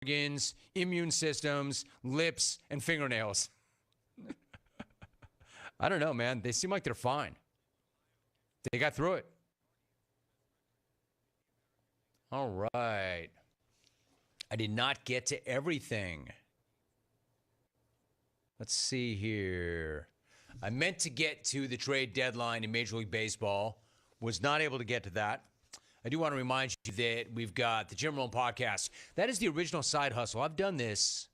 organs, immune systems, lips, and fingernails. I don't know, man. They seem like they're fine. They got through it. All right. I did not get to everything. Let's see here. I meant to get to the trade deadline in Major League Baseball. Was not able to get to that. I do want to remind you that we've got the Jim Rome podcast. That is the original side hustle. I've done this.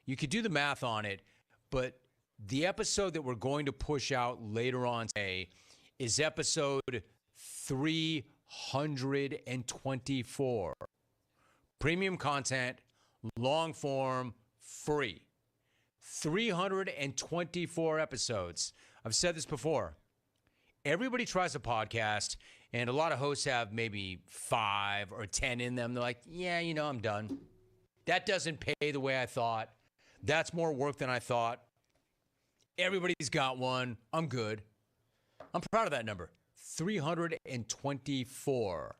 You could do the math on it, but the episode that we're going to push out later on today is episode 324. Premium content, long form, free. 324 episodes. I've said this before. Everybody tries a podcast, and a lot of hosts have maybe 5 or 10 in them. They're like, yeah, I'm done. That doesn't pay the way I thought. That's more work than I thought. Everybody's got one. I'm good. I'm proud of that number. 324.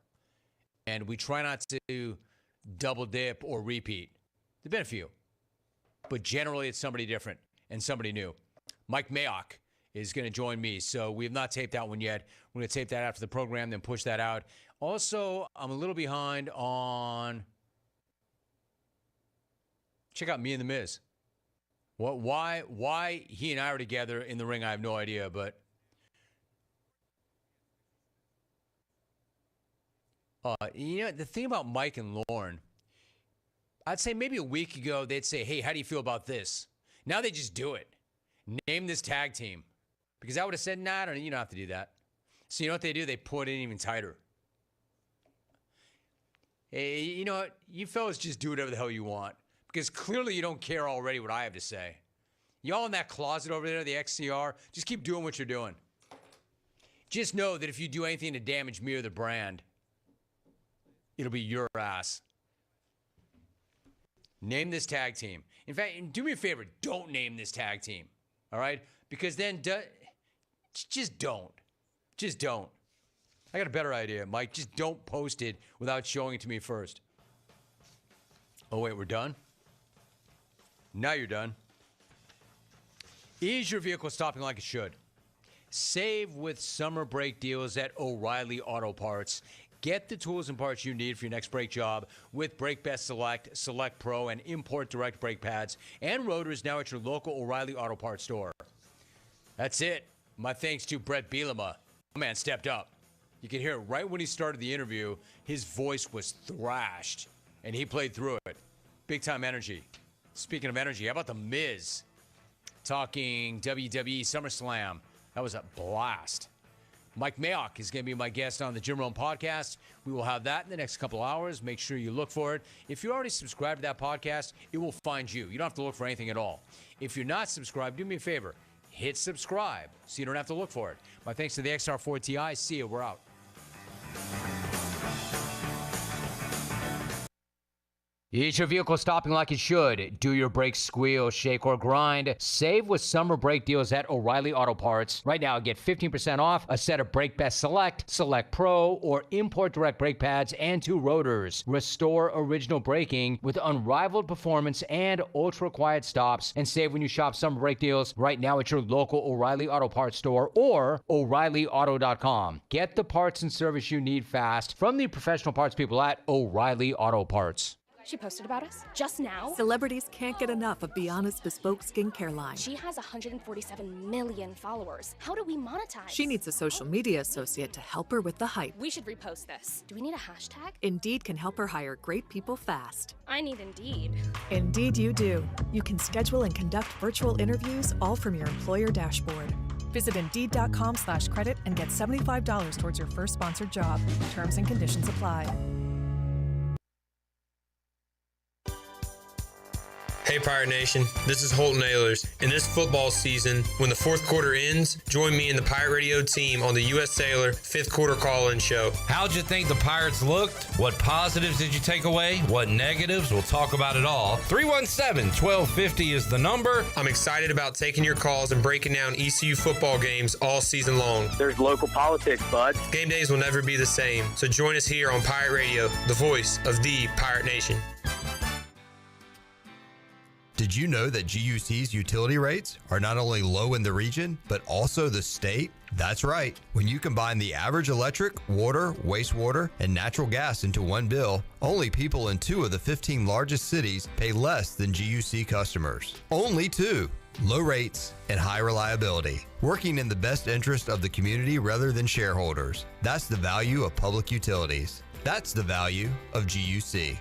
And we try not to double dip or repeat. There've been a few. But generally, it's somebody different and somebody new. Mike Mayock is going to join me. So we have not taped that one yet. We're going to tape that after the program, then push that out. Also, I'm a little behind on... Check out Me and The Miz. Why he and I are together in the ring, I have no idea, but... the thing about Mike and Lauren, I'd say maybe a week ago, they'd say, hey, how do you feel about this? Now they just do it. Name this tag team. Because I would have said, nah, you don't have to do that. So you know what they do? They put it in even tighter. Hey, you know what? You fellas just do whatever the hell you want. Because clearly you don't care already what I have to say. Y'all in that closet over there, the XCR, just keep doing what you're doing. Just know that if you do anything to damage me or the brand, it'll be your ass. Name this tag team. In fact, do me a favor, don't name this tag team. All right? Because then just don't. Just don't. I got a better idea, Mike. Just don't post it without showing it to me first. Oh, wait, we're done? Now you're done. Is your vehicle stopping like it should? Save with summer brake deals at O'Reilly Auto Parts. Get the tools and parts you need for your next brake job with Brake Best Select, Select Pro, and Import Direct brake pads and rotors now at your local O'Reilly Auto Parts store. That's it. My thanks to Brett Bielema. My man stepped up. You can hear it right when he started the interview. His voice was thrashed, and he played through it. Big-time energy. Speaking of energy, how about The Miz? Talking WWE SummerSlam. That was a blast. Mike Mayock is going to be my guest on the Jim Rome podcast. We will have that in the next couple hours. Make sure you look for it. If you already subscribed to that podcast, it will find you. You don't have to look for anything at all. If you're not subscribed, do me a favor. Hit subscribe so you don't have to look for it. My thanks to the XR4 Ti. See you. We're out. Is your vehicle stopping like it should? Do your brakes squeal, shake, or grind? Save with summer brake deals at O'Reilly Auto Parts. Right now, get 15% off a set of Brake Best Select, Select Pro, or Import Direct brake pads and 2 rotors. Restore original braking with unrivaled performance and ultra-quiet stops. And save when you shop summer brake deals right now at your local O'Reilly Auto Parts store or O'ReillyAuto.com. Get the parts and service you need fast from the professional parts people at O'Reilly Auto Parts. She posted about us just now. Celebrities can't get enough of Be Honest bespoke skincare line. She has 147 million followers. How do we monetize? She needs a social media associate to help her with the hype. We should repost this. Do we need a hashtag? Indeed can help her hire great people fast. I need Indeed. Indeed you do. You can schedule and conduct virtual interviews all from your employer dashboard. Visit Indeed.com/credit and get $75 towards your first sponsored job. Terms and conditions apply. Hey Pirate Nation, this is Holton Ahlers. In this football season, when the fourth quarter ends, join me and the Pirate Radio team on the U.S. Sailor 5th Quarter Call-In Show. How'd you think the Pirates looked? What positives did you take away? What negatives? We'll talk about it all. 317-1250 is the number. I'm excited about taking your calls and breaking down ECU football games all season long. There's local politics, bud. Game days will never be the same, so join us here on Pirate Radio, the voice of the Pirate Nation. Did you know that GUC's utility rates are not only low in the region, but also the state? That's right. When you combine the average electric, water, wastewater, and natural gas into one bill, only people in 2 of the 15 largest cities pay less than GUC customers. Only 2. Low rates and high reliability. Working in the best interest of the community rather than shareholders. That's the value of public utilities. That's the value of GUC.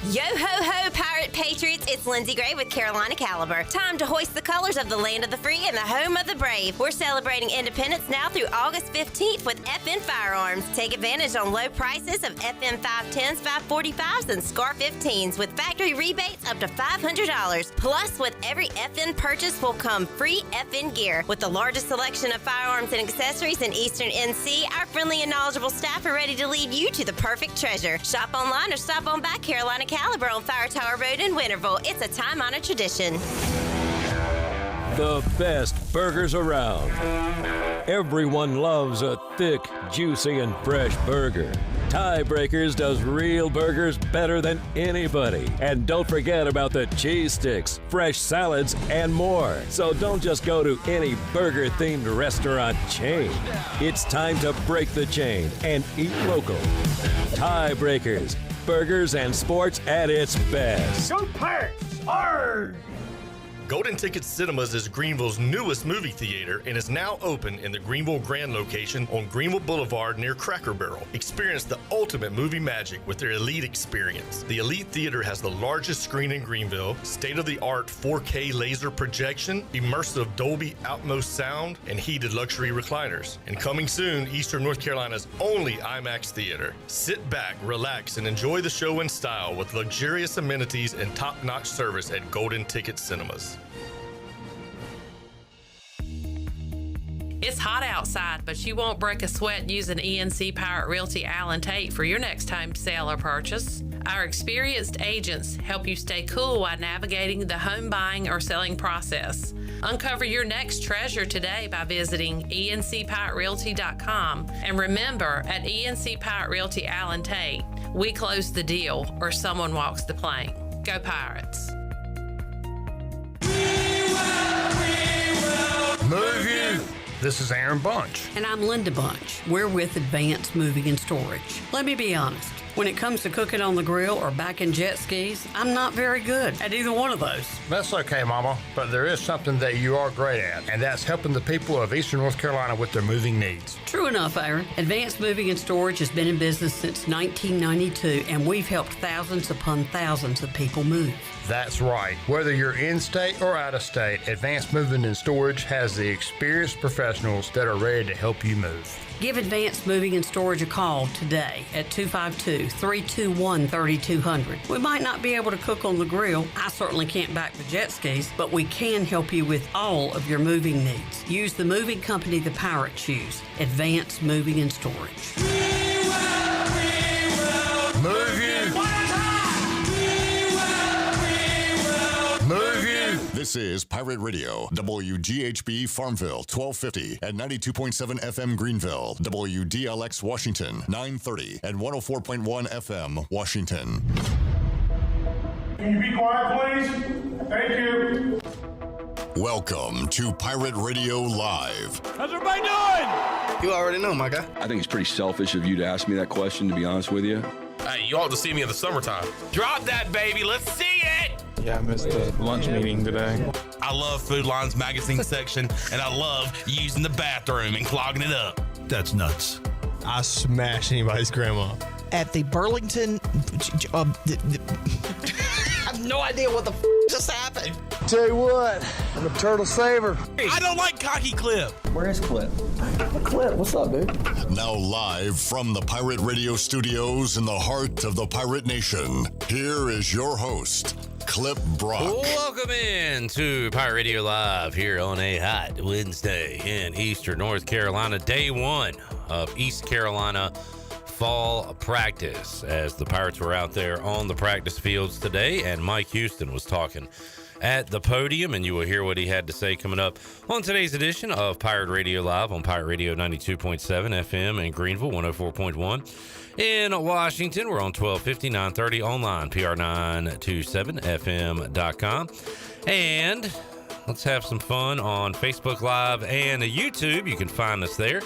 Yo ho ho, Pirate Patriots! It's Lindsey Gray with Carolina Caliber. Time to hoist the colors of the land of the free and the home of the brave. We're celebrating independence now through August 15th with FN Firearms. Take advantage on low prices of FN 510s, 545s, and SCAR 15s with factory rebates up to $500. Plus, with every FN purchase will come free FN gear. With the largest selection of firearms and accessories in Eastern NC, our friendly and knowledgeable staff are ready to lead you to the perfect treasure. Shop online or stop on by Carolina Caliber on Fire Tower Road in Winterville. It's a time-honored tradition. The best burgers around. Everyone loves a thick, juicy, and fresh burger. Tiebreakers does real burgers better than anybody. And don't forget about the cheese sticks, fresh salads, and more. So don't just go to any burger-themed restaurant chain. It's time to break the chain and eat local. Tiebreakers. Burgers and sports at its best. Go Pirates! Arr! Golden Ticket Cinemas is Greenville's newest movie theater and is now open in the Greenville Grand location on Greenville Boulevard near Cracker Barrel. Experience the ultimate movie magic with their Elite experience. The Elite Theater has the largest screen in Greenville, state-of-the-art 4K laser projection, immersive Dolby Atmos sound, and heated luxury recliners. And coming soon, Eastern North Carolina's only IMAX theater. Sit back, relax, and enjoy the show in style with luxurious amenities and top-notch service at Golden Ticket Cinemas. It's hot outside, but you won't break a sweat using ENC Pirate Realty Allen Tate for your next home sale or purchase. Our experienced agents help you stay cool while navigating the home buying or selling process. Uncover your next treasure today by visiting encpiraterealty.com. And remember, at ENC Pirate Realty Allen Tate, we close the deal or someone walks the plank. Go Pirates. Move you! This is Aaron Bunch. And I'm Linda Bunch. We're with Advanced Moving and Storage. Let me be honest. When it comes to cooking on the grill or backing jet skis, I'm not very good at either one of those. That's okay, Mama, but there is something that you are great at, and that's helping the people of Eastern North Carolina with their moving needs. True enough, Aaron. Advanced Moving and Storage has been in business since 1992, and we've helped thousands upon thousands of people move. That's right. Whether you're in-state or out-of-state, Advanced Moving and Storage has the experienced professionals that are ready to help you move. Give Advanced Moving and Storage a call today at 252-321-3200. We might not be able to cook on the grill. I certainly can't back the jet skis, but we can help you with all of your moving needs. Use the moving company the Pirates choose, Advanced Moving and Storage. We will move you! Move you! This is Pirate Radio, WGHB Farmville, 1250 at 92.7 FM Greenville, WDLX Washington, 930 and 104.1 FM Washington. Can you be quiet, please? Thank you. Welcome to Pirate Radio Live. How's everybody doing? You already know, my guy. I think it's pretty selfish of you to ask me that question, to be honest with you. Hey, you ought to see me in the summertime. Drop that, baby. Let's see it. Yeah, I missed the lunch meeting today. I love Food Lion's magazine section, and I love using the bathroom and clogging it up. That's nuts. I smash anybody's grandma. At the Burlington... I have no idea what the just happened. Tell you what, I'm a turtle saver. I don't like cocky Clip. Where is Clip? Clip, what's up, dude? Now live from the Pirate Radio studios in the heart of the Pirate Nation, here is your host, Clip Brock. Welcome in to Pirate Radio Live here on a hot Wednesday in Eastern North Carolina, day one of East Carolina fall practice, as the Pirates were out there on the practice fields today, and Mike Houston was talking at the podium, and you will hear what he had to say coming up on today's edition of Pirate Radio Live on Pirate Radio 92.7 FM in Greenville, 104.1 in Washington. We're on 1250, 930 online, pr927fm.com. And let's have some fun on Facebook Live and YouTube. You can find us there.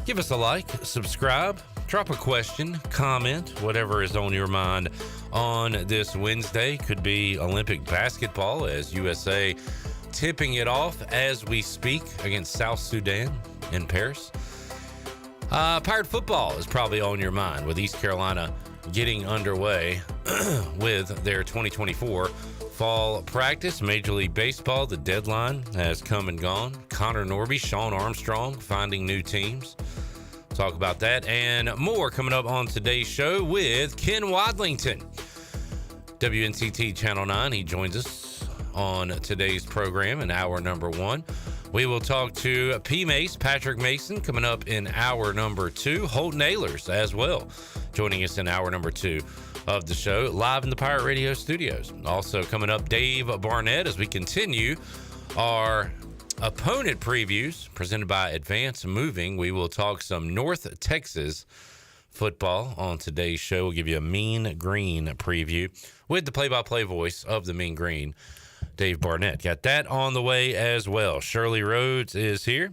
Give us a like, subscribe, drop a question, comment, whatever is on your mind on this Wednesday. Could be Olympic basketball as USA tipping it off as we speak against South Sudan in Paris. Pirate football is probably on your mind with East Carolina getting underway with their 2024 fall practice. Major League Baseball, the deadline has come and gone. Connor Norby, Sean Armstrong finding new teams. Talk about that and more coming up on today's show with Ken Watlington, WNCT Channel 9. He joins us on today's program in hour number 1. We will talk to P. Mace, Patrick Mason, coming up in hour number 2. Holton Ahlers as well, joining us in hour number 2 of the show, live in the Pirate Radio studios. Also coming up, Dave Barnett, as we continue our opponent previews presented by Advance Moving. We will talk some North Texas football on today's show. We'll give you a Mean Green preview with the play-by-play voice of the Mean Green, Dave Barnett. Got that on the way as well. Shirley Rhodes is here.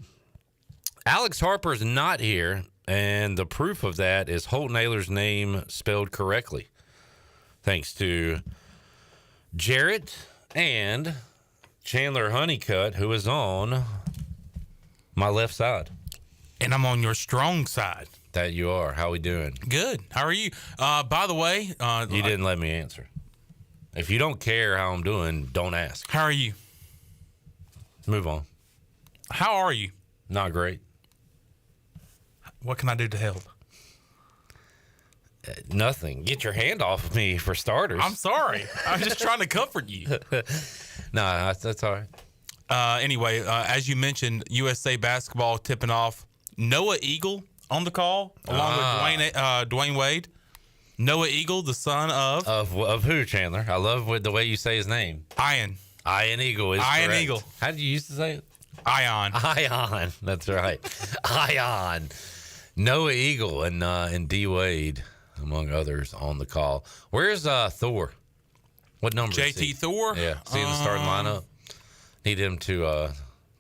Alex Harper's not here, and the proof of that is Holton Ahlers' name spelled correctly, thanks to Jarrett and Chandler Honeycutt, who is on my left side. And I'm on your strong side. That you are. How we doing? Good. How are you? By the way, you didn't let me answer. If you don't care how I'm doing, don't ask. How are you? Move on. How are you? Not great. What can I do to help? Nothing. Get your hand off of me, for starters. I'm sorry. I'm just trying to comfort you. No, that's all right. Anyway, as you mentioned, USA basketball tipping off. Noah Eagle on the call, along with Dwayne Wade. Noah Eagle, the son of who, Chandler? I love the way you say his name. Ian Eagle is Ian correct. Eagle. How did you used to say it? Ion. That's right. Ion. Noah Eagle and D Wade, among others, on the call. Where's Thor? What number? JT Thor? Yeah. See the starting lineup. Need him to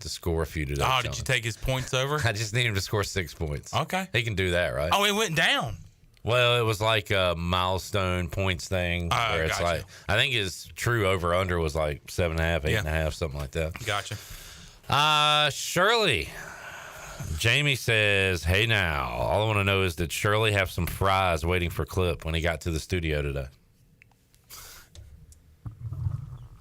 score a few today. Oh, did you take his points over? I just need him to score 6 points. Okay. He can do that, right? Oh, it went down. Well, it was like a milestone points thing where it's like, I think his true over under was like 7.5, 8.5, something like that. Gotcha. Shirley. Jamie says, hey now, all I want to know is, did Shirley have some fries waiting for Clip when he got to the studio today?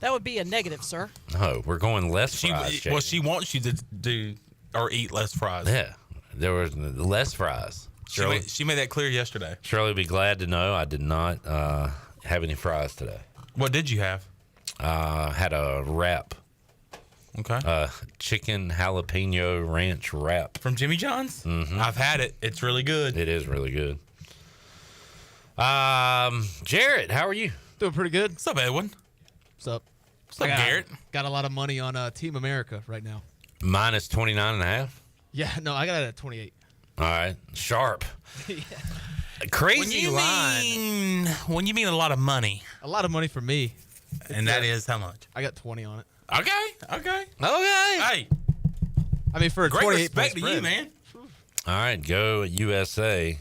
That would be a negative, sir. No, we're going less fries, Jamie. Well, she wants you to do or eat less fries. Yeah, there was less fries. She made that clear yesterday. Shirley would be glad to know I did not have any fries today. What did you have? Had a wrap. Okay. Chicken jalapeno ranch wrap. From Jimmy John's? Mm-hmm. I've had it. It's really good. It is really good. Jarrett, how are you? Doing pretty good. What's up, Edwin? What's up? What's up, Garrett? Got a lot of money on Team America right now. Minus 29.5? Yeah, no, I got it at 28. All right. Sharp. Yeah. Crazy line. When you mean a lot of money. A lot of money for me. And that is how much? I got 20 on it. Okay. Okay. Hey. I mean, for a great 28 respect to you, man. All right. Go USA.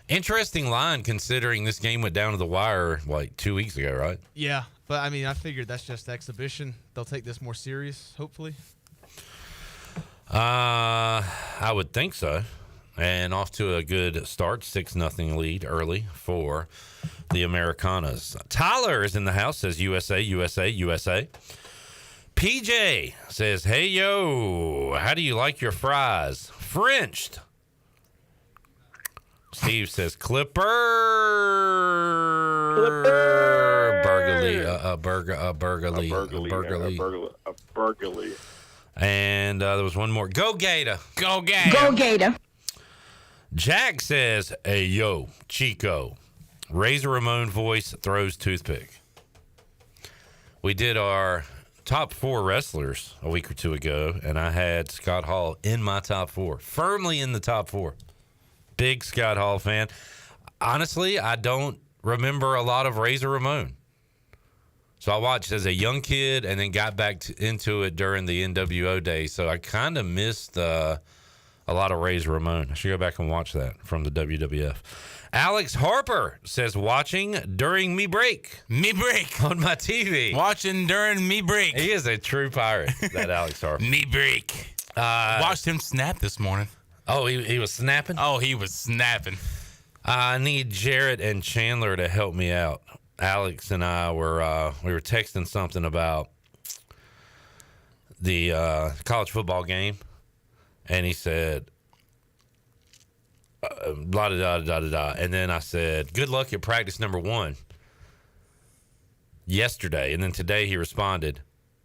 Interesting line considering this game went down to the wire like 2 weeks ago, right? Yeah. But, I mean, I figured that's just exhibition. They'll take this more serious, hopefully. I would think so. And off to a good start, 6-0 lead early for the Americanas. Tyler is in the house, says USA, USA, USA. PJ says, hey, yo, how do you like your fries? Frenched. Steve says, Clipper. Burgley. Burgley. And there was one more. Go Gator. Go Gator. Go Gator. Jack says, hey, yo, Chico. Razor Ramon voice throws toothpick. we did our top 4 wrestlers a week or two ago, and I had Scott Hall in my top 4, firmly in the top 4. Big Scott Hall fan. Honestly, I don't remember a lot of Razor Ramon. So I watched as a young kid and then got back into it during the NWO days. So I kind of missed a lot of Razor Ramon. I should go back and watch that from the WWF. Alex Harper says, watching during me break. Me break. On my TV. Watching during me break. He is a true pirate, that Alex Harper. Me break. Watched him snap this morning. Oh, he was snapping? Oh, he was snapping. I need Jarrett and Chandler to help me out. Alex and I were texting something about the college football game, and he said, blah, da, da, da, da, da. And then I said, good luck at practice number 1 yesterday. And then today he responded,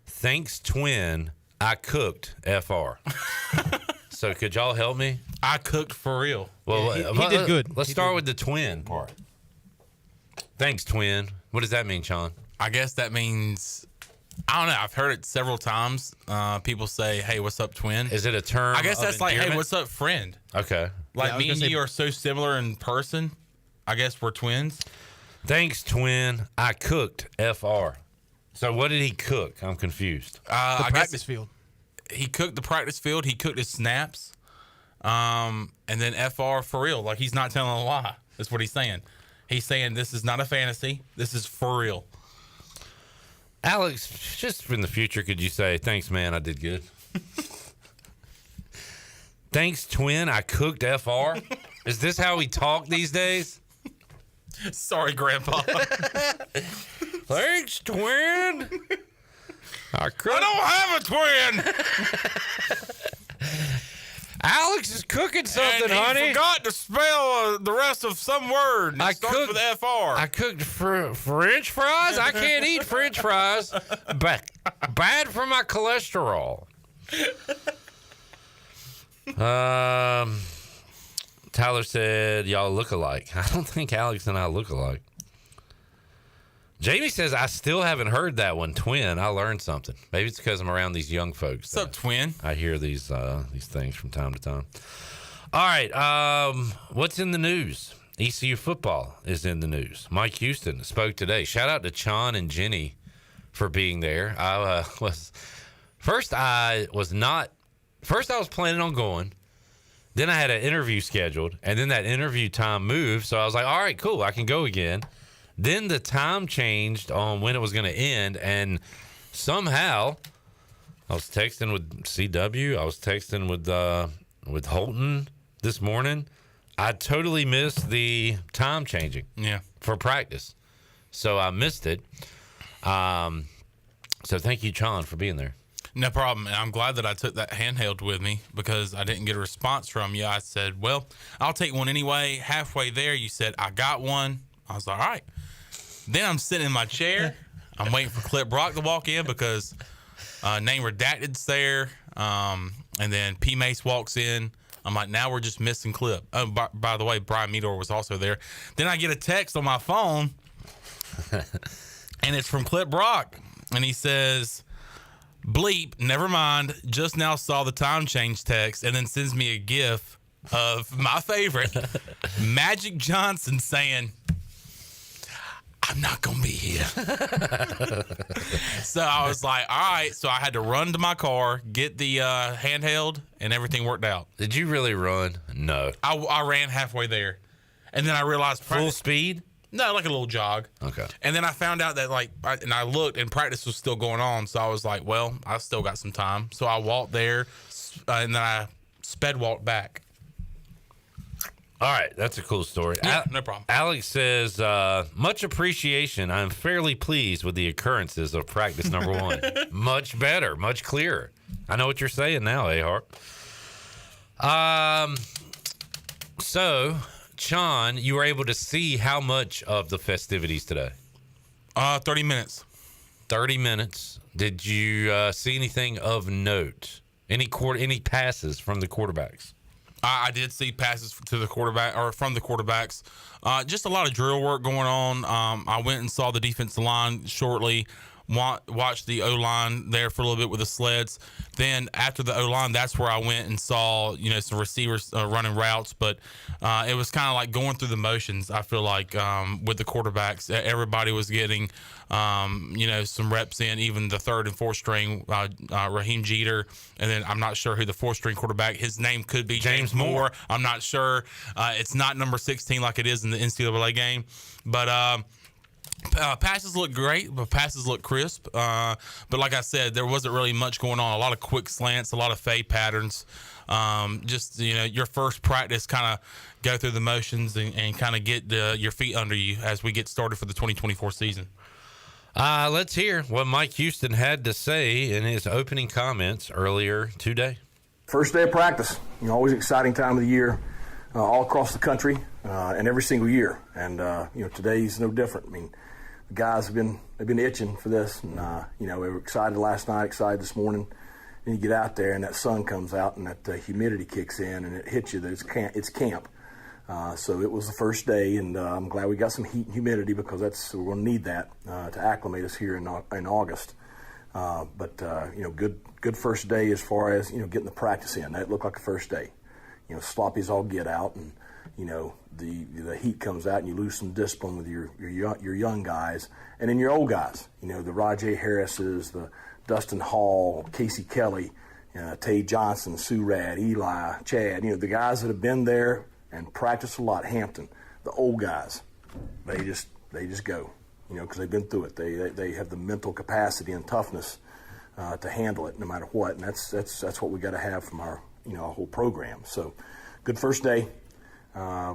thanks, twin, I cooked FR. So could y'all help me? I cooked for real. Well, he did good. Let's start with the twin part. Thanks, twin. What does that mean, Sean? I guess that means, I don't know. I've heard it several times. People say, hey, what's up, twin? Is it a term? I guess that's like, hey, endearment? what's up, friend? Okay. Like me and you are so similar in person. I guess we're twins. Thanks, twin. I cooked FR. So what did he cook? I'm confused. The practice field. He cooked the practice field. He cooked his snaps. And then FR for real. Like, he's not telling a lie. That's what he's saying. He's saying this is not a fantasy. This is for real. Alex, just in the future, could you say, thanks, man, I did good? Thanks, twin, I cooked FR? Is this how we talk these days? Sorry, Grandpa. Thanks, twin. I don't have a twin. Alex is cooking something, and he honey. Forgot to spell the rest of some word. It starts with FR. I cooked French fries. I can't eat French fries. Bad for my cholesterol. Tyler said, y'all look alike. I don't think Alex and I look alike. Jamie says, I still haven't heard that one, twin. I learned something. Maybe it's because I'm around these young folks. What's up, twin? I hear these things from time to time. All right. What's in the news? ECU football is in the news. Mike Houston spoke today. Shout out to Chon and Jenny for being there. I was planning on going. Then I had an interview scheduled, and then that interview time moved. So I was like, all right, cool, I can go again. Then the time changed on when it was going to end, and somehow I was texting with CW. I was texting with Holton this morning. I totally missed the time changing for practice, so I missed it. So thank you, Chon, for being there. No problem. And I'm glad that I took that handheld with me because I didn't get a response from you. I said, well, I'll take one anyway. Halfway there, you said, I got one. I was like, all right. Then I'm sitting in my chair. I'm waiting for Clip Brock to walk in because Name Redacted's there. And then P. Mace walks in. I'm like, now we're just missing Clip. Oh, by the way, Brian Meador was also there. Then I get a text on my phone, and it's from Clip Brock. And he says, bleep, never mind, just now saw the time change text, and then sends me a GIF of my favorite, Magic Johnson saying, I'm not going to be here. So I was like, all right. So I had to run to my car, get the handheld, and everything worked out. Did you really run? No. I ran halfway there. And then I realized. Full speed? No, like a little jog. Okay. And then I found out that, and I looked, and practice was still going on. So I was like, well, I still got some time. So I walked there, and then I sped walked back. All right, that's a cool story. Yeah, no problem. Alex says, much appreciation. I'm fairly pleased with the occurrences of practice number 1. Much better, much clearer. I know what you're saying now, A-Harp. So, Sean, you were able to see how much of the festivities today? 30 minutes. 30 minutes. Did you see anything of note? Any passes from the quarterbacks? I did see passes to the quarterback or from the quarterbacks. Just a lot of drill work going on. I went and saw the defensive line shortly. watched the O-line there for a little bit with the sleds. Then after the O-line, that's where I went and saw, some receivers running routes. But it was kind of like going through the motions, I feel like, with the quarterbacks. Everybody was getting, some reps in, even the third and fourth string, Raheem Jeter. And then I'm not sure who the fourth string quarterback, his name could be James Moore. I'm not sure. It's not number 16 like it is in the NCAA game. But passes look great, but passes look crisp. But like I said, there wasn't really much going on. A lot of quick slants, a lot of fade patterns. Your first practice, kind of go through the motions and kind of get your feet under you as we get started for the 2024 season. Let's hear what Mike Houston had to say in his opening comments earlier today. First day of practice, always exciting time of the year, all across the country and every single year. And, today's no different. I mean, the guys have been itching for this, and we were excited last night, excited this morning. And you get out there, and that sun comes out, and that humidity kicks in, and it hits you that it's camp. So it was the first day, and I'm glad we got some heat and humidity because we're going to need that to acclimate us here in August. Good first day as far as getting the practice in. That looked like a first day. Sloppy as all get out, and the heat comes out, and you lose some discipline with your young guys, and then your old guys. The Rajay Harrises, the Dustin Hall, Casey Kelly, Tay Johnson, Surratt, Eli, Chad. The guys that have been there and practiced a lot. Hampton, the old guys, they just go. Because they've been through it. They have the mental capacity and toughness to handle it no matter what, and that's what we got to have from our our whole program. So, good first day.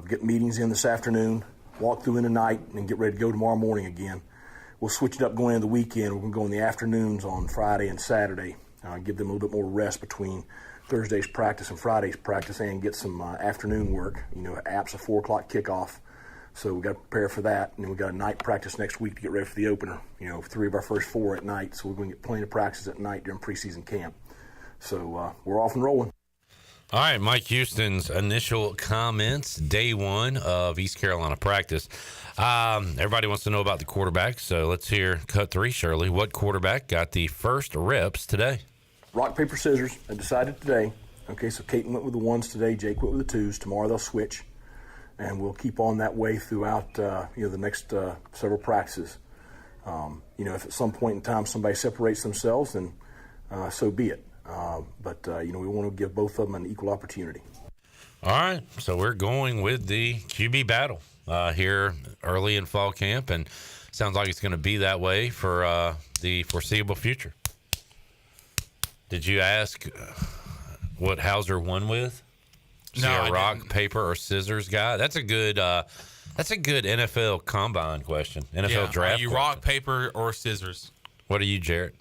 Get meetings in this afternoon, walk through in the night, and get ready to go tomorrow morning again. We'll switch it up going into the weekend. We're going to go in the afternoons on Friday and Saturday. Give them a little bit more rest between Thursday's practice and Friday's practice, and get some afternoon work. Apps a 4 o'clock kickoff. So we got to prepare for that, and then we got a night practice next week to get ready for the opener. 3 of our first 4 at night, so we're going to get plenty of practice at night during preseason camp. So we're off and rolling. All right, Mike Houston's initial comments, day one of East Carolina practice. Everybody wants to know about the quarterback, so let's hear cut 3, Shirley. What quarterback got the first reps today? Rock, paper, scissors. I decided today. Okay, so Caton went with the 1s today. Jake went with the 2s. Tomorrow they'll switch. And we'll keep on that way throughout, the next several practices. If at some point in time somebody separates themselves, then so be it. But we want to give both of them an equal opportunity. All right, so we're going with the QB battle here early in fall camp, and sounds like it's going to be that way for the foreseeable future. Did you ask what Hauser won with? No, rock, paper, or scissors guy? That's a good NFL combine question. NFL draft. Are you question. rock, paper, or scissors? What are you, Jarrett?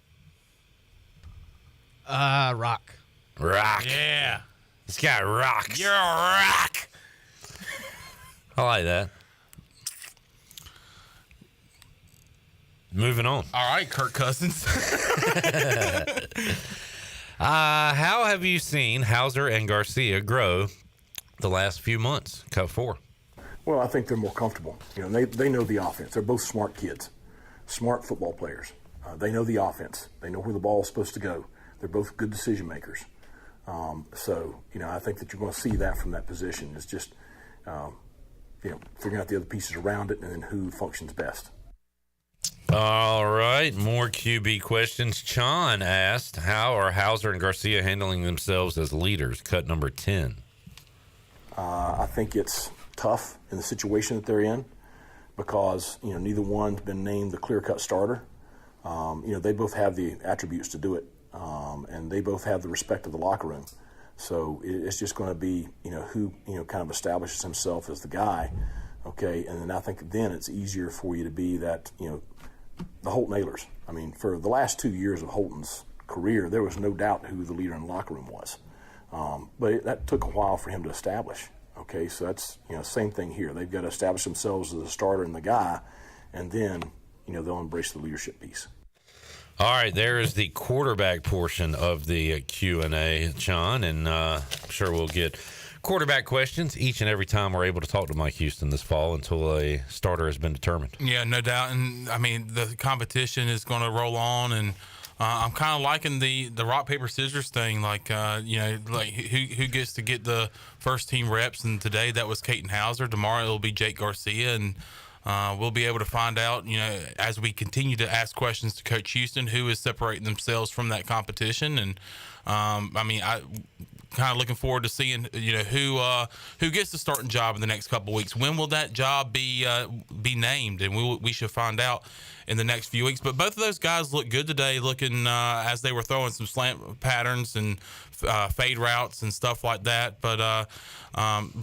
Rock. Rock. Yeah. This guy rocks. You're a rock. I like that. Moving on. All right, Kirk Cousins. How have you seen Hauser and Garcia grow the last few months? Cut 4. Well, I think they're more comfortable. They know the offense. They're both smart kids, smart football players. They know the offense. They know where the ball is supposed to go. They're both good decision makers. I think that you're going to see that from that position. It's just, figuring out the other pieces around it and then who functions best. All right, more QB questions. Chon asked, how are Hauser and Garcia handling themselves as leaders? Cut number 10. I think it's tough in the situation that they're in because, neither one's been named the clear-cut starter. They both have the attributes to do it, and they both have the respect of the locker room. So it's just going to be, who, kind of establishes himself as the guy, okay? And then I think then it's easier for you to be that, the Holton Ahlers. I mean, for the last 2 years of Holton's career, there was no doubt who the leader in the locker room was. But that took a while for him to establish. Okay, so that's, same thing here. They've got to establish themselves as a starter and the guy, and then, they'll embrace the leadership piece. All right, there is the quarterback portion of the Q&A, John, and I'm sure we'll get quarterback questions each and every time we're able to talk to Mike Houston this fall until a starter has been determined. Yeah, no doubt. And I mean, the competition is going to roll on, and I'm kind of liking the rock paper scissors thing. Like who gets to get the first team reps? And today that was Holton Ahlers. Tomorrow it'll be Jake Garcia, and we'll be able to find out, as we continue to ask questions to Coach Houston, who is separating themselves from that competition. And I kind of looking forward to seeing, who gets the starting job in the next couple of weeks. When will that job be named? And we should find out in the next few weeks. But both of those guys look good today, looking as they were throwing some slant patterns and fade routes and stuff like that. But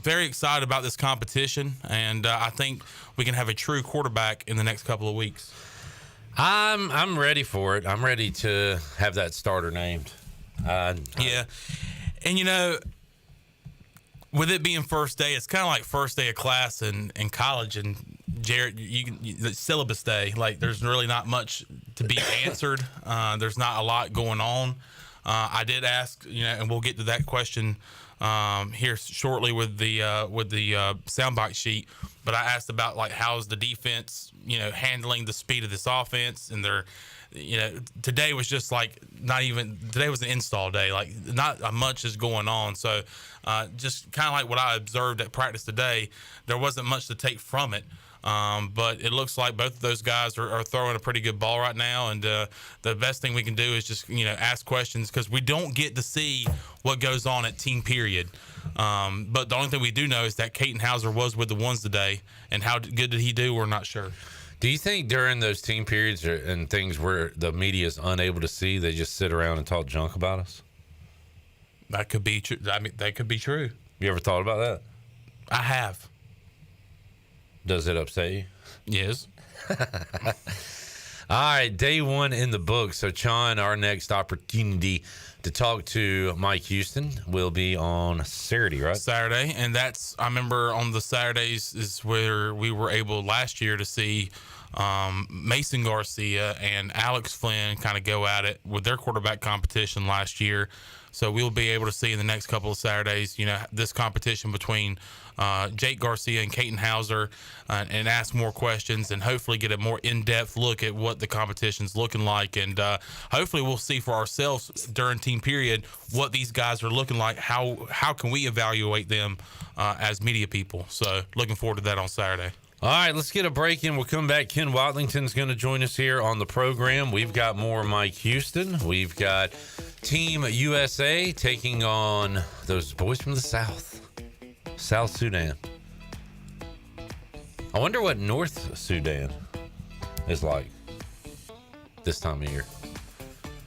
very excited about this competition, and I think we can have a true quarterback in the next couple of weeks. I'm ready for it. I'm ready to have that starter named. Yeah. And, with it being first day, it's kind of like first day of class in college. And, Jared, the syllabus day, like there's really not much to be answered. There's not a lot going on. I did ask, and we'll get to that question here shortly with the soundbite sheet. But I asked about, like, how's the defense, handling the speed of this offense, and their – today was just like today was an install day. Like, not much is going on. So just kind of like what I observed at practice today, there wasn't much to take from it. But it looks like both of those guys are throwing a pretty good ball right now. And the best thing we can do is just, ask questions, because we don't get to see what goes on at team period. But the only thing we do know is that Holton Ahlers was with the ones today, and how good did he do, we're not sure. Do you think during those team periods and things where the media is unable to see, they just sit around and talk junk about us? That could be true. I mean, that could be true. You ever thought about that? I have. Does it upset you? Yes. All right, day one in the book. So, Sean, our next opportunity to talk to Mike Houston will be on Saturday, right? Saturday, and I remember on the Saturdays is where we were able last year to see Mason Garcia and Alex Flynn kind of go at it with their quarterback competition last year. So we'll be able to see in the next couple of Saturdays, this competition between Jake Garcia and Holton Ahlers, and ask more questions and hopefully get a more in-depth look at what the competition's looking like. And hopefully we'll see for ourselves during team period what these guys are looking like. How can we evaluate them as media people? So looking forward to that on Saturday. All right, let's get a break in. We'll come back. Ken Watlington's going to join us here on the program. We've got more Mike Houston. We've got Team USA taking on those boys from the South Sudan. I wonder what North Sudan is like this time of year.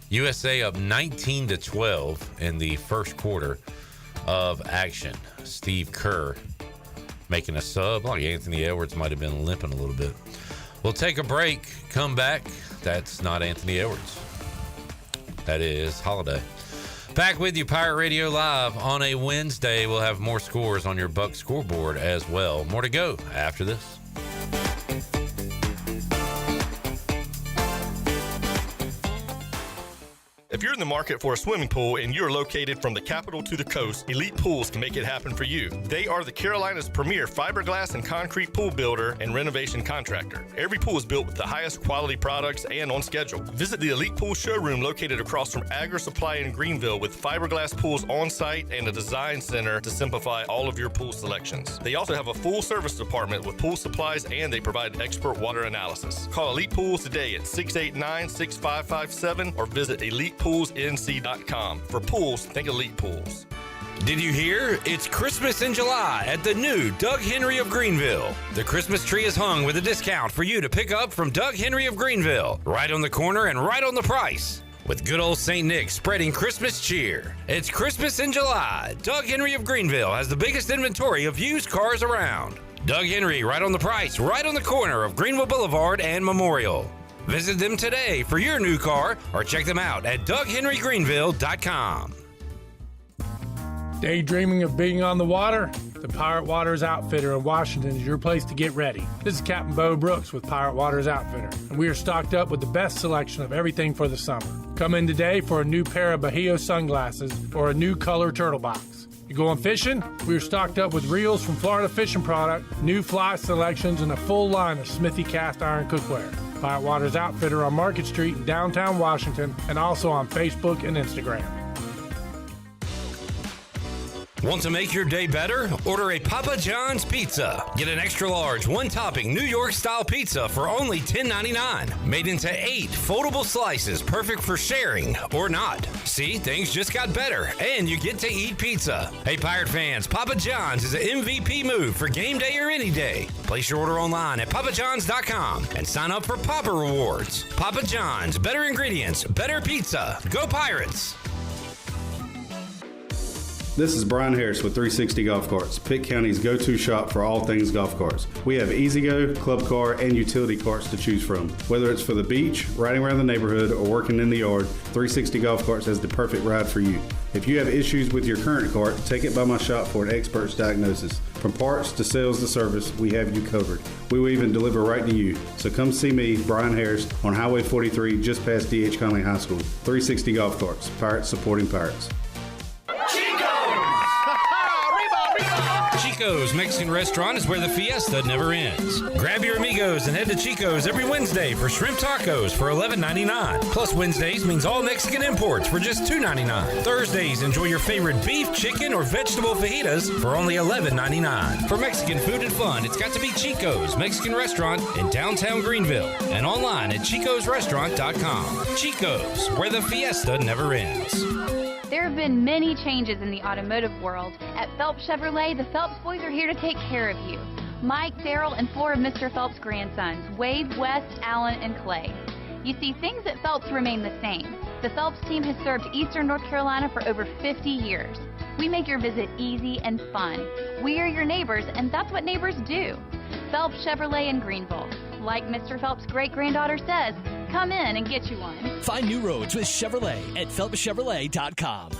USA up 19-12 in the first quarter of action. Steve Kerr making a sub. Like Anthony Edwards might have been limping a little bit. We'll take a break, come back. That's not Anthony Edwards. That is Holiday. Back with you, Pirate Radio Live on a Wednesday. We'll have more scores on your Buck scoreboard as well. More to go after this. If you're in the market for a swimming pool and you're located from the capital to the coast, Elite Pools can make it happen for you. They are the Carolina's premier fiberglass and concrete pool builder and renovation contractor. Every pool is built with the highest quality products and on schedule. Visit the Elite Pool showroom located across from Agri Supply in Greenville with fiberglass pools on site and a design center to simplify all of your pool selections. They also have a full service department with pool supplies, and they provide expert water analysis. Call Elite Pools today at 689-6557 or visit ElitePoolsNC.com. For pools, think Elite Pools. Did you hear? It's Christmas in July at the new Doug Henry of Greenville. The Christmas tree is hung with a discount for you to pick up from Doug Henry of Greenville. Right on the corner and right on the price. With good old St. Nick spreading Christmas cheer. It's Christmas in July. Doug Henry of Greenville has the biggest inventory of used cars around. Doug Henry, right on the price, right on the corner of Greenville Boulevard and Memorial. Visit them today for your new car or check them out at DougHenryGreenville.com. Daydreaming of being on the water? The Pirate Waters Outfitter in Washington is your place to get ready. This is Captain Bo Brooks with Pirate Waters Outfitter, and we are stocked up with the best selection of everything for the summer. Come in today for a new pair of Bahio sunglasses or a new color turtle box. You You going fishing? We're stocked up with reels from Florida Fishing Product, new fly selections, and a full line of Smithy cast iron cookware. Pirate Waters Outfitter on Market Street in downtown Washington, and also on Facebook and Instagram. Want to make your day better? Order a Papa John's pizza. Get an extra large, one-topping New York-style pizza for only $10.99. Made into 8 foldable slices, perfect for sharing or not. See, things just got better, and you get to eat pizza. Hey, Pirate fans, Papa John's is an MVP move for game day or any day. Place your order online at papajohns.com and sign up for Papa Rewards. Papa John's, better ingredients, better pizza. Go Pirates! This is Brian Harris with 360 Golf Carts, Pitt County's go-to shop for all things golf carts. We have E-Z-Go, club car, and utility carts to choose from. Whether it's for the beach, riding around the neighborhood, or working in the yard, 360 Golf Carts has the perfect ride for you. If you have issues with your current cart, take it by my shop for an expert's diagnosis. From parts to sales to service, we have you covered. We will even deliver right to you. So come see me, Brian Harris, on Highway 43, just past D.H. Conley High School. 360 Golf Carts, Pirates supporting Pirates. Chico's Mexican Restaurant is where the fiesta never ends. Grab your amigos and head to Chico's every Wednesday for shrimp tacos for $11.99. Plus Wednesdays means all Mexican imports for just $2.99. Thursdays, enjoy your favorite beef, chicken, or vegetable fajitas for only $11.99. For Mexican food and fun, it's got to be Chico's Mexican Restaurant in downtown Greenville and online at chicosrestaurant.com. Chico's, where the fiesta never ends. There have been many changes in the automotive world. At Phelps Chevrolet, the Phelps boys are here to take care of you. Mike, Daryl, and 4 of Mr. Phelps' grandsons, Wade, West, Allen, and Clay. You see, things at Phelps remain the same. The Phelps team has served Eastern North Carolina for over 50 years. We make your visit easy and fun. We are your neighbors, and that's what neighbors do. Phelps Chevrolet in Greenville. Like Mr. Phelps' great-granddaughter says, come in and get you one. Find new roads with Chevrolet at phelpschevrolet.com.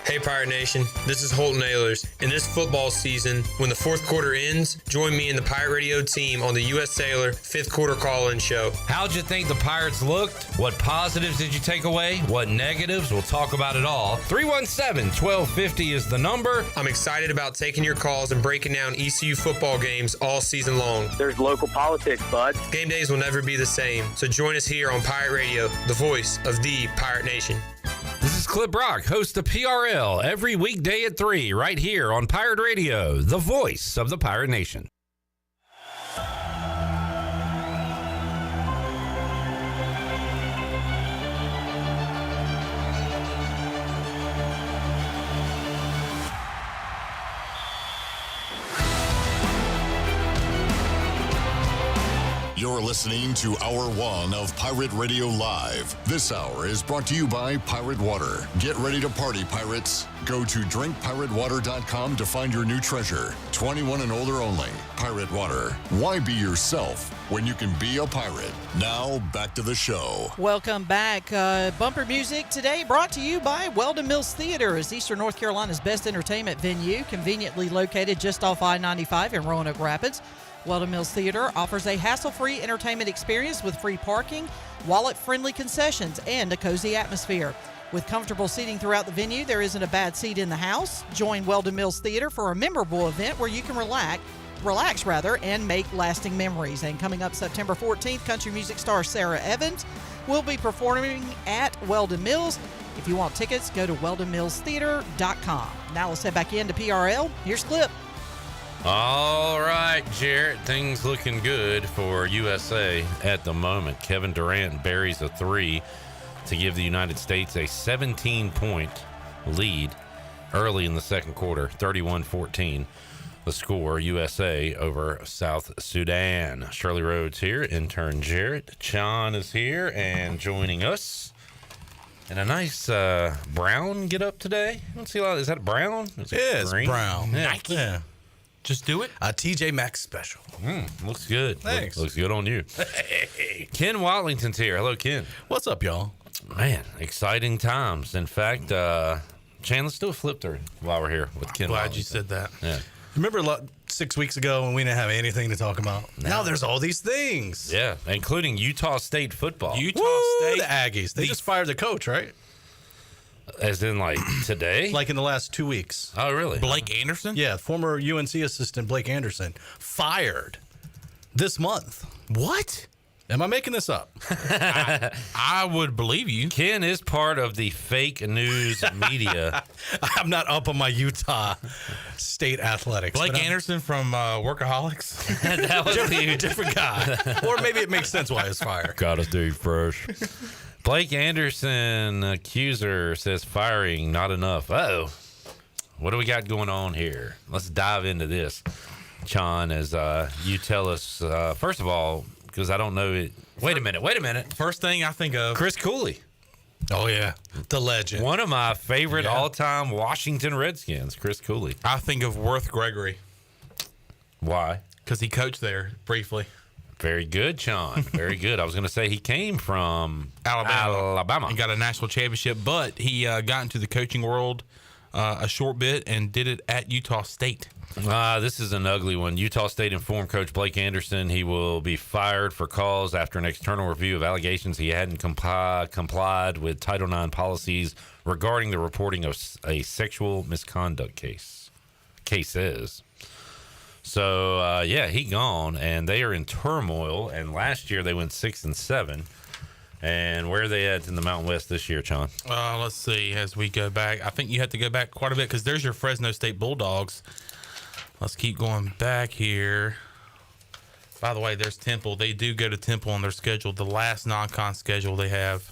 Hey Pirate Nation, this is Holton Ahlers. In this football season, when the fourth quarter ends, join me and the Pirate Radio team on the U.S. Sailor 5th Quarter Call-In Show. How'd you think the Pirates looked? What positives did you take away? What negatives? We'll talk about it all. 317-1250 is the number. I'm excited about taking your calls and breaking down ECU football games all season long. There's local politics, bud. Game days will never be the same, so join us here on Pirate Radio, the voice of the Pirate Nation. This is Clip Brock, host of PRL, every weekday at 3, right here on Pirate Radio, the voice of the Pirate Nation. You're listening to Hour 1 of Pirate Radio Live. This hour is brought to you by Pirate Water. Get ready to party, pirates. Go to drinkpiratewater.com to find your new treasure. 21 and older only. Pirate Water. Why be yourself when you can be a pirate? Now, back to the show. Welcome back. Bumper music today brought to you by Weldon Mills Theater, is Eastern North Carolina's best entertainment venue, conveniently located just off I-95 in Roanoke Rapids. Weldon Mills Theater offers a hassle-free entertainment experience with free parking, wallet-friendly concessions, and a cozy atmosphere. With comfortable seating throughout the venue, there isn't a bad seat in the house. Join Weldon Mills Theater for a memorable event where you can relax, and make lasting memories. And coming up September 14th, country music star Sarah Evans will be performing at Weldon Mills. If you want tickets, go to weldonmillstheater.com. Now let's head back into PRL. Here's Clip. All right, Jarrett, things looking good for USA at the moment. Kevin Durant buries a 3 to give the United States a 17-point lead early in the second quarter, 31-14. The score, USA over South Sudan. Shirley Rhodes here, intern Jarrett. Sean is here and joining us. And a nice brown get up today. Let's see, is that brown? It's brown. Yeah. Nike. Yeah. Just do it. A TJ Maxx special. Looks good. Thanks. Looks good on you. Hey. Ken Watlington's here. Hello, Ken. What's up, y'all? Man, exciting times. In fact, Chan, let's do a flip through while we're here with Ken. Glad you said that. Yeah. Remember 6 weeks ago when we didn't have anything to talk about? Now there's all these things. Yeah, including Utah State football. Utah State. The Aggies. They just fired the coach, right? As in, like, today? Like in the last 2 weeks. Oh, really? Blake Anderson? Yeah, former UNC assistant Blake Anderson fired this month. What? Am I making this up? I would believe you. Ken is part of the fake news media. I'm not up on my Utah State athletics. Blake Anderson from Workaholics? That was different guy. Or maybe it makes sense why he's fired. Gotta stay fresh. Blake Anderson, accuser, says firing not enough. Uh-oh. What do we got going on here? Let's dive into this, Sean, as you tell us. First of all, because I don't know it. Wait a minute. First thing I think of. Chris Cooley. Oh, yeah. The legend. One of my favorite all-time Washington Redskins, Chris Cooley. I think of Worth Gregory. Why? Because he coached there briefly. Very good, Sean. Very good. I was going to say he came from Alabama. And got a national championship, but he got into the coaching world a short bit and did it at Utah State. This is an ugly one. Utah State informed Coach Blake Anderson he will be fired for cause after an external review of allegations he hadn't complied with Title IX policies regarding the reporting of a sexual misconduct cases. So, he gone, and they are in turmoil. And last year they went 6-7. And where are they at in the Mountain West this year, Sean? Let's see. As we go back, I think you have to go back quite a bit because there's your Fresno State Bulldogs. Let's keep going back here. By the way, there's Temple. They do go to Temple on their schedule. The last non-con schedule they have.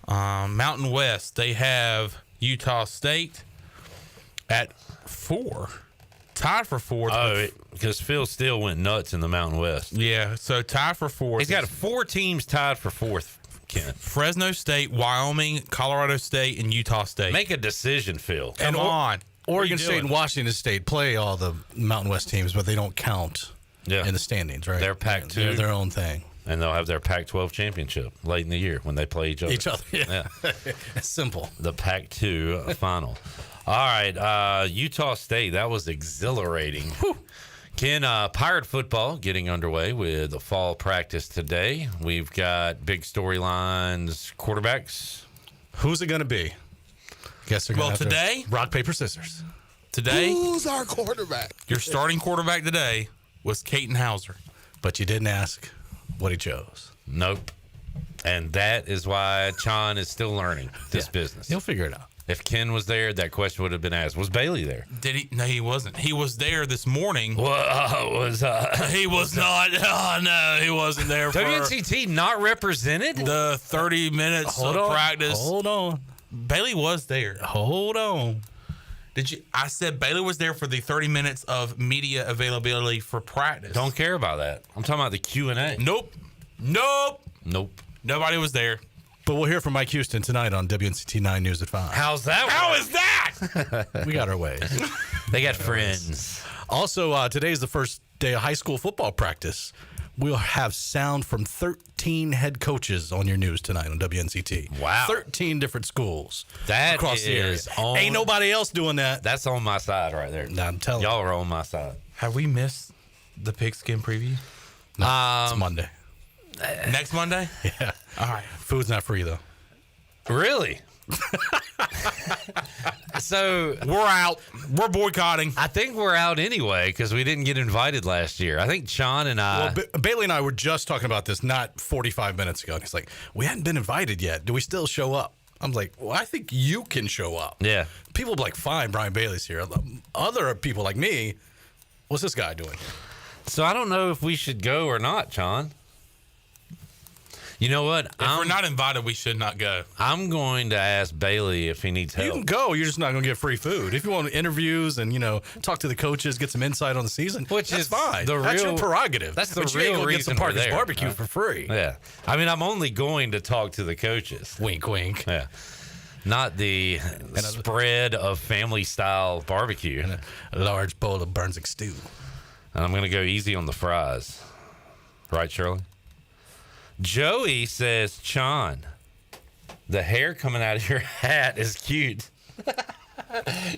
Mountain West, they have Utah State at 4. Tied for 4th. Oh, because Phil Steele went nuts in the Mountain West. Yeah, so tied for 4th. He's got 4 teams tied for 4th, Ken. Fresno State, Wyoming, Colorado State, and Utah State. Make a decision, Phil. Come on. Oregon State and Washington State play all the Mountain West teams, but they don't count in the standings, right? They're Pac-2. They're their own thing. And they'll have their Pac-12 championship late in the year when they play each other. Yeah. It's simple. The Pac-2 final. All right, Utah State, that was exhilarating. Ken, Pirate football getting underway with the fall practice today. We've got big storylines, quarterbacks. Who's it going to be? Guess they're going to today? Rock, paper, scissors. Today? Who's our quarterback? Your starting quarterback today was Caton Hauser. But you didn't ask what he chose. Nope. And that is why Sean is still learning this business. He'll figure it out. If Ken was there, that question would have been asked. Was Bailey there? Did he? No, he wasn't. He was there this morning. He was not. Oh, no, he wasn't there for WNCT not represented? The 30 minutes of practice. Hold on. Bailey was there. Hold on. Did you? I said Bailey was there for the 30 minutes of media availability for practice. Don't care about that. I'm talking about the Q&A. Nope. Nobody was there. But we'll hear from Mike Houston tonight on WNCT 9 News at 5. How's that? How is that? We got our ways. They got friends. Also, today is the first day of high school football practice. We'll have sound from 13 head coaches on your news tonight on WNCT. Wow. 13 different schools across the area. Ain't nobody else doing that. That's on my side right there. Nah, I'm telling you. Y'all are on my side. Have we missed the pigskin preview? No, it's Monday. Next Monday? Yeah. All right. Food's not free, though. Really? So we're out. We're boycotting. I think we're out anyway because we didn't get invited last year. I think Sean and I. Well, Bailey and I were just talking about this not 45 minutes ago. And he's like, we hadn't been invited yet. Do we still show up? I'm like, well, I think you can show up. Yeah. People be like, fine, Brian Bailey's here. Other people like me, what's this guy doing here? So I don't know if we should go or not, Sean. You know what? If we're not invited, we should not go. I'm going to ask Bailey if he needs help. You can go. You're just not going to get free food. If you want interviews and, talk to the coaches, get some insight on the season, that's fine. That's your prerogative. That's the but real you ain't reason get some we're Parker's there. barbecue for free. Yeah. I mean, I'm only going to talk to the coaches. Wink, wink. Yeah. Not the spread of family-style barbecue. And a large bowl of Brunswick stew. And I'm going to go easy on the fries. Right, Shirley? Joey says, Sean, the hair coming out of your hat is cute.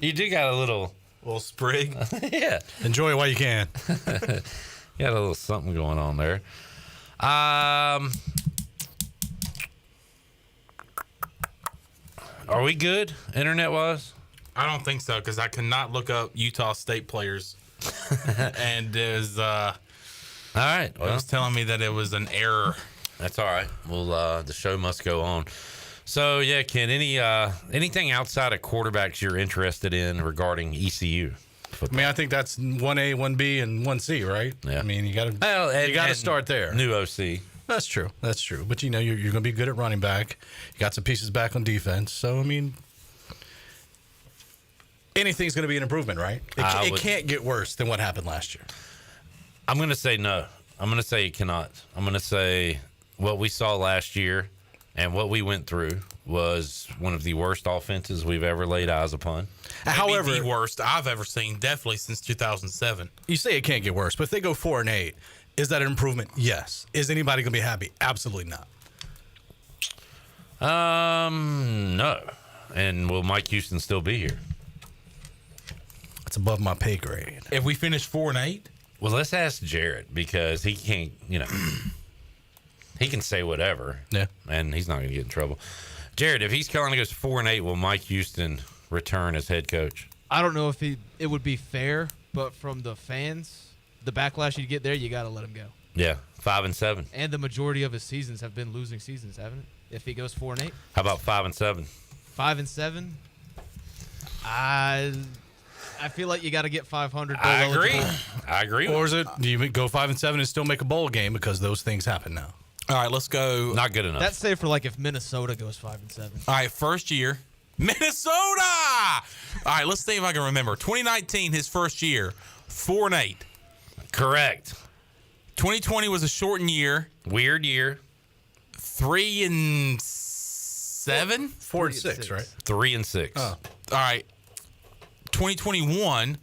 You do got a little sprig. Yeah. Enjoy it while you can. You got a little something going on there. Are we good internet-wise? I don't think so because I cannot look up Utah State players. And there's all right. Well, it was telling me that it was an error. That's all right. Well, the show must go on. So yeah, Ken, anything outside of quarterbacks you're interested in regarding ECU? I mean, I think that's 1A, 1B, and 1C, right? Yeah. I mean, you got to start there. New OC. That's true. But you're going to be good at running back. You got some pieces back on defense. So I mean, anything's going to be an improvement, right? It can't get worse than what happened last year. I'm going to say no. I'm going to say it cannot. I'm going to say what we saw last year and what we went through was one of the worst offenses we've ever laid eyes upon. However, the worst I've ever seen, definitely since 2007. You say it can't get worse, but if they go 4-8, is that an improvement? Yes. Is anybody going to be happy? Absolutely not. No. And will Mike Houston still be here? It's above my pay grade. If we finish 4-8, well, let's ask Jarrett because he can't. He can say whatever. Yeah, and he's not going to get in trouble. Jared, if he's calling goes 4-8, will Mike Houston return as head coach? I don't know if it would be fair, but from the fans, the backlash you get there, you got to let him go. Yeah, 5-7. And the majority of his seasons have been losing seasons, haven't it? If he goes 4-8. How about 5-7? 5-7. I feel like you got to get 500. I agree. Or is it? Do you go 5-7 and still make a bowl game because those things happen now? All right, let's go. Not good enough. That's safe for like if Minnesota goes 5-7. All right, first year, Minnesota. All right, let's see if I can remember. 2019, his first year, 4-8. Correct. 2020 was a shortened year. Weird year. 3-7. 4-6, right? 3-6. Oh. All right. 2021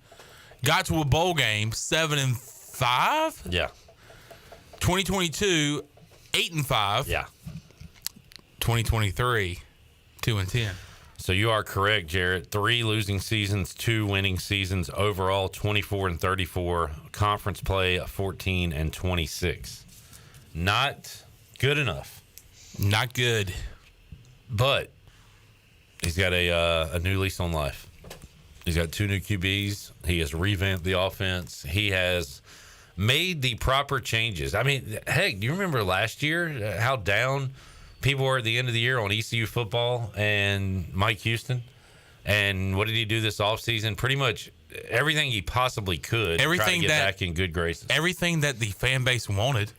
got to a bowl game 7-5. Yeah. 2022 8-5. Yeah. 2023 2-10. So you are correct, Jarrett. 3 losing seasons, 2 winning seasons. Overall 24-34. Conference play 14-26. Not good enough. Not good. But he's got a new lease on life. He's got 2 new QBs. He has revamped the offense. He has made the proper changes. I mean, heck, do you remember last year how down people were at the end of the year on ECU football and Mike Houston? And what did he do this offseason? Pretty much everything he possibly could to try to get back in good graces. Everything that the fan base wanted,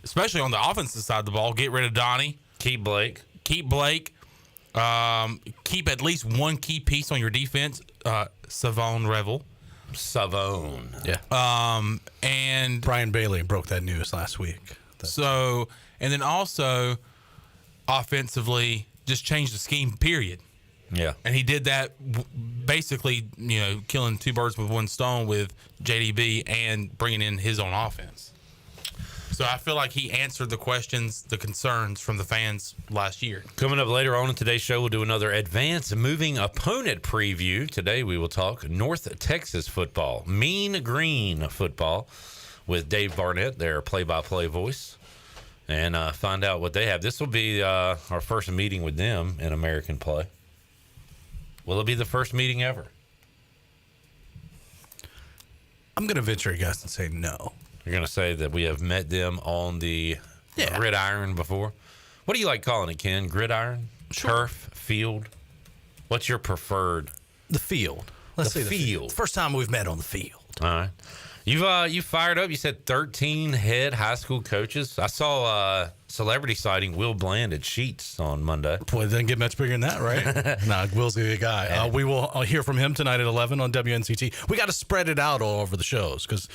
especially on the offensive side of the ball. Get rid of Donnie. Keep Blake. Keep at least one key piece on your defense. Savon Revel. Yeah. And Brian Bailey broke that news last week. So, and then also offensively, just change the scheme, period. Yeah. And he did that basically, killing 2 birds with 1 stone with JDB and bringing in his own offense. So I feel like he answered the questions, the concerns from the fans last year. Coming up later on in today's show, we'll do another advanced moving opponent preview. Today we will talk North Texas football, Mean Green football, with Dave Barnett, their play-by-play voice, and find out what they have. This will be our first meeting with them in American play. Will it be the first meeting ever? I'm going to venture a guess and say no. You're going to say that we have met them on the gridiron before? What do you like calling it, Ken? Gridiron? Sure. Turf? Field? What's your preferred? The field. Let's say the field. First time we've met on the field. All right. You fired up. You said 13 head high school coaches. I saw celebrity sighting Will Bland at Sheets on Monday. Boy, it doesn't get much bigger than that, right? Nah, Will's the guy. We will hear from him tonight at 11 on WNCT. We got to spread it out all over the shows because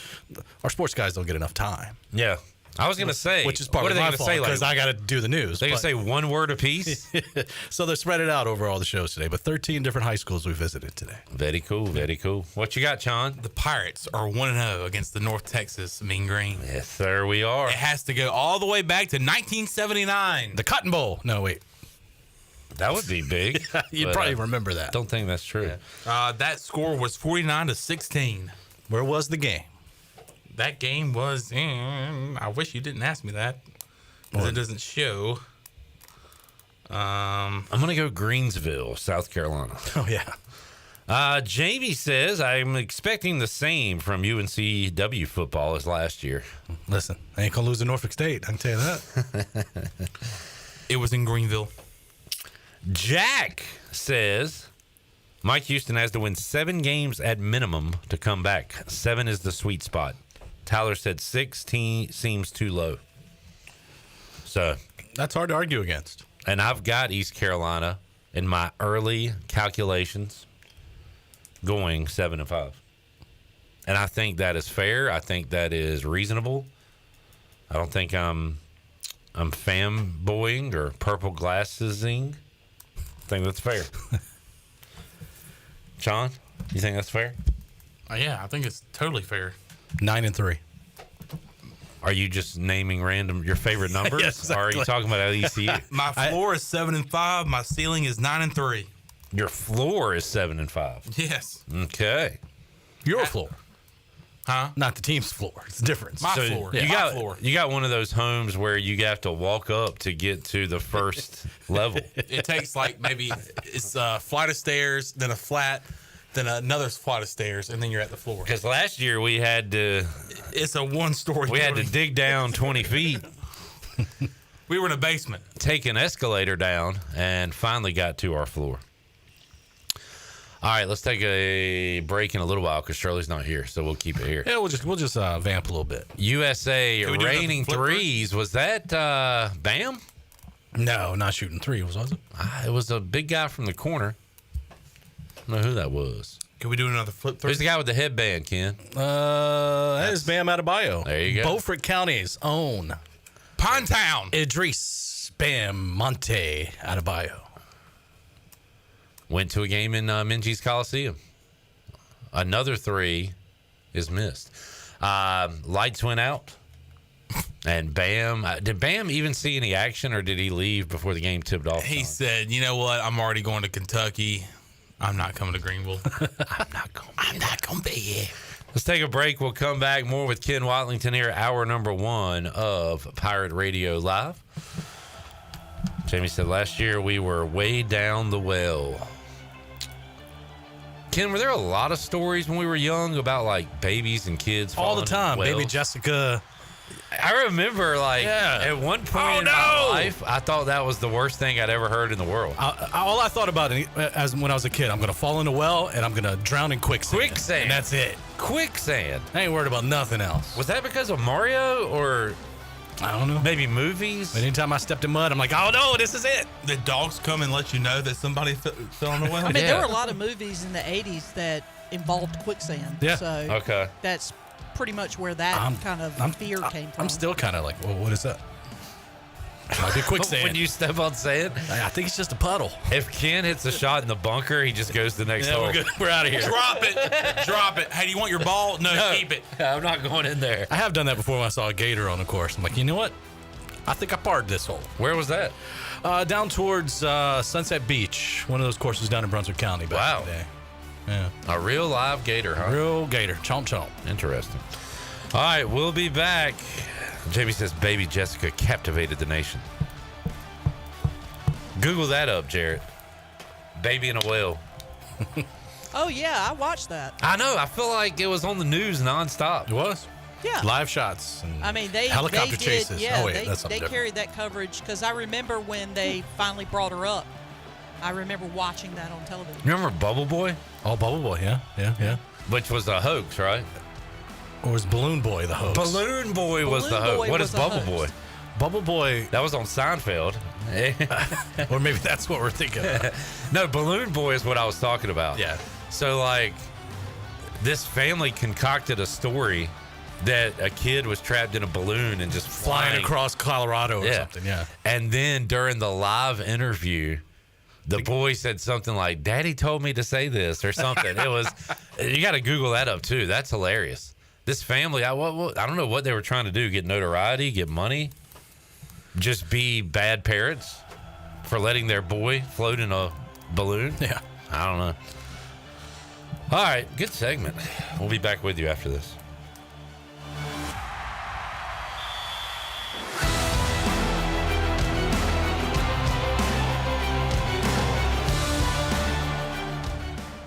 our sports guys don't get enough time. Yeah. I was going to say, which is part what of are they my going to fault say? Because I got to do the news. They going to say 1 word apiece? So they spread it out over all the shows today. But 13 different high schools we visited today. Very cool. Very cool. What you got, Sean? The Pirates are 1-0 against the North Texas Mean Green. Yes, sir, we are. It has to go all the way back to 1979. The Cotton Bowl. No, wait. That would be big. You'd probably remember that. Don't think that's true. Yeah. That score was 49-16. Where was the game? That game was I wish you didn't ask me that because it doesn't show. I'm going to go Greensville, South Carolina. Oh, yeah. Jamie says, I'm expecting the same from UNCW football as last year. Listen, I ain't going to lose to Norfolk State. I can tell you that. It was in Greenville. Jack says, Mike Houston has to win 7 games at minimum to come back. 7 is the sweet spot. Tyler said 16 seems too low. So that's hard to argue against. And I've got East Carolina in my early calculations going 7-5. And I think that is fair. I think that is reasonable. I don't think I'm fanboying or purple glassesing. I think that's fair. John, you think that's fair? Yeah, I think it's totally fair. 9-3. Are you just naming random your favorite numbers? Yes, exactly. Or are you talking about ECU? My floor is 7-5. My ceiling is 9-3. Your floor is 7-5. Yes. Okay. Your floor. Huh? Not the team's floor. It's different. My floor. You My got floor. You got one of those homes where you have to walk up to get to the first level. It takes like maybe it's a flight of stairs, then a flat, then another flight of stairs, and then you're at the floor. Because last year we had to. It's a 1-story. We had to dig down 20 feet. We were in a basement. Take an escalator down and finally got to our floor. All right, let's take a break in a little while because Shirley's not here, so we'll keep it here. Yeah, we'll just vamp a little bit. USA raining threes. Was that Bam? No, not shooting 3, was it? It was a big guy from the corner. I don't know who that was. Can we do another flip through? Who's the guy with the headband, Ken? That is Bam Adebayo. There you go. Beaufort County's own Pinetown. Idris Bam Monte Adebayo. Went to a game in Minges Coliseum. Another 3 is missed. Lights went out. And Bam, did Bam even see any action, or did he leave before the game tipped off? He said, "You know what? I'm already going to Kentucky. I'm not coming to Greenville. I'm not going to be here." Let's take a break. We'll come back more with Ken Watlington here, hour number 1 of Pirate Radio Live. Jamie said last year we were way down the well. Ken, were there a lot of stories when we were young about like babies and kids all the time? wells? Baby Jessica. I remember at one point in my life, I thought that was the worst thing I'd ever heard in the world. All I thought about as when I was a kid, I'm going to fall in a well and I'm going to drown in quicksand. Quicksand. And that's it. Quicksand. I ain't worried about nothing else. Was that because of Mario or I don't know. Maybe movies? But anytime I stepped in mud, I'm like, oh no, this is it. The dogs come and let you know that somebody fell in the well? I mean, there were a lot of movies in the 80s that involved quicksand. Yeah. So that's pretty much where that kind of fear came from. I'm still kind of like, well, what is that? Might be quicksand. When you step on sand? I think it's just a puddle. If Ken hits a shot in the bunker, he just goes to the next hole. We're good. We're out of here. Drop it. Drop it. Hey, do you want your ball? No, keep it. I'm not going in there. I have done that before when I saw a gator on the course. I'm like, you know what? I think I parred this hole. Where was that? Down towards Sunset Beach. One of those courses down in Brunswick County back in the day. Yeah. A real live gator, huh? Real gator. Chomp chomp. Interesting. All right, we'll be back. Jamie says Baby Jessica captivated the nation. Google that up, Jarrett. Baby in a whale. Oh, yeah, I watched that. I know. I feel like it was on the news nonstop. It was? Yeah. Live shots. And I mean, they helicopter did, chases. Yeah, oh, wait, that's they different. carried that coverage because I remember when they finally brought her up. I remember watching that on television. Remember Bubble Boy? Oh, Bubble Boy, yeah. Which was a hoax, right? Or was Balloon Boy the hoax? Balloon Boy was the hoax. What is Bubble Boy? Bubble Boy. That was on Seinfeld. Or maybe that's what we're thinking of. No, Balloon Boy is what I was talking about. Yeah. So, like, this family concocted a story that a kid was trapped in a balloon and just flying across Colorado or something, yeah. And then during the live interview, the boy said something like, Daddy told me to say this or something. It was, you got to Google that up, too. That's hilarious. This family, I don't know what they were trying to do, get notoriety, get money, just be bad parents for letting their boy float in a balloon. Yeah. I don't know. All right, good segment. We'll be back with you after this.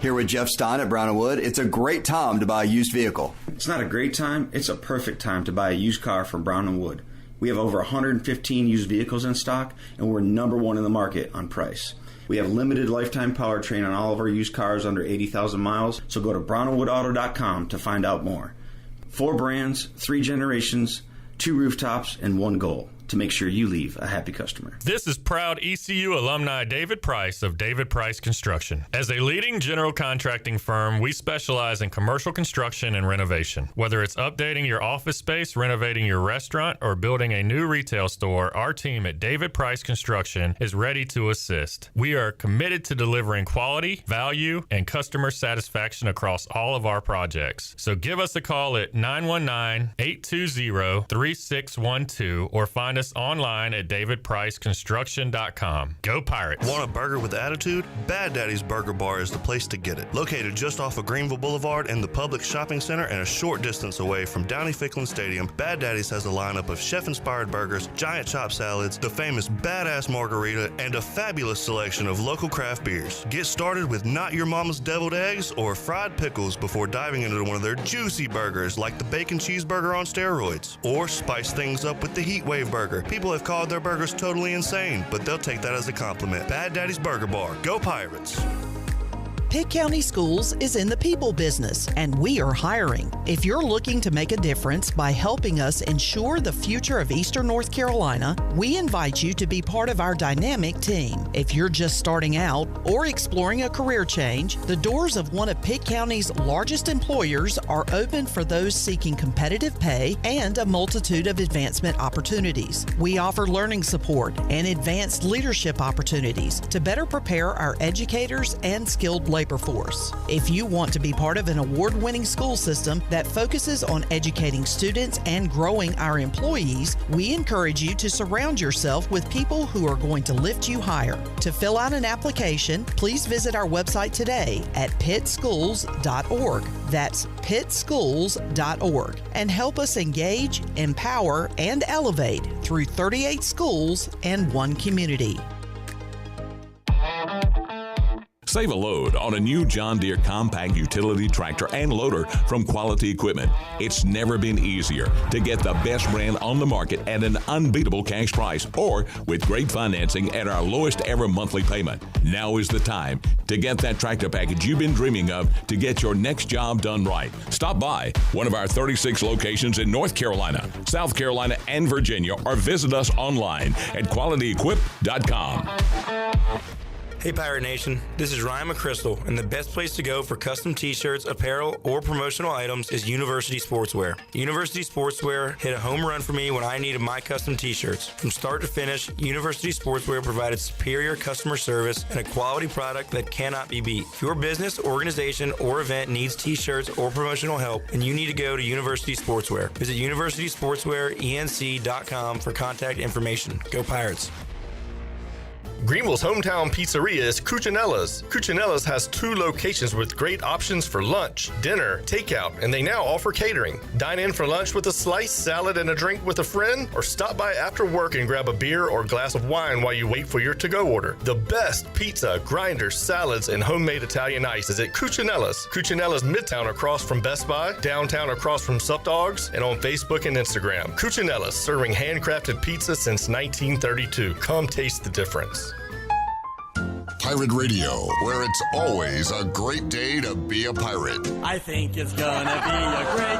Here with Jeff Stein at Brown & Wood. It's a great time to buy a used vehicle. It's not a great time, it's a perfect time to buy a used car from Brown & Wood. We have over 115 used vehicles in stock, and we're number one in the market on price. We have limited lifetime powertrain on all of our used cars under 80,000 miles, so go to brownandwoodauto.com to find out more. 4 brands, 3 generations, 2 rooftops, and 1 goal: to make sure you leave a happy customer. This is proud ECU alumni David Price of David Price Construction. As a leading general contracting firm, we specialize in commercial construction and renovation. Whether it's updating your office space, renovating your restaurant, or building a new retail store, our team at David Price Construction is ready to assist. We are committed to delivering quality, value, and customer satisfaction across all of our projects. So give us a call at 919-820-3612 or find us online at davidpriceconstruction.com. Go Pirates. Want a burger with attitude? Bad Daddy's Burger Bar is the place to get it. Located just off of Greenville Boulevard in the Public Shopping Center and a short distance away from Downey-Ficklin Stadium, Bad Daddy's has a lineup of chef-inspired burgers, giant chop salads, the famous badass margarita, and a fabulous selection of local craft beers. Get started with Not Your Mama's Deviled Eggs or fried pickles before diving into one of their juicy burgers like the bacon cheeseburger on steroids. Or spice things up with the Heat Wave Burger. People have called their burgers totally insane, but they'll take that as a compliment. Bad Daddy's Burger Bar. Go Pirates. Pitt County Schools is in the people business, and we are hiring. If you're looking to make a difference by helping us ensure the future of Eastern North Carolina, we invite you to be part of our dynamic team. If you're just starting out or exploring a career change, the doors of one of Pitt County's largest employers are open for those seeking competitive pay and a multitude of advancement opportunities. We offer learning support and advanced leadership opportunities to better prepare our educators and skilled labor force. If you want to be part of an award-winning school system that focuses on educating students and growing our employees, we encourage you to surround yourself with people who are going to lift you higher. To fill out an application, please visit our website today at pittschools.org. That's pittschools.org, and help us engage, empower, and elevate through 38 schools and 1 community. Save a load on a new John Deere compact utility tractor and loader from Quality Equipment. It's never been easier to get the best brand on the market at an unbeatable cash price or with great financing at our lowest ever monthly payment. Now is the time to get that tractor package you've been dreaming of to get your next job done right. Stop by one of our 36 locations in North Carolina, South Carolina, and Virginia, or visit us online at qualityequip.com. Hey Pirate Nation, this is Ryan McChrystal, and the best place to go for custom t-shirts, apparel, or promotional items is University Sportswear. University Sportswear hit a home run for me when I needed my custom t-shirts. From start to finish, University Sportswear provided superior customer service and a quality product that cannot be beat. If your business, organization, or event needs t-shirts or promotional help, then you need to go to University Sportswear. Visit universitysportswearenc.com for contact information. Go Pirates! Greenville's hometown pizzeria is Cucinella's. Cucinella's has 2 locations with great options for lunch, dinner, takeout, and they now offer catering. Dine in for lunch with a slice, salad, and a drink with a friend, or stop by after work and grab a beer or glass of wine while you wait for your to-go order. The best pizza, grinders, salads, and homemade Italian ice is at Cucinella's. Cucinella's Midtown across from Best Buy, downtown across from Sup Dogs, and on Facebook and Instagram. Cucinella's, serving handcrafted pizza since 1932. Come taste the difference. Pirate Radio, where it's always a great day to be a pirate. I think it's gonna be a great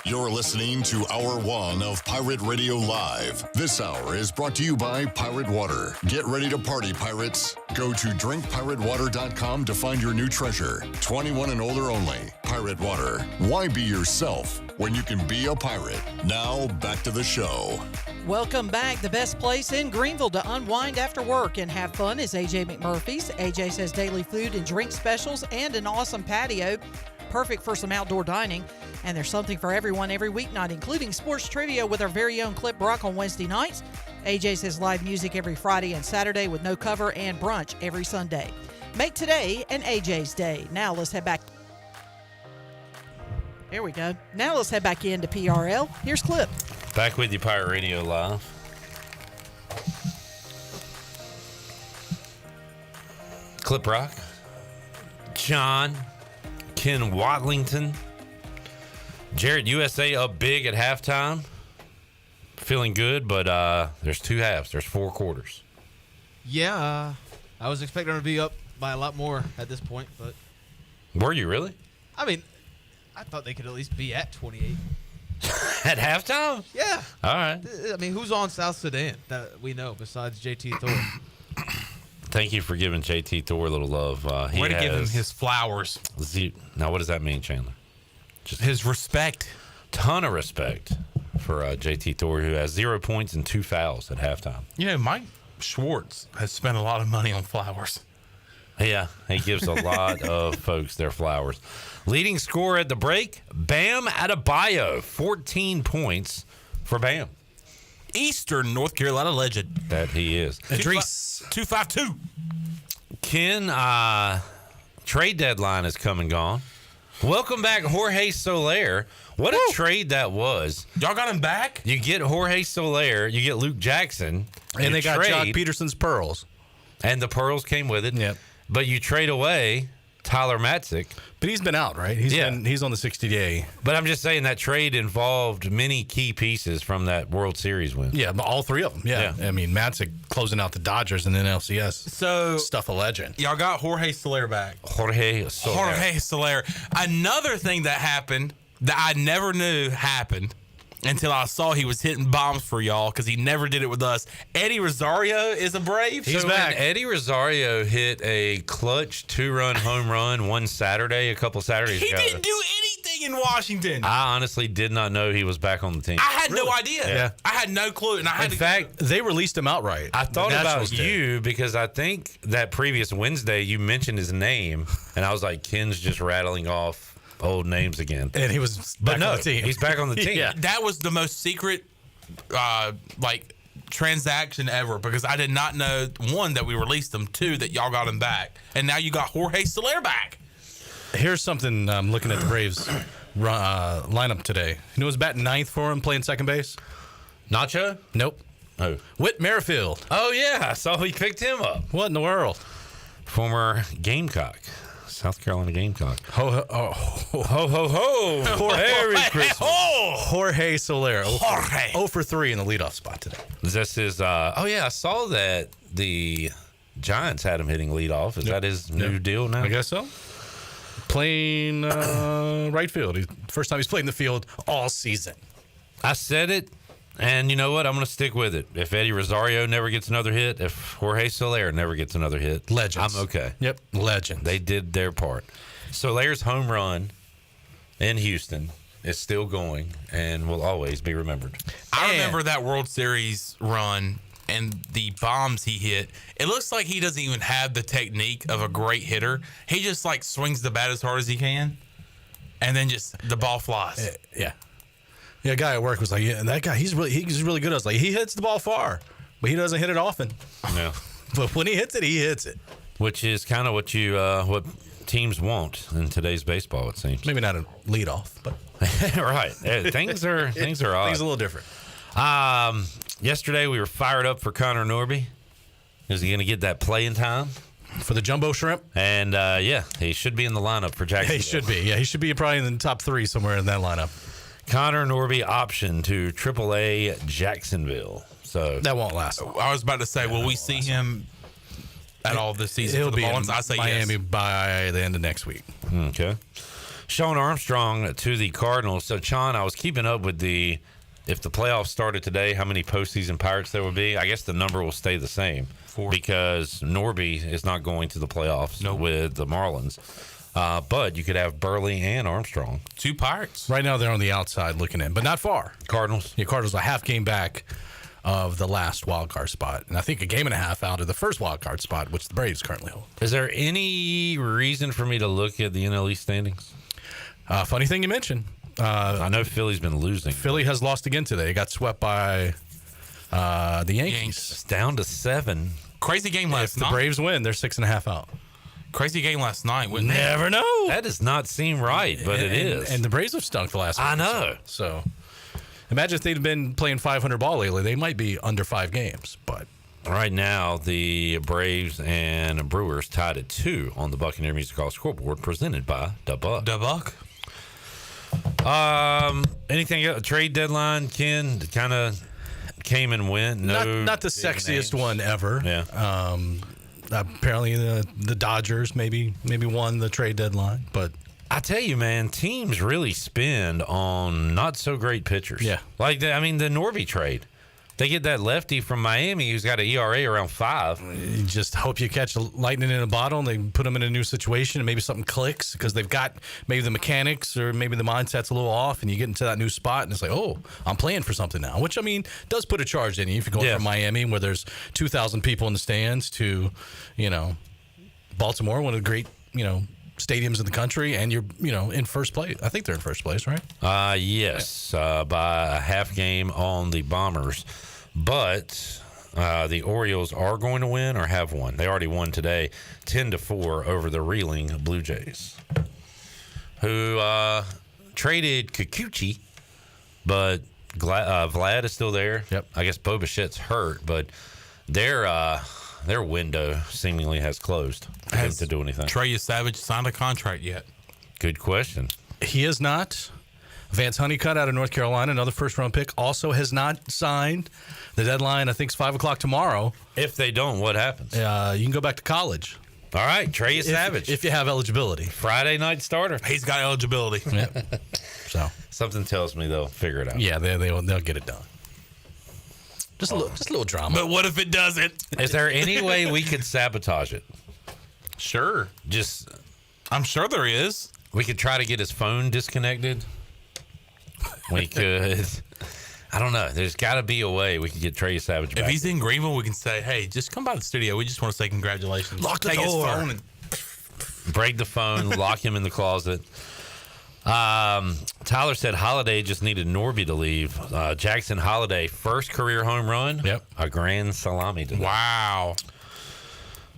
You're listening to Hour 1 of Pirate Radio Live. This hour is brought to you by Pirate Water. Get ready to party, pirates. Go to drinkpiratewater.com to find your new treasure. 21 and older only. Pirate Water. Why be yourself when you can be a pirate? Now, back to the show. Welcome back. The best place in Greenville to unwind after work and have fun is AJ McMurphy's. AJ says daily food and drink specials and an awesome patio. Perfect for some outdoor dining. And there's something for everyone every weeknight, including sports trivia with our very own Clip Brock on Wednesday nights. AJ says live music every Friday and Saturday with no cover, and brunch every Sunday. Make today an AJ's day. Now let's head back. There we go. Now let's head back into PRL. Here's Clip. Back with you, Pirate Radio Live. Clip Rock. John. Ken Watlington. Jarrett USA up big at halftime. Feeling good, but there's 2 halves. There's 4 quarters. Yeah, I was expecting them to be up by a lot more at this point, but... Were you really? I mean, I thought they could at least be at 28. At halftime? Yeah. All right. I mean, who's on South Now that we know besides JT Thor? Thank you for giving JT Thor a little love. Way to give him his flowers. Now, what does that mean, Chandler? Just his respect. Ton of respect for JT Thor, who has 0 points and 2 fouls at halftime. You know, Mike Schwartz has spent a lot of money on flowers. Yeah, he gives a lot of folks their flowers. Leading scorer at the break, Bam Adebayo, 14 points for Bam. Eastern North Carolina legend. That he is. Idris 252. Ken, trade deadline is come and gone. Welcome back, Jorge Soler. What a trade that was. Y'all got him back? You get Jorge Soler, you get Luke Jackson. And they got Jock Peterson's pearls. And the pearls came with it. Yep. But you trade away Tyler Matzik. But he's been out, right? He's on the 60-day. But I'm just saying that trade involved many key pieces from that World Series win. Yeah, all 3 of them. Yeah. I mean, Matzik closing out the Dodgers and then LCS. So stuff a legend. Y'all got Jorge Soler back. Jorge Soler. Another thing that happened that I never knew happened until I saw he was hitting bombs for y'all because he never did it with us. Eddie Rosario is a Brave. He's back. Eddie Rosario hit a clutch 2-run home run one Saturday, a couple Saturdays ago. He didn't do anything in Washington. I honestly did not know he was back on the team. I had no idea. Yeah. I had no clue. And in fact, they released him outright. I thought about you because I think that previous Wednesday you mentioned his name, and I was like, Ken's just rattling off old names again. And he was back on the team. He's back on the team. Yeah. That was the most secret transaction ever because I did not know, 1, that we released him, 2, that y'all got him back. And now you got Jorge Soler back. Here's something I'm looking at the Braves lineup today. You know who's batting 9th for him playing second base? Nacho? Nope. Oh. Whit Merrifield. Oh, yeah. I saw he picked him up. What in the world? Former Gamecock. South Carolina Gamecock. Ho, ho, ho, ho, ho, ho. Merry Christmas. Jorge Soler. Jorge. 0 for 3 in the leadoff spot today. This is, oh, yeah, I saw that the Giants had him hitting leadoff. Is that his new deal now? I guess so. Playing right field. First time he's played in the field all season. I said it, and you know what? I'm going to stick with it. If Eddie Rosario never gets another hit, if Jorge Soler never gets another hit, legends. I'm okay. Yep, legends. They did their part. Soler's home run in Houston is still going and will always be remembered. I remember that World Series run and the bombs he hit. It looks like he doesn't even have the technique of a great hitter. He just like swings the bat as hard as he can, and then just the ball flies. Yeah. Yeah, a guy at work was like, "Yeah, that guy, he's really good." I was like, "He hits the ball far, but he doesn't hit it often." Yeah, but when he hits it. Which is kind of what you what teams want in today's baseball, it seems. Maybe not a leadoff, but right. Things are odd. Things are a little different. Yesterday we were fired up for Connor Norby. Is he going to get that playing time for the Jumbo Shrimp? And yeah, he should be in the lineup for Jacksonville. He should be. Yeah, he should be probably in the top 3 somewhere in that lineup. Connor Norby option to AAA Jacksonville. So that won't last. I was about to say, will we see him at all this season? He'll for the be Marlins? I say Miami yes. by the end of next week. Okay. Sean Armstrong to the Cardinals. So, Sean, I was keeping up with if the playoffs started today, how many postseason Pirates there would be. I guess the number will stay the same 4. because Norby is not going to the playoffs with the Marlins. But you could have Burley and Armstrong. 2 Pirates. Right now they're on the outside looking in, but not far. Cardinals? Yeah, Cardinals a half game back of the last wild card spot. And I think a game and a half out of the first wild card spot, which the Braves currently hold. Is there any reason for me to look at the NL East standings? Funny thing you mentioned. I know Philly's been losing. Philly has lost again today. They got swept by the Yankees. It's down to 7. Crazy game last night. If the Braves win, they're 6.5 out. Crazy game last night. Never know. That does not seem right, but it is. And the Braves have stunk the last week. I know. So imagine if they'd been playing 500 ball lately. They might be under 5 games. But right now, the Braves and Brewers tied at 2 on the Buccaneer Music Hall scoreboard, presented by Da Buck. Da Buck. Anything else? Trade deadline, Ken, kind of came and went. No, not the sexiest one ever. Yeah. Apparently the Dodgers maybe won the trade deadline, but I tell you, man, teams really spend on not so great pitchers. Yeah. Like the Norby trade. They get that lefty from Miami who's got an ERA around 5. You just hope you catch lightning in a bottle and they put them in a new situation and maybe something clicks because they've got maybe the mechanics or maybe the mindset's a little off and you get into that new spot and it's like, oh, I'm playing for something now, which, I mean, does put a charge in you if you're going from Miami where there's 2,000 people in the stands to, Baltimore, one of the great, stadiums in the country, and you're, in first place. I think they're in first place, right? Yes, by a half game on the Bombers. But the Orioles are going to win or have won. They already won today, 10-4 over the reeling Blue Jays, who traded Kikuchi, but Vlad is still there. Yep. I guess Bo Bichette's hurt, but their window seemingly has closed to do anything. Trey Savage signed a contract yet? Good question. He has not. Vance Honeycutt out of North Carolina, another first-round pick, also has not signed. The deadline, I think, is 5 o'clock tomorrow. If they don't, what happens? You can go back to college. All right, Trey Savage. If you have eligibility. Friday night starter. He's got eligibility. Yep. So something tells me they'll figure it out. Yeah, they'll get it done. Just a little drama. But what if it doesn't? Is there any way we could sabotage it? Sure. I'm sure there is. We could try to get his phone disconnected. We could. I don't know. There's got to be a way we could get Trey Savage back. If he's in Greenville, we can say, hey, just come by the studio. We just want to say congratulations. Lock the Take door. his phone and break the phone, lock him in the closet. Tyler said Holiday just needed Norby to leave. Jackson Holiday, first career home run. Yep. A grand salami today. Wow.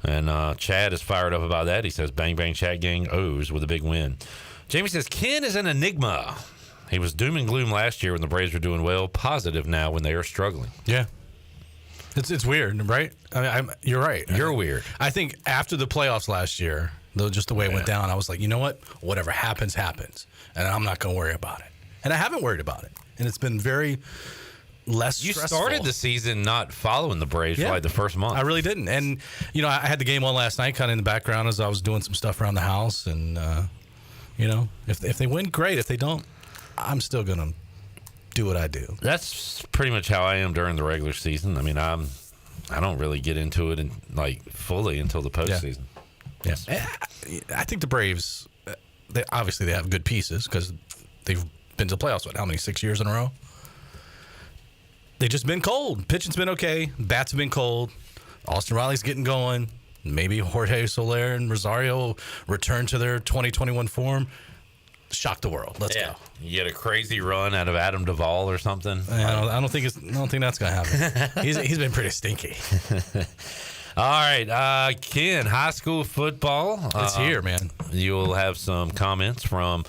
And Chad is fired up about that. He says, bang, bang, Chat Gang O's with a big win. Jamie says, Ken is an enigma. He was doom and gloom last year when the Braves were doing well, positive now when they are struggling. Yeah. It's weird, right? You're right. You're weird. I think after the playoffs last year, just the way it went down, I was like, you know what? Whatever happens, happens. And I'm not going to worry about it. And I haven't worried about it. And it's been very less You stressful. started the season not folling the Braves for like the first month. I really didn't. And, I had the game on last night kind of in the background as I was doing some stuff around the house. And, if they win, great. If they don't, I'm still going to do what I do. That's pretty much how I am during the regular season. I mean, I don't really get into it fully until the postseason. Yeah. I think the Braves, they have good pieces because they've been to the playoffs, how many, 6 years in a row? They've just been cold. Pitching's been okay. Bats have been cold. Austin Riley's getting going. Maybe Jorge Soler and Rosario return to their 2021 form. Shock the world. Let's go. You get a crazy run out of Adam Duvall or something. I don't think that's going to happen. He's been pretty stinky. All right, Ken, high school football. It's here, man. You'll have some comments from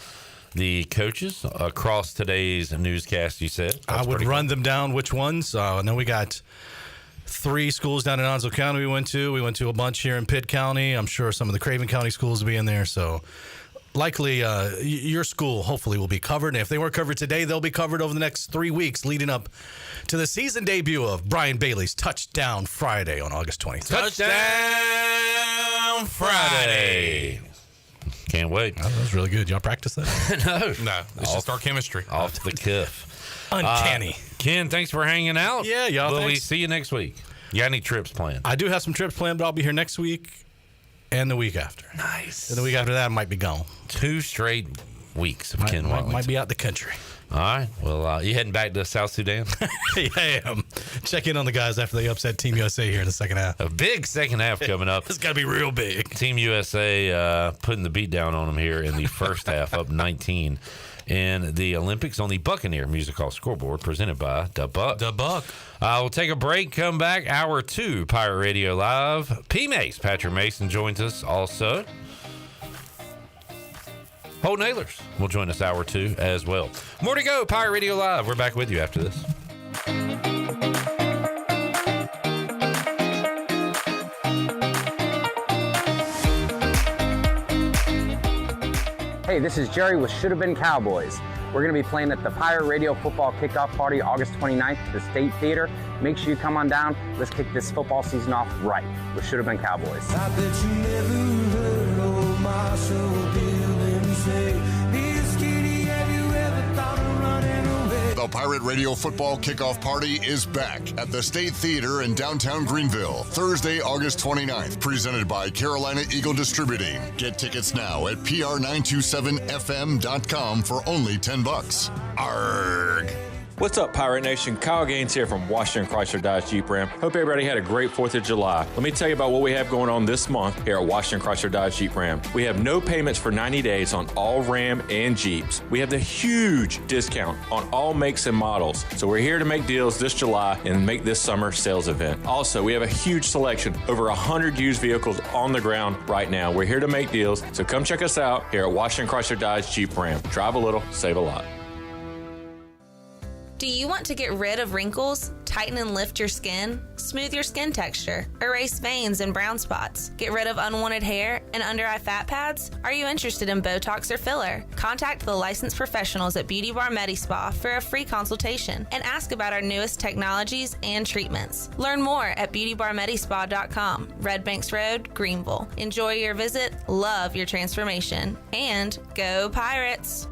the coaches across today's newscast, you said. I would run them down, which ones. I know we got 3 schools down in Onslow County we went to. We went to a bunch here in Pitt County. I'm sure some of the Craven County schools will be in there, so likely your school hopefully will be covered. And if they weren't covered today, they'll be covered over the next 3 weeks leading up to the season debut of Brian Bailey's Touchdown Friday on August 23rd. Touchdown Friday. Can't wait. Oh, that was really good. Y'all practice that? No. It's just our chemistry. Off the cuff. Uncanny. Ken, thanks for hanging out. Yeah, y'all. Will we see you next week? You got any trips planned? I do have some trips planned, but I'll be here next week and the week after. Nice. And the week after that, I might be gone. 2 straight weeks of Ken Watlington. Might be out the country. All right. Well, you heading back to South Sudan? Yeah, I am. Check in on the guys after they upset Team USA here in the second half. A big second half coming up. It's got to be real big. Team USA putting the beat down on them here in the first half, up 19 in the Olympics on the Buccaneer Music Hall scoreboard, presented by Da Buck. We'll take a break, come back. Hour 2, Pirate Radio Live. P-Mace, Patrick Mason, joins us also. Holton Ahlers will join us hour 2 as well. More to go, Pirate Radio Live. We're back with you after this. Hey, this is Jerry with Should Have Been Cowboys. We're going to be playing at the Pirate Radio Football Kickoff Party August 29th at the State Theater. Make sure you come on down. Let's kick this football season off right with Should Have Been Cowboys. I bet you never heard old Marshall Dillon say, "Miss Kitty, have you ever thought of running away?" The Pirate Radio Football Kickoff Party is back at the State Theater in downtown Greenville, Thursday, August 29th, presented by Carolina Eagle Distributing. Get tickets now at pr927fm.com for only $10. Arrgh! What's up, Pirate Nation? Kyle Gaines here from Washington Chrysler Dodge Jeep Ram. Hope everybody had a great 4th of July. Let me tell you about what we have going on this month here at Washington Chrysler Dodge Jeep Ram. We have no payments for 90 days on all Ram and Jeeps. We have the huge discount on all makes and models. So we're here to make deals this July and make this summer sales event. Also, we have a huge selection, over 100 used vehicles on the ground right now. We're here to make deals, so come check us out here at Washington Chrysler Dodge Jeep Ram. Drive a little, save a lot. Do you want to get rid of wrinkles, tighten and lift your skin, smooth your skin texture, erase veins and brown spots, get rid of unwanted hair and under-eye fat pads? Are you interested in Botox or filler? Contact the licensed professionals at Beauty Bar Medi-Spa for a free consultation and ask about our newest technologies and treatments. Learn more at beautybarmedispa.com, Red Banks Road, Greenville. Enjoy your visit, love your transformation, and go Pirates!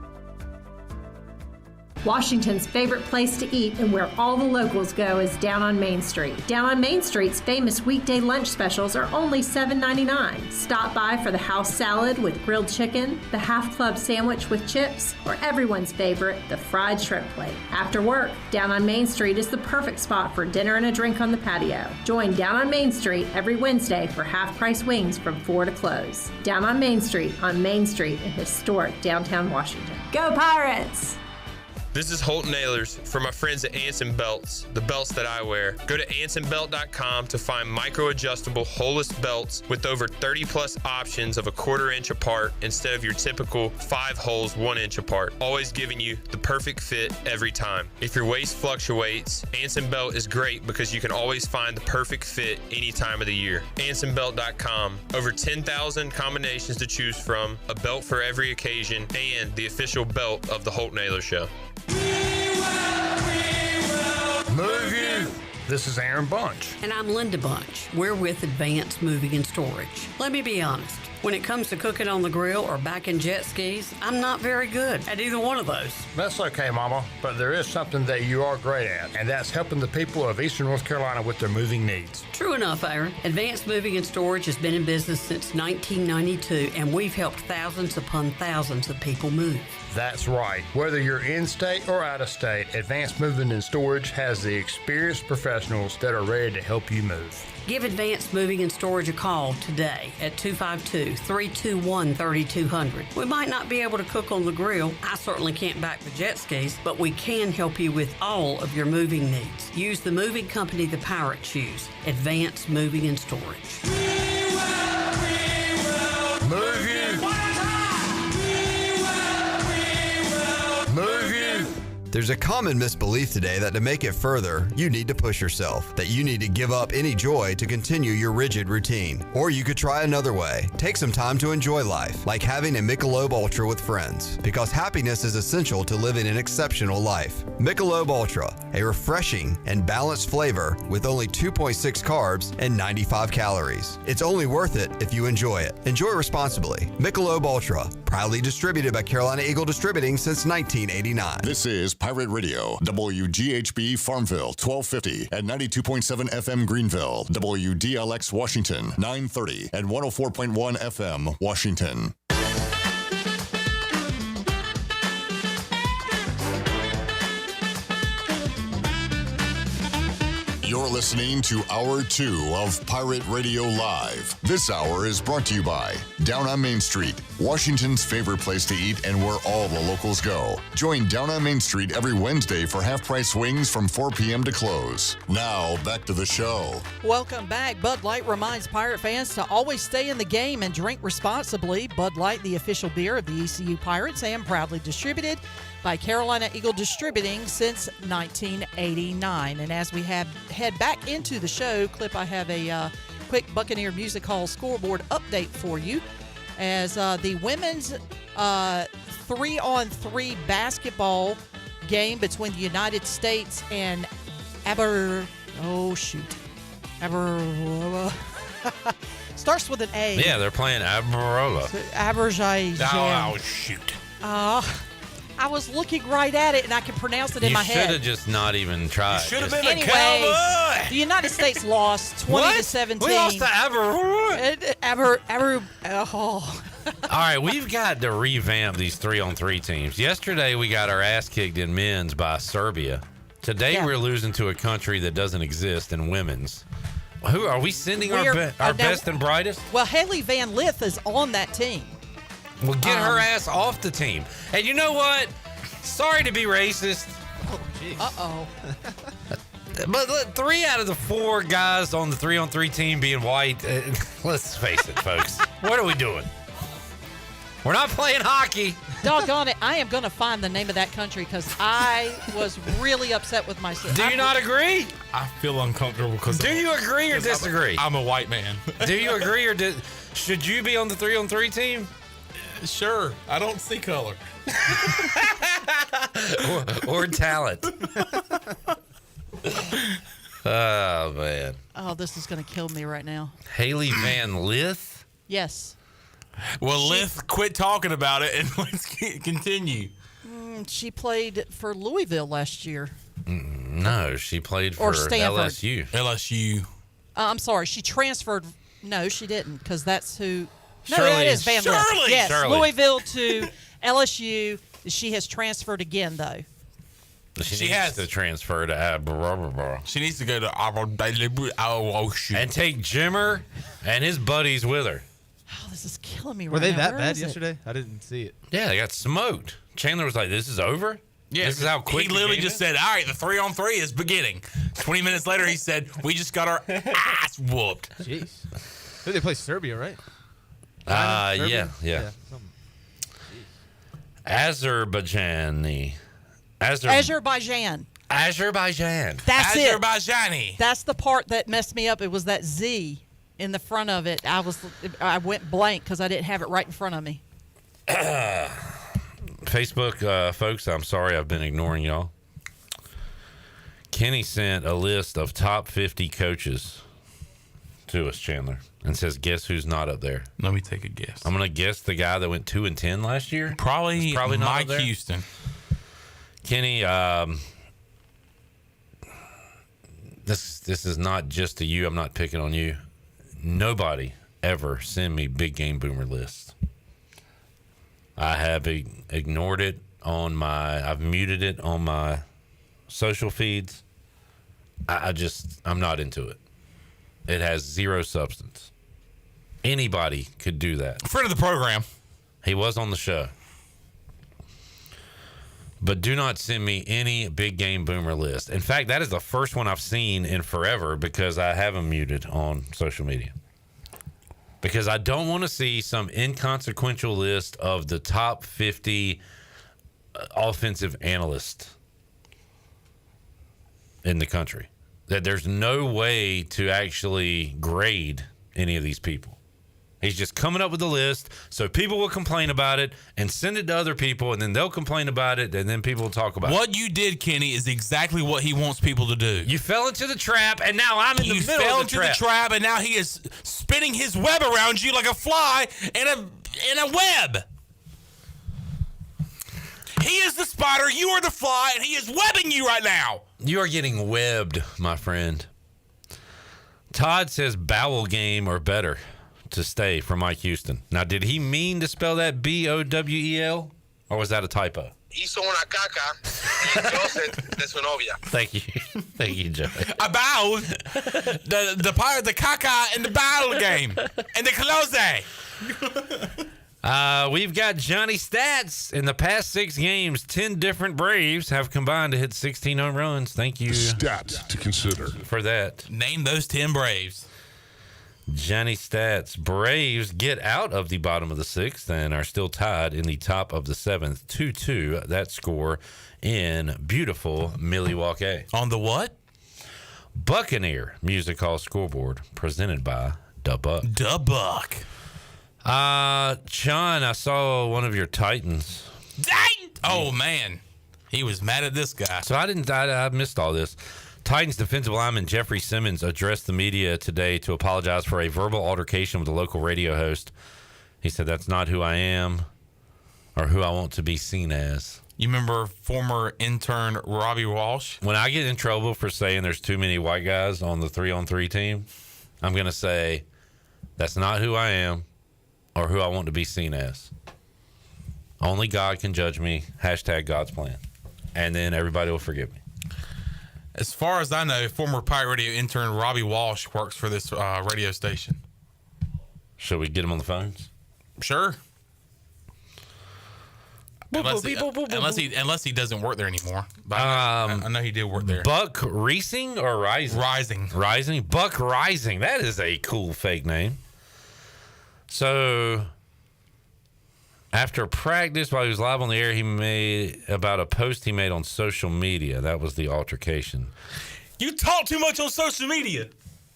Washington's favorite place to eat and where all the locals go is down on Main Street. Down on Main Street's famous weekday lunch specials are only $7.99. Stop by for the house salad with grilled chicken, the half club sandwich with chips, or everyone's favorite, the fried shrimp plate. After work, Down on Main Street is the perfect spot for dinner and a drink on the patio. Join Down on Main Street every Wednesday for half-price wings from 4 to close. Down on Main Street in historic downtown Washington. Go Pirates! This is Holton Ahlers for my friends at Anson Belts, the belts that I wear. Go to ansonbelt.com to find micro-adjustable holeless belts with over 30 plus options of a 1/4 inch apart instead of your typical 5 holes 1 inch apart, always giving you the perfect fit every time. If your waist fluctuates, Anson Belt is great because you can always find the perfect fit any time of the year. ansonbelt.com, over 10,000 combinations to choose from, a belt for every occasion, and the official belt of the Holton Ahlers Show. Move you! This is Aaron Bunch. And I'm Linda Bunch. We're with Advanced Moving and Storage. Let me be honest. When it comes to cooking on the grill or backing jet skis, I'm not very good at either one of those. That's okay, Mama, but there is something that you are great at, and that's helping the people of Eastern North Carolina with their moving needs. True enough, Aaron. Advanced Moving and Storage has been in business since 1992, and we've helped thousands upon thousands of people move. That's right. Whether you're in-state or out-of-state, Advanced Moving and Storage has the experienced professionals that are ready to help you move. Give Advanced Moving and Storage a call today at 252-321-3200. We might not be able to cook on the grill. I certainly can't back the jet skis, but we can help you with all of your moving needs. Use the moving company the pirates use, Advanced Moving and Storage. Move you! Move you! There's a common misbelief today that to make it further, you need to push yourself, that you need to give up any joy to continue your rigid routine. Or you could try another way. Take some time to enjoy life, like having a Michelob Ultra with friends, because happiness is essential to living an exceptional life. Michelob Ultra, a refreshing and balanced flavor with only 2.6 carbs and 95 calories. It's only worth it if you enjoy it. Enjoy responsibly. Michelob Ultra, proudly distributed by Carolina Eagle Distributing since 1989. This is Pirate Radio, WGHB Farmville, 1250 at 92.7 FM Greenville, WDLX Washington, 930 and 104.1 FM Washington. You're listening to Hour 2 of Pirate Radio Live. This hour is brought to you by Down on Main Street, Washington's favorite place to eat and where all the locals go. Join Down on Main Street every Wednesday for half-price wings from 4 p.m. to close. Now, back to the show. Welcome back. Bud Light reminds Pirate fans to always stay in the game and drink responsibly. Bud Light, the official beer of the ECU Pirates, and proudly distributed by Carolina Eagle Distributing since 1989. And as we head back into the show, Clip, I have a quick Buccaneer Music Hall scoreboard update for you. As the women's 3-on-3 basketball game between the United States and starts with an A. Yeah, they're playing Aberrola. Aberjajan. Oh, shoot. I was looking right at it, and I can pronounce it in my head. You should have just not even tried. Should have been a cowboy. The United States lost 20-17. We lost to Aberrola. All right, we've got to revamp these 3-on-3 teams. Yesterday, we got our ass kicked in men's by Serbia. Today, we're losing to a country that doesn't exist in women's. Who are we sending our best and brightest? Well, Haley Van Lith is on that team. Well, get her ass off the team. And you know what? Sorry to be racist. Oh, jeez. Uh-oh. But look, 3 out of the 4 guys on the 3-on-3 team being white, let's face it, folks. What are we doing? We're not playing hockey. Doggone it. I am going to find the name of that country because I was really upset with myself. Do you not agree? I feel uncomfortable because. Do you agree or disagree? I'm a white man. Do you agree or should you be on the 3-on-3 team? Sure. I don't see color. or talent. Oh, man. Oh, this is going to kill me right now. Haley Van Lith? Yes. Well, Lith, quit talking about it and let's continue. She played for Louisville last year. No, she played for LSU. LSU. I'm sorry. She transferred. No, she didn't because that's who. No, Shirley. that is Van Lith. Yes, Shirley. Louisville to LSU. She has transferred again, though. She needs to transfer to Aberrola. She needs to go to Aberrola and take Jimmer and his buddies with her. Oh, this is killing me right now. Were they that Where bad is it? yesterday? I didn't see it. Yeah, they got smoked. Chandler was like, "This is over." Yeah, this is how quick. He literally just said, "All right, the 3-on-3 is beginning." 20 minutes later, he said, "We just got our ass whooped." Jeez. Who they play? Serbia, right? Yeah. Azerbaijani. Azerbaijan. That's Azerbaijani. it. That's the part that messed me up. It was that Z in the front of it. I went blank because I didn't have it right in front of me. Facebook folks, I'm sorry I've been ignoring y'all. Kenny sent a list of top 50 coaches to us, Chandler, and says, guess who's not up there? Let me take a guess. I'm going to guess the guy that went 2-10 last year. Probably not Mike up there. Houston. Kenny, this is not just to you. I'm not picking on you. Nobody ever send me big game boomer lists. I have ignored it I've muted it on my social feeds. I'm not into it. It has zero substance. Anybody could do that. Friend of the program. He was on the show. But do not send me any big game boomer list. In fact, that is the first one I've seen in forever because I have him muted on social media. Because I don't want to see some inconsequential list of the top 50 offensive analysts in the country. That there's no way to actually grade any of these people. He's just coming up with a list so people will complain about it and send it to other people, and then they'll complain about it, and then people will talk about it. What you did, Kenny, is exactly what he wants people to do. You fell into the trap, and now I'm in the middle of the trap. You fell into the trap, and now he is spinning his web around you like a fly in a web. He is the spider, you are the fly, and he is webbing you right now. You are getting webbed, my friend. Todd says bowel game or better to stay for Mike Houston. Now, did he mean to spell that Bowel, or was that a typo? hizo una caca y el closet de su novia. Thank you. Thank you, Joey. About the part of the caca in the battle game in the closet. We've got Johnny Stats. In the past 6 games, 10 different Braves have combined to hit 16 home runs. Thank you. Stats to consider for that. Name those 10 Braves. Johnny Stats. Braves get out of the bottom of the 6th and are still tied in the top of the 7th. 2-2, that score in beautiful Milwaukee. On the what? Buccaneer Music Hall scoreboard presented by Da Buck. Da Buck. Sean, I saw one of your Titans. Oh, man. He was mad at this guy. So I missed all this. Titans defensive lineman Jeffrey Simmons addressed the media today to apologize for a verbal altercation with a local radio host. He said, "That's not who I am or who I want to be seen as." You remember former intern Robbie Walsh? When I get in trouble for saying there's too many white guys on the 3-on-3 team, I'm going to say, "That's not who I am or who I want to be seen as. Only God can judge me. # God's plan." And then everybody will forgive me. As far as I know, former Pirate Radio intern Robbie Walsh works for this radio station. Should we get him on the phones? Sure. Unless he doesn't work there anymore. But I know he did work there. Buck Rising or Rising? Rising. Buck Rising. That is a cool fake name. So, after practice, while he was live on the air, he made about a post he made on social media. That was the altercation. You talk too much on social media.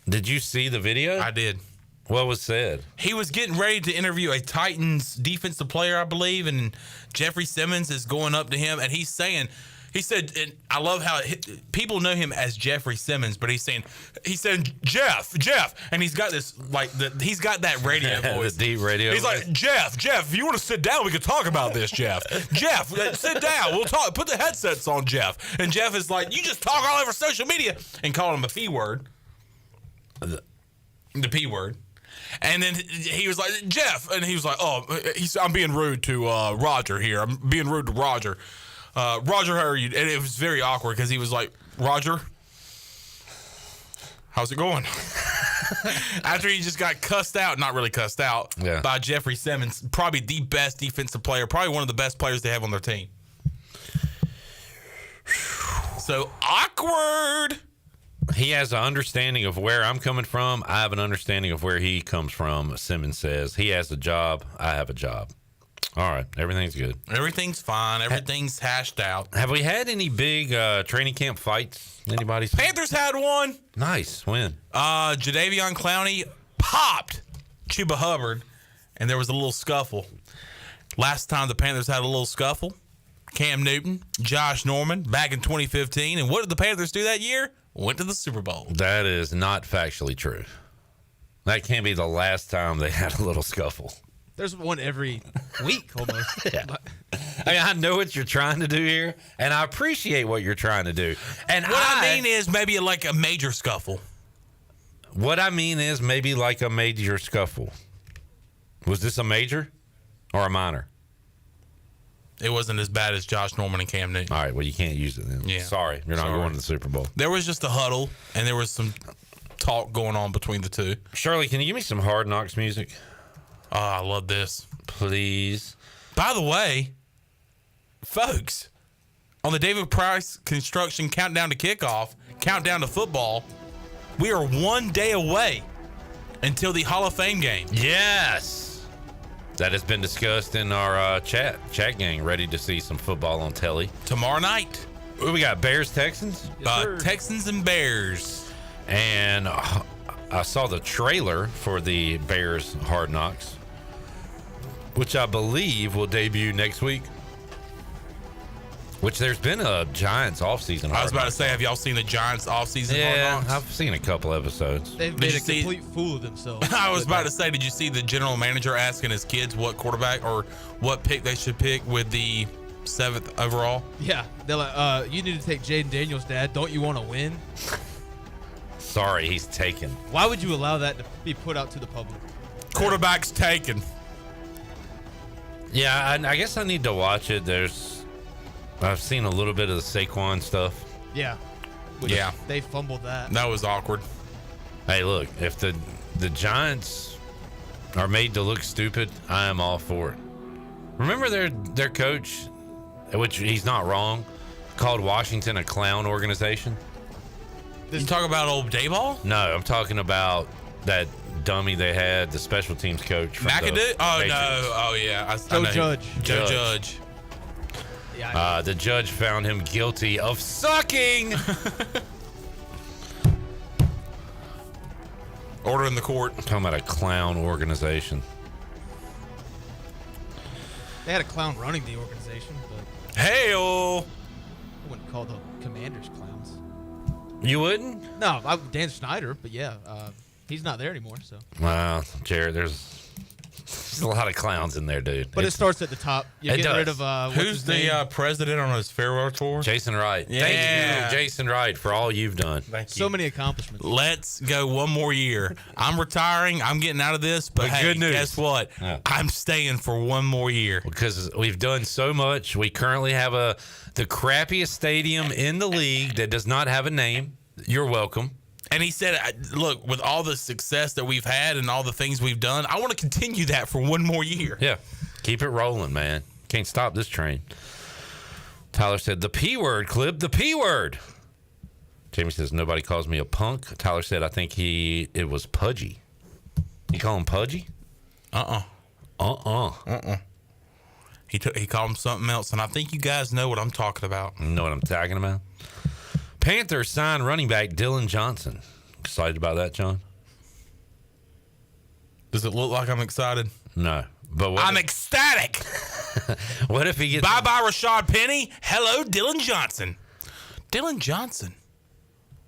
Did you see the video? I did. What was said? He was getting ready to interview a Titans defensive player, I believe, and Jeffrey Simmons is going up to him, and he said, and I love how people know him as Jeffrey Simmons, but he's saying, Jeff, and he's got this, he's got that radio voice. The deep radio He's voice. like, Jeff, if you want to sit down, we can talk about this, Jeff. Jeff, sit down. We'll talk. Put the headsets on, Jeff. And Jeff is like, you just talk all over social media, and called him a P word. The P word. And then he was like, Jeff, and he was like, I'm being rude to Roger here. I'm being rude to Roger. Roger, how are you? And it was very awkward because he was like, Roger, how's it going? After he just got cussed out, not really cussed out, by Jeffrey Simmons, probably the best defensive player, probably one of the best players they have on their team. So awkward. He has an understanding of where I'm coming from. I have an understanding of where he comes from. Simmons says he has a job. I have a job. All right. Everything's good. Everything's fine. Everything's hashed out. Have we had any big training camp fights? Anybody? Panthers had one. Nice. When? Jadeveon Clowney popped Chuba Hubbard, and there was a little scuffle. Last time the Panthers had a little scuffle, Cam Newton, Josh Norman, back in 2015. And what did the Panthers do that year? Went to the Super Bowl. That is not factually true. That can't be the last time they had a little scuffle. There's one every week almost. Yeah. I know what you're trying to do here, and I appreciate what you're trying to do. And what I mean is maybe like a major scuffle. What I mean is maybe like a major scuffle. Was this a major or a minor? It wasn't as bad as Josh Norman and Cam Newton. All right, well, you can't use it then. Yeah. Sorry, you're not going to the Super Bowl. There was just a huddle, and there was some talk going on between the two. Shirley, can you give me some Hard Knocks music? Oh, I love this. Please. By the way, folks, on the David Price Construction Countdown to Kickoff, Countdown to Football, we are 1 day away until the Hall of Fame game. Yes. That has been discussed in our chat gang, ready to see some football on telly. Tomorrow night. What we got, Bears-Texans? Texans and Bears. And I saw the trailer for the Bears Hard Knocks, which I believe will debut next week. Which there's been a Giants offseason. I was about to say, have y'all seen the Giants offseason Hard Knocks? I've seen a couple episodes. They've made a complete fool of themselves. I was about to say, did you see the general manager asking his kids what quarterback or what pick they should pick with the 7th overall? Yeah. They're like, you need to take Jaden Daniels, Dad. Don't you want to win? Sorry, he's taken. Why would you allow that to be put out to the public? Quarterback's taken. Yeah, I guess I need to watch it. I've seen a little bit of the Saquon stuff. Yeah. Yeah. They fumbled that. That was awkward. Hey, look, if the Giants are made to look stupid, I am all for it. Remember their coach, which he's not wrong, called Washington a clown organization? You talk about old Dayball? No, I'm talking about that dummy they had, the special teams coach. From McAdoo? Oh, Patriots. no. Oh, yeah. Joe Judge. Joe Judge. The judge found him guilty of sucking. Order in the court. Talking about a clown organization. They had a clown running the organization, but Hey-o! I wouldn't call the Commanders clowns. You wouldn't? No, Dan Snyder, but yeah, he's not there anymore. So. Wow, Jared, there's a lot of clowns in there, dude. But it starts at the top. You get rid of who's the president on his farewell tour? Jason Wright. Yeah. Thank you, Jason Wright, for all you've done. Thank you. So many accomplishments. Let's go one more year. I'm retiring. I'm getting out of this. But hey, good news. Guess what? Yeah. I'm staying for one more year. Because we've done so much. We currently have the crappiest stadium in the league that does not have a name. You're welcome. And he said, look, with all the success that we've had and all the things we've done, I want to continue that for one more year. Yeah. Keep it rolling, man. Can't stop this train. Tyler said, the P word, Clip, the P word. Jamie says, nobody calls me a punk. Tyler said, I think it was Pudgy. You call him Pudgy? He called him something else, and I think you guys know what I'm talking about. You know what I'm talking about? Panthers signed running back Dylan Johnson. Excited about that, John? Does it look like I'm excited? No. But I'm ecstatic. What if he gets... Bye-bye, Rashad Penny. Hello, Dylan Johnson. Dylan Johnson.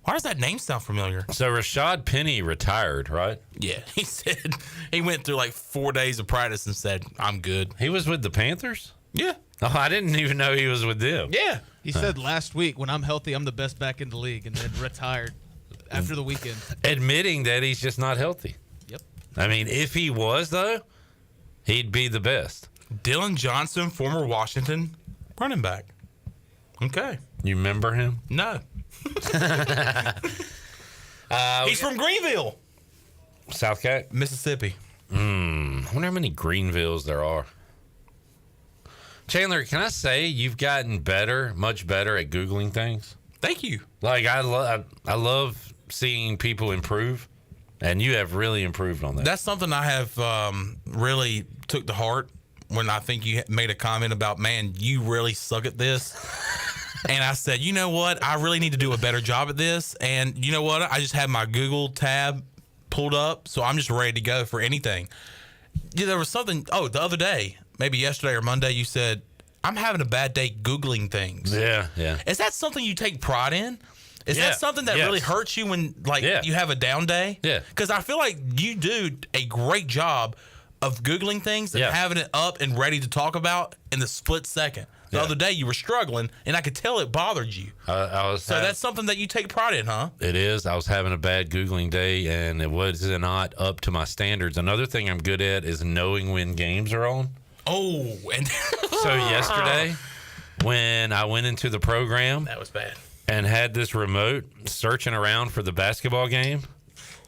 Why does that name sound familiar? So Rashad Penny retired, right? Yeah. He said he went through like 4 days of practice and said, I'm good. He was with the Panthers? Yeah. Oh, I didn't even know he was with them. Yeah. He said last week, when I'm healthy, I'm the best back in the league, and then retired after the weekend. Admitting that he's just not healthy. Yep. I mean, if he was, though, he'd be the best. Dylan Johnson, former Washington running back. Okay. You remember him? No. He's from Greenville. South Cat? Mississippi. I wonder how many Greenvilles there are. Chandler, can I say you've gotten better, much better at Googling things? Thank you. Like, I love seeing people improve, and you have really improved on that. That's something I have really took to heart when I think you made a comment about, man, you really suck at this. And I said, you know what? I really need to do a better job at this. And you know what? I just had my Google tab pulled up, so I'm just ready to go for anything. Yeah, there was something, the other day, maybe yesterday or Monday, you said, I'm having a bad day Googling things. Yeah. Is that something you take pride in? Is that something that really hurts you when you have a down day? Yeah. Because I feel like you do a great job of Googling things and having it up and ready to talk about in the split second. The other day you were struggling, and I could tell it bothered you. That's something that you take pride in, huh? It is. I was having a bad Googling day, and it was not up to my standards. Another thing I'm good at is knowing when games are on. Oh, and so yesterday, when I went into the program, that was bad, and had this remote searching around for the basketball game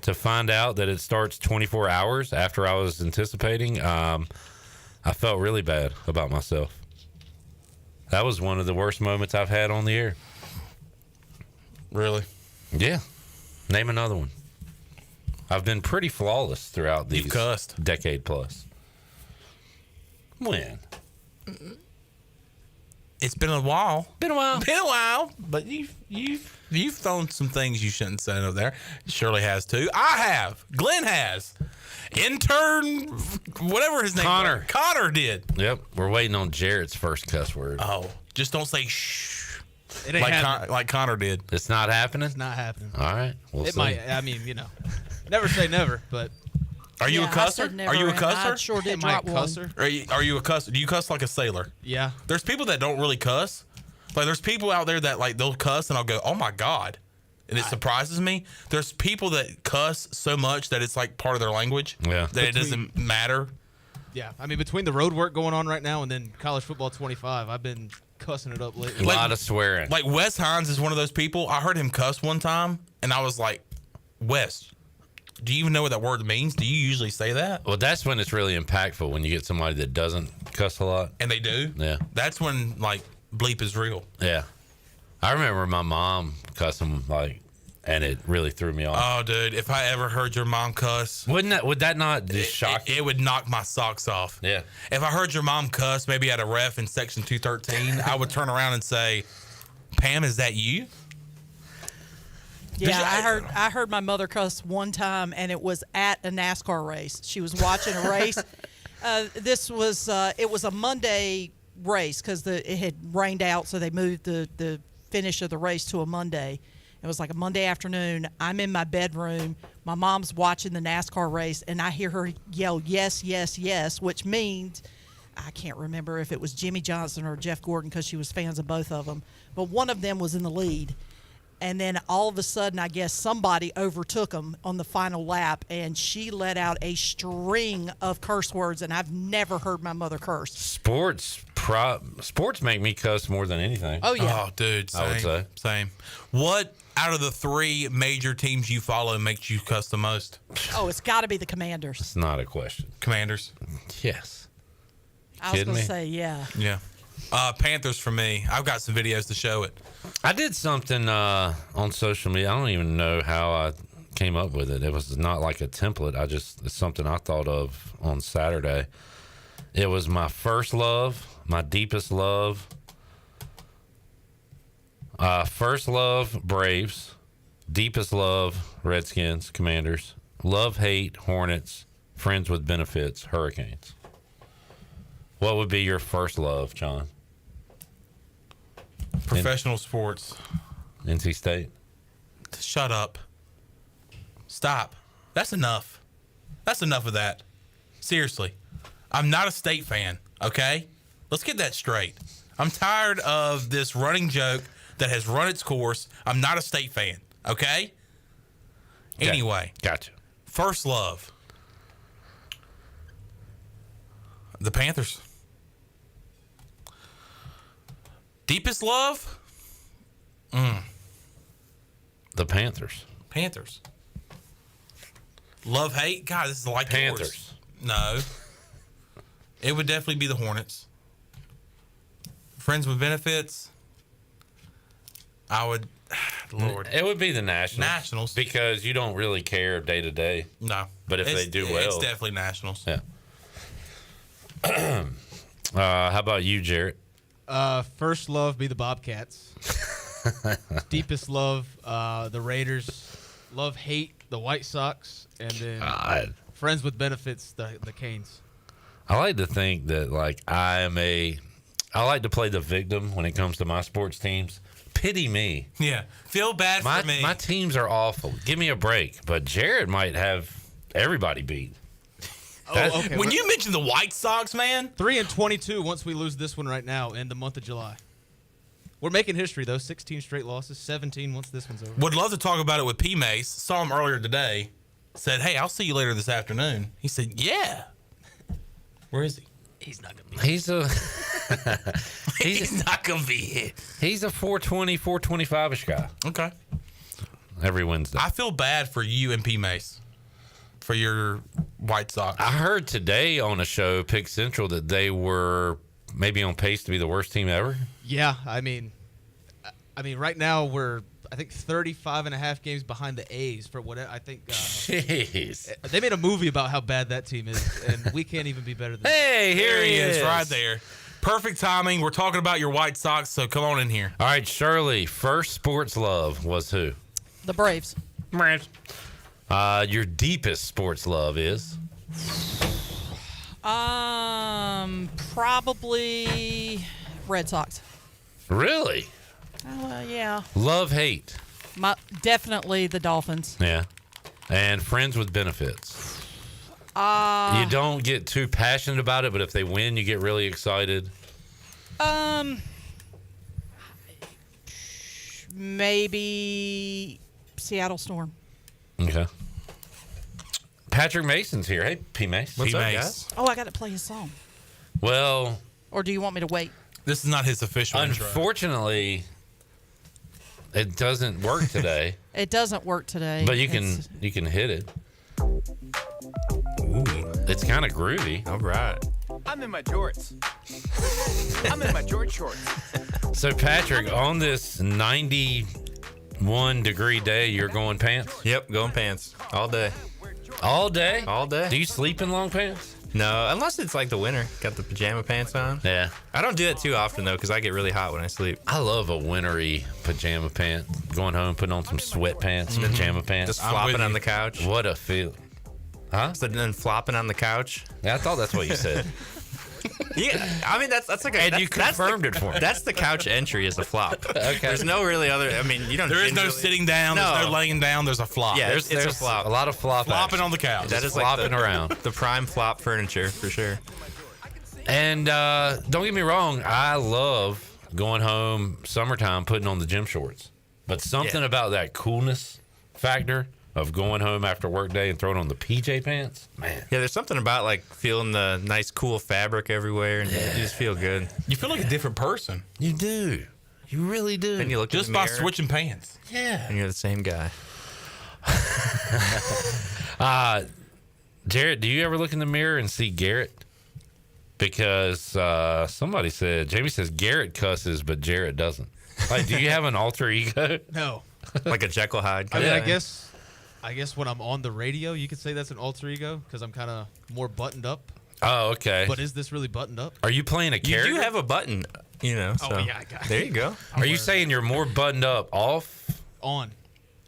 to find out that it starts 24 hours after I was anticipating, I felt really bad about myself. That was one of the worst moments I've had on the air. Really? Yeah. Name another one. I've been pretty flawless throughout these decade plus. When? It's been a while. Been a while. But you've thrown some things you shouldn't say over there. Shirley has too. I have. Glenn has. Intern, whatever his name was. Connor did. Yep. We're waiting on Jared's first cuss word. Oh, just don't say shh. It ain't happening. Like Connor did. It's not happening? It's not happening. All right. We'll see. It might. I mean, never say never, but. Are you a cusser? Are you a cusser? I sure did drop one. Cusser. Are you a cusser? Do you cuss like a sailor? Yeah. There's people that don't really cuss. Like, there's people out there that, they'll cuss, and I'll go, oh, my God. And it surprises me. There's people that cuss so much that it's, part of their language. Yeah. That it doesn't matter. Yeah. I mean, between the road work going on right now and then college football 25, I've been cussing it up lately. A lot of swearing. Like Wes Hines is one of those people. I heard him cuss one time, and I was like, Wes, do you even know what that word means? Do you usually say that? Well, that's when it's really impactful, when you get somebody that doesn't cuss a lot. And they do? Yeah. That's when, like, bleep is real. Yeah. I remember my mom cussing, like, and it really threw me off. Oh, dude, if I ever heard your mom cuss. Would that not just shock you? It would knock my socks off. Yeah. If I heard your mom cuss, maybe at a ref in section 213, I would turn around and say, Pam, is that you? Yeah, I heard my mother cuss one time, and it was at a NASCAR race. She was watching a race. It was a Monday race because it had rained out, so they moved the finish of the race to a Monday. It was like a Monday afternoon. I'm in my bedroom. My mom's watching the NASCAR race, and I hear her yell, yes, yes, yes, which means I can't remember if it was Jimmy Johnson or Jeff Gordon because she was fans of both of them. But one of them was in the lead. And then all of a sudden, I guess somebody overtook them on the final lap, and she let out a string of curse words, and I've never heard my mother curse. Sports make me cuss more than anything. Oh, yeah. Oh, dude, same. I would say. Same. What out of the three major teams you follow makes you cuss the most? Oh, it's got to be the Commanders. It's not a question. Commanders? Yes. I was going to say, yeah. Yeah. Panthers for me. I've got some videos to show it. I did something on social media. I don't even know how I came up with it. It was not like a template. It's something I thought of on Saturday. It was my first love, my deepest love. First love, Braves. Deepest love, Redskins, Commanders. Love, hate, Hornets. Friends with benefits, Hurricanes. What would be your first love, John? Professional sports. NC State. Shut up. Stop. That's enough. That's enough of that. Seriously. I'm not a State fan, okay? Let's get that straight. I'm tired of this running joke that has run its course. I'm not a State fan, okay? Anyway. Gotcha. First love. The Panthers. Deepest love? The Panthers. Panthers. Love, hate? God, this is like Panthers. Yours. No. It would definitely be the Hornets. Friends with benefits? I would... Lord. It would be the Nationals. Nationals. Because you don't really care day to day. No. But if they do well... It's definitely Nationals. Yeah. How about you, Jarrett? First love be the Bobcats. Deepest love, the Raiders. Love, hate, the White Sox. And then friends with benefits, the Canes. I like to think that, like, I like to play the victim when it comes to my sports teams. Pity me. Yeah. Feel bad for me. My teams are awful. Give me a break. But Jared might have everybody beat. Oh, okay. When you mentioned the White Sox, man. 3-22 once we lose this one right now in the month of July. We're making history, though. 16 straight losses, 17 once this one's over. Would love to talk about it with P. Mace. Saw him earlier today. Said, hey, I'll see you later this afternoon. He said, yeah. Where is he? He's not going to be here. He's not going to be here. He's a 420, 425-ish guy. Okay. Every Wednesday. I feel bad for you and P. Mace. For your White Sox. I heard today on a show, Pick Central, that they were maybe on pace to be the worst team ever. Yeah, I mean, right now we're, I think, 35 and a half games behind the A's for what I think. Jeez. They made a movie about how bad that team is, and we can't even be better than Hey, here he is. Right there. Perfect timing. We're talking about your White Sox, so come on in here. All right, Shirley, first sports love was who? The Braves. Braves. Your deepest sports love is? Probably Red Sox. Really? Yeah. Love, hate? Definitely the Dolphins. Yeah. And friends with benefits? You don't get too passionate about it, but if they win, you get really excited? Maybe Seattle Storm. Okay. Patrick Mason's here. Hey, P. Mace. What's up, guys? Oh, I got to play his song. Well. Or do you want me to wait? This is not his official intro. Unfortunately, it doesn't work today. It doesn't work today. But you can hit it. Ooh, it's kind of groovy. All right. I'm in my jorts. I'm in my jort shorts. So, Patrick, on this 91-degree day, you're going pants? Yep, going pants all day. All day? All day. Do you sleep in long pants? No, unless it's like the winter. Got the pajama pants on. Yeah. I don't do that too often, though, because I get really hot when I sleep. I love a wintry pajama pant. Going home, putting on some sweatpants, pajama pants. Just flopping on the couch. What a feel. Huh? So then flopping on the couch. Yeah, I thought that's what you said. Yeah, I mean that's like a. And that's, you confirmed it for me. That's the couch entry is a flop. Okay. There's no really other. I mean, you don't. There is no sitting down. No. There's no laying down. There's a flop. Yeah, There's it's a flop. A lot of flopping on the couch. That is flopping like around. the prime flop furniture for sure. And don't get me wrong, I love going home summertime putting on the gym shorts. But something about that coolness factor of going home after work day and throwing on the PJ pants, man. Yeah, there's something about like feeling the nice cool fabric everywhere, and you just feel good. You feel like a different person. You do. You really do. Then you look just in the by mirror, switching pants. Yeah. and you're the same guy. Jared, do you ever look in the mirror and see Garrett? Because somebody said, Jamie says Garrett cusses, but Jared doesn't. Like, do you have an alter ego? No. Like a Jekyll Hyde. I mean, I guess when I'm on the radio, you could say that's an alter ego because I'm kind of more buttoned up. Oh, okay. But is this really buttoned up? Are you playing a character? You do have a button, you know. So. Oh, yeah, I got it. There you go. Are you saying you're more buttoned up off? On.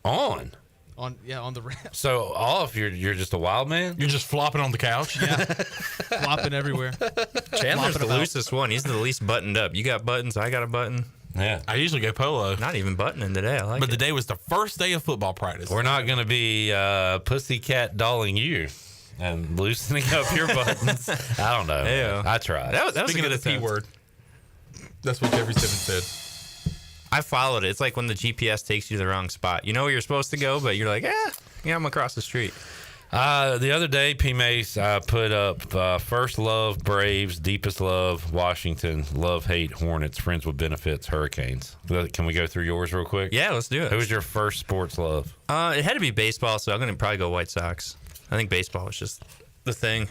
On? On the ramp. So off, you're just a wild man? You're just flopping on the couch? Yeah. Flopping everywhere. Chandler's the loosest one. He's the least buttoned up. You got buttons. I got a button. Yeah. I usually go polo. Not even buttoning today. I like But it. today was the first day of football practice. We're not going to be pussycat dolling you and loosening up your buttons. I don't know. Yeah. I tried. That was a Speaking good of the P attempt. word. That's what Jeffrey Simmons said. I followed it. It's like when the GPS takes you to the wrong spot. You know where you're supposed to go, but you're like, yeah, I'm across the street. The other day, P. Mace, I put up first love, Braves, deepest love, Washington, love, hate, Hornets, friends with benefits, Hurricanes. Can we go through yours real quick? Yeah, let's do it. Who was your first sports love? It had to be baseball, so I'm going to probably go White Sox. I think baseball was just the thing.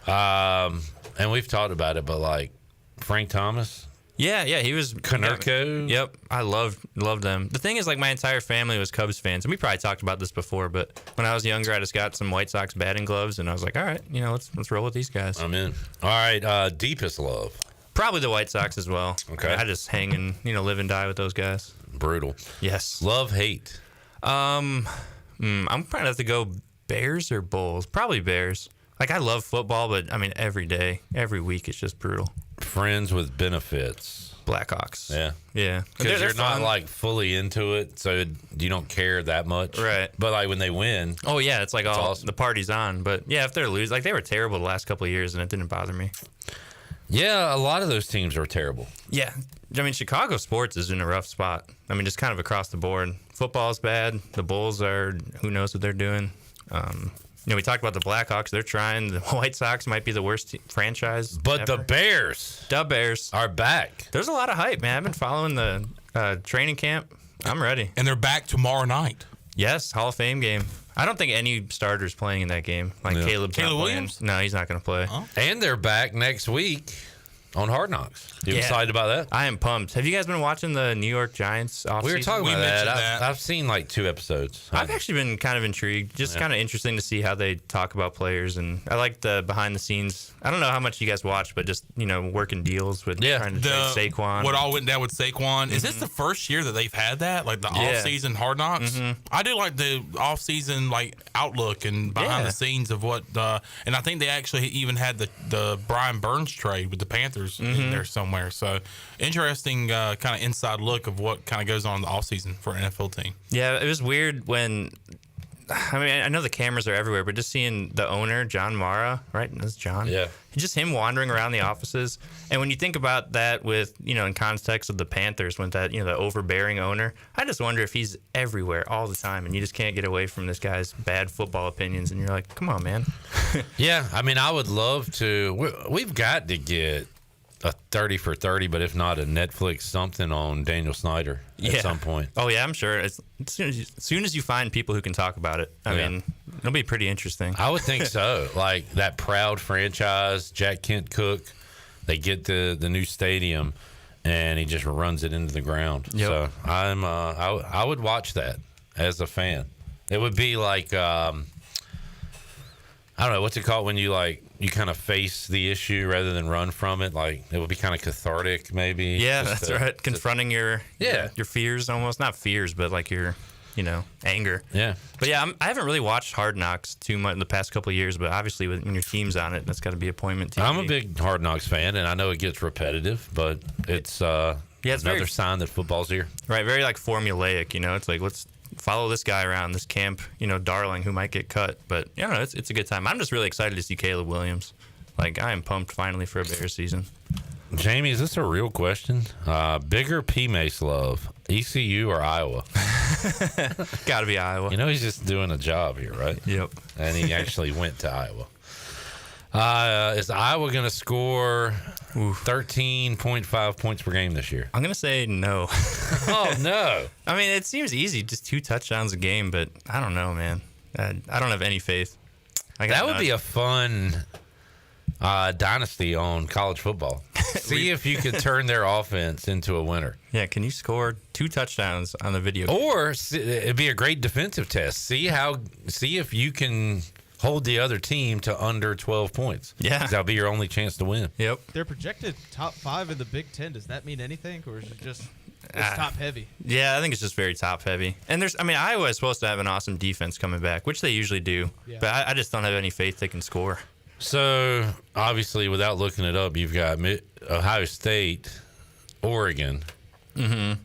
And we've talked about it, but like Frank Thomas. Yeah, he was Konerko. Yep, I loved them. The thing is, like, my entire family was Cubs fans, and we probably talked about this before. But when I was younger, I just got some White Sox batting gloves, and I was like, all right, let's roll with these guys. I'm in. All right, deepest love. Probably the White Sox as well. Okay, I just hang and live and die with those guys. Brutal. Yes. Love, hate. I'm probably have to go Bears or Bulls. Probably Bears. Like, I love football, but I mean, every day, every week, it's just brutal. Friends with benefits. Blackhawks. Yeah. Because you're not like fully into it, so you don't care that much. Right. But like when they win. Oh, yeah. It's like awesome. The party's on. But yeah, if they're losing, like they were terrible the last couple of years and it didn't bother me. Yeah, a lot of those teams are terrible. Yeah. I mean, Chicago sports is in a rough spot. I mean, just kind of across the board. Football's bad. The Bulls are, who knows what they're doing. We talked about the Blackhawks. They're trying. The White Sox might be the worst franchise. But ever. the Bears are back. There's a lot of hype, man. I've been following the training camp. I'm ready. And they're back tomorrow night. Yes, Hall of Fame game. I don't think any starter's playing in that game. Like Caleb Williams? No, he's not going to play. Oh. And they're back next week on Hard Knocks. You excited about that? I am pumped. Have you guys been watching the New York Giants offseason? We were talking about that. I've seen like 2 episodes. I've actually been kind of intrigued. Just kind of interesting to see how they talk about players. And I like the behind the scenes. I don't know how much you guys watch, but just, working deals with trying to trade Saquon. What all went down with Saquon. Is this the first year that they've had that? Like the off-season Hard Knocks? I do like the off-season outlook and behind the scenes of what and I think they actually even had the Brian Burns trade with the Panthers in there somewhere. So interesting kind of inside look of what kind of goes on in the offseason for an NFL team. Yeah, it was weird when I know the cameras are everywhere, but just seeing the owner, John Mara, right? That's John. Yeah. Just him wandering around the offices. And when you think about that with, in context of the Panthers, with that, the overbearing owner, I just wonder if he's everywhere all the time and you just can't get away from this guy's bad football opinions. And you're like, come on, man. Yeah. I mean, I would love to. We've got to get a 30 for 30, but if not a Netflix something on Daniel Snyder at some point. Oh yeah, I'm sure. As soon as you find people who can talk about it, I mean, it'll be pretty interesting. I would think so. Like that proud franchise, Jack Kent Cook, they get the new stadium, and he just runs it into the ground. Yep. So I would watch that as a fan. It would be like I don't know what's it called when you kind of face the issue rather than run from it. Like it would be kind of cathartic, maybe. Yeah, that's right. Confronting your fears, almost not fears, but like your anger. Yeah. But yeah, I haven't really watched Hard Knocks too much in the past couple of years. But obviously, when your team's on it, that's got to be appointment TV. I'm a big Hard Knocks fan, and I know it gets repetitive, but it's it's another sign that football's here. Right, very like formulaic. It's like let's follow this guy around, this camp, darling who might get cut. But it's a good time. I'm just really excited to see Caleb Williams. Like I am pumped finally for a Bears season. Jamie, is this a real question? Bigger P-Mace love, ECU or Iowa? Got to be Iowa. He's just doing a job here, right? Yep. And he actually went to Iowa. Is Iowa going to score 13.5 points per game this year? I'm going to say no. Oh, no. I mean, it seems easy, just 2 touchdowns a game, but I don't know, man. I don't have any faith. That would be a fun dynasty on college football. See if you could turn their offense into a winner. Yeah, can you score 2 touchdowns on the video? Or it'd be a great defensive test. See if you can hold the other team to under 12 points. Yeah. That'll be your only chance to win. Yep. They're projected top 5 in the Big Ten. Does that mean anything, or is it just top heavy? Yeah, I think it's just very top heavy. And Iowa is supposed to have an awesome defense coming back, which they usually do. Yeah. But I just don't have any faith they can score. So, obviously, without looking it up, you've got Ohio State, Oregon. Mm-hmm.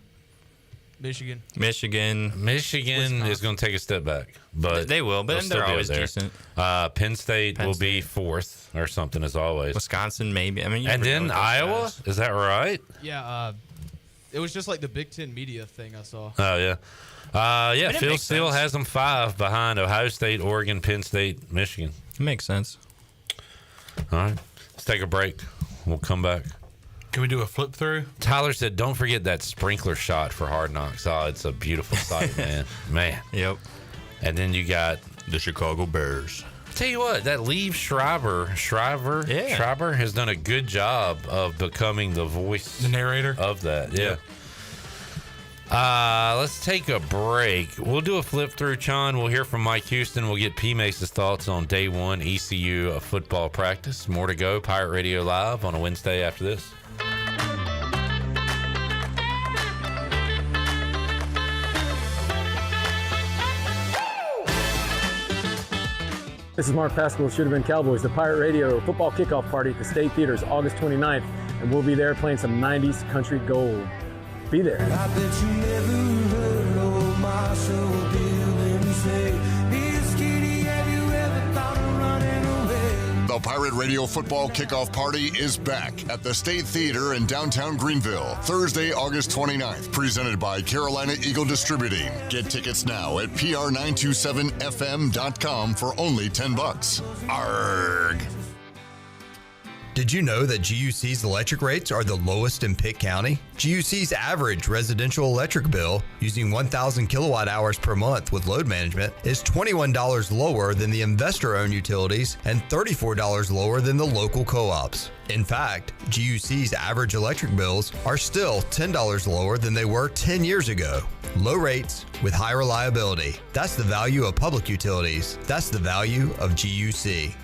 Michigan is going to take a step back, but they will. But they're always decent. Penn State will be 4th or something as always. Wisconsin maybe. I mean, and then Iowa. Guys. Is that right? Yeah. It was just like the Big Ten media thing I saw. Oh yeah. Yeah. Phil Steele has them 5 behind Ohio State, Oregon, Penn State, Michigan. It makes sense. All right. Let's take a break. We'll come back. Can we do a flip through? Tyler said, don't forget that sprinkler shot for Hard Knocks. Oh, it's a beautiful sight, man. Yep. And then you got the Chicago Bears. Tell you what, that Liev Schreiber has done a good job of becoming the voice, the narrator of that. Yeah. Let's take a break. We'll do a flip through, Chon. We'll hear from Mike Houston. We'll get P-Mace's thoughts on day 1 ECU of football practice. More to go. Pirate Radio Live on a Wednesday after this. This is Mark Pascal of Should Have Been Cowboys, the Pirate Radio football kickoff party at the State Theaters August 29th, and we'll be there playing some 90s country gold. Be there. I bet you never heard old Marshall Dillon say, Miss Kitty, have you ever thought of running away? The Pirate Radio football kickoff party is back at the State Theater in downtown Greenville, Thursday, August 29th, presented by Carolina Eagle Distributing. Get tickets now at pr927fm.com for only $10. Arrgh. Did you know that GUC's electric rates are the lowest in Pitt County? GUC's average residential electric bill using 1,000 kilowatt hours per month with load management is $21 lower than the investor-owned utilities and $34 lower than the local co-ops. In fact, GUC's average electric bills are still $10 lower than they were 10 years ago. Low rates with high reliability. That's the value of public utilities. That's the value of GUC.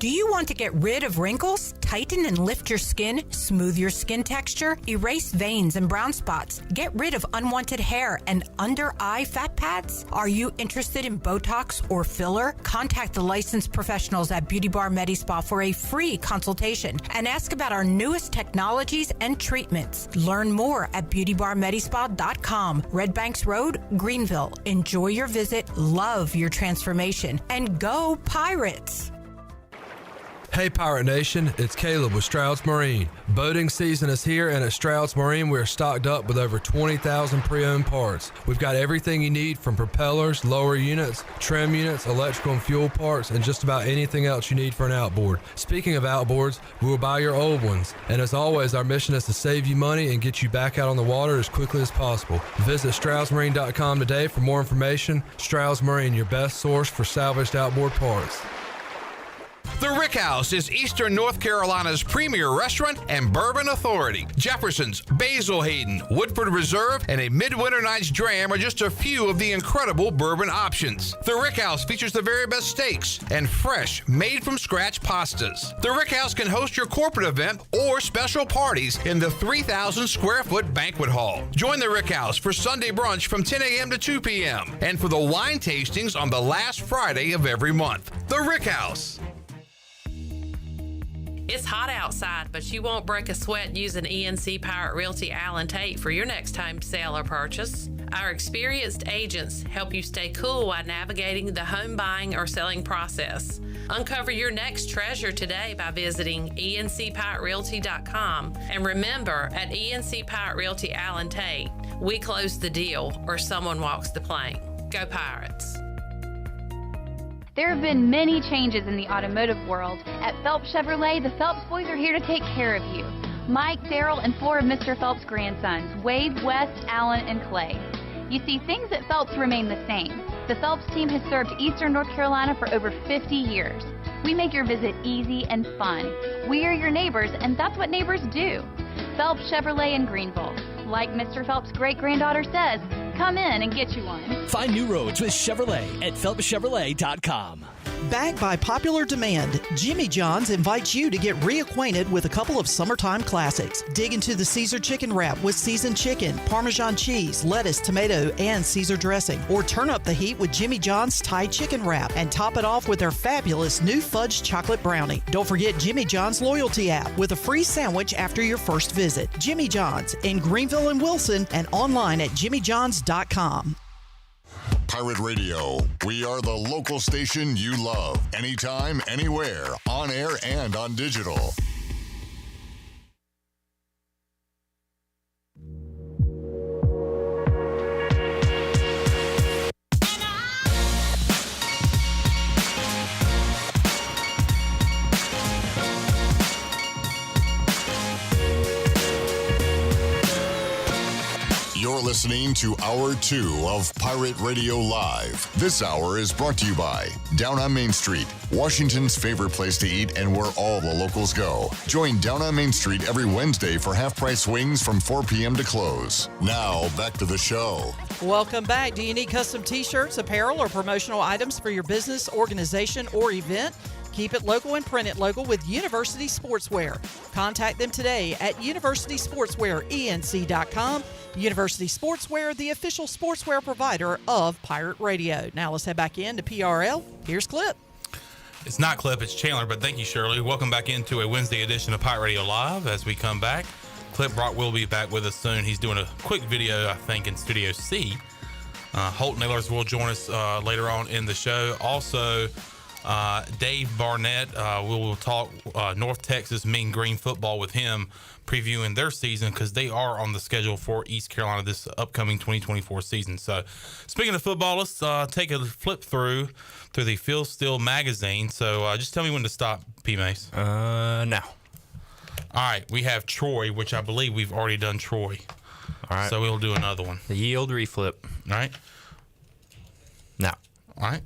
Do you want to get rid of wrinkles, tighten and lift your skin, smooth your skin texture, erase veins and brown spots, get rid of unwanted hair and under-eye fat pads? Are you interested in Botox or filler? Contact the licensed professionals at Beauty Bar Medi-Spa for a free consultation and ask about our newest technologies and treatments. Learn more at beautybarmedispa.com. Red Banks Road, Greenville. Enjoy your visit, love your transformation, and go Pirates! Hey Pirate Nation, it's Caleb with Stroud's Marine. Boating season is here, and at Stroud's Marine we are stocked up with over 20,000 pre-owned parts. We've got everything you need from propellers, lower units, trim units, electrical and fuel parts, and just about anything else you need for an outboard. Speaking of outboards, we will buy your old ones. And as always, our mission is to save you money and get you back out on the water as quickly as possible. Visit StroudsMarine.com today for more information. Stroud's Marine, your best source for salvaged outboard parts. The Rick House is Eastern North Carolina's premier restaurant and bourbon authority. Jefferson's, Basil Hayden, Woodford Reserve, and a Midwinter Night's Dram are just a few of the incredible bourbon options. The Rick House features the very best steaks and fresh, made-from-scratch pastas. The Rick House can host your corporate event or special parties in the 3,000-square-foot banquet hall. Join the Rick House for Sunday brunch from 10 a.m. to 2 p.m. and for the wine tastings on the last Friday of every month. The Rick House. It's hot outside, but you won't break a sweat using ENC Pirate Realty Allen Tate for your next home sale or purchase. Our experienced agents help you stay cool while navigating the home buying or selling process. Uncover your next treasure today by visiting encpiraterealty.com. And remember, at ENC Pirate Realty Allen Tate, we close the deal or someone walks the plank. Go Pirates! There have been many changes in the automotive world. At Phelps Chevrolet, the Phelps boys are here to take care of you. Mike, Daryl, and 4 of Mr. Phelps' grandsons, Wade, West, Allen, and Clay. You see, things at Phelps remain the same. The Phelps team has served Eastern North Carolina for over 50 years. We make your visit easy and fun. We are your neighbors, and that's what neighbors do. Phelps Chevrolet in Greenville. Like Mr. Phelps' great-granddaughter says, come in and get you one. Find new roads with Chevrolet at PhelpsChevrolet.com. Backed by popular demand, Jimmy John's invites you to get reacquainted with a couple of summertime classics. Dig into the Caesar chicken wrap with seasoned chicken, Parmesan cheese, lettuce, tomato, and Caesar dressing. Or turn up the heat with Jimmy John's Thai chicken wrap and top it off with their fabulous new fudge chocolate brownie. Don't forget Jimmy John's loyalty app with a free sandwich after your first visit. Jimmy John's in Greenville and Wilson and online at jimmyjohns.com. Pirate Radio. We are the local station you love. Anytime, anywhere, on air and on digital. You're listening to Hour 2 of Pirate Radio Live. This hour is brought to you by Down on Main Street, Washington's favorite place to eat and where all the locals go. Join Down on Main Street every Wednesday for half-price wings from 4 p.m. to close. Now, back to the show. Welcome back. Do you need custom t-shirts, apparel, or promotional items for your business, organization, or event? Keep it local and print it local with University Sportswear. Contact them today at universitysportswearenc.com. University Sportswear, the official sportswear provider of Pirate Radio. Now let's head back in to PRL. Here's Clip. It's not Clip, it's Chandler, but thank you, Shirley. Welcome back into a Wednesday edition of Pirate Radio Live. As we come back, Clip Brock will be back with us soon. He's doing a quick video, I think, in Studio C. Holton Ahlers will join us later on in the show. Also, Dave Barnett, we will talk North Texas Mean Green football with him, previewing their season because they are on the schedule for East Carolina this upcoming 2024 season. So, speaking of football, let's take a flip through the Phil Steele magazine. So, just tell me when to stop, P. Mace. Now. All right, we have Troy, which I believe we've already done Troy. All right. So we'll do another one. The yield reflip. All right. Now. All right.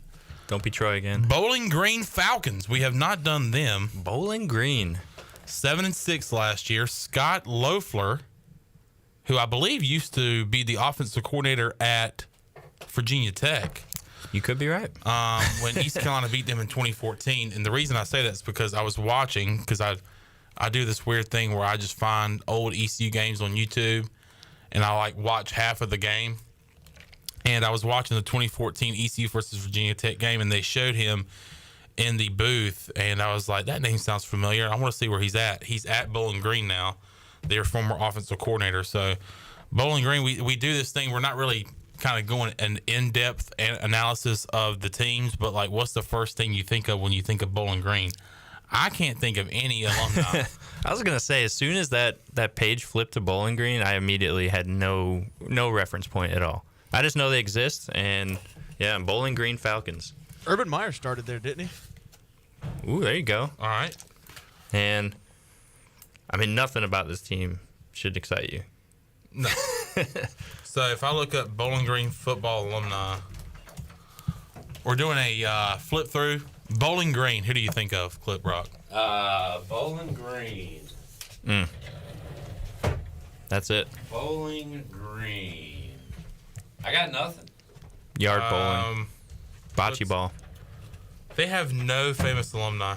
Don't be Troy again. Bowling Green Falcons. We have not done them. Bowling Green. 7-6 last year. Scott Loeffler, who I believe used to be the offensive coordinator at Virginia Tech. You could be right. When East Carolina beat them in 2014. And the reason I say that is because I was watching, because I do this weird thing where I just find old ECU games on YouTube, and I watch half of the game. And I was watching the 2014 ECU versus Virginia Tech game, and they showed him in the booth, and I was like, that name sounds familiar. I want to see where he's at. He's at Bowling Green now, their former offensive coordinator. So Bowling Green, we do this thing. We're not really kind of going an in-depth analysis of the teams, but what's the first thing you think of when you think of Bowling Green? I can't think of any alumni. I was gonna say, as soon as that page flipped to Bowling Green, I immediately had no reference point at all. I just know they exist, and yeah, Bowling Green Falcons. Urban Meyer started there, didn't he? Ooh, there you go. All right. And I mean, nothing about this team should excite you. No. So if I look up Bowling Green football alumni, we're doing a flip through. Bowling Green, who do you think of, Clip Rock? Bowling Green. That's it. Bowling Green. I got nothing. Yard bowling. Bocce ball. They have no famous alumni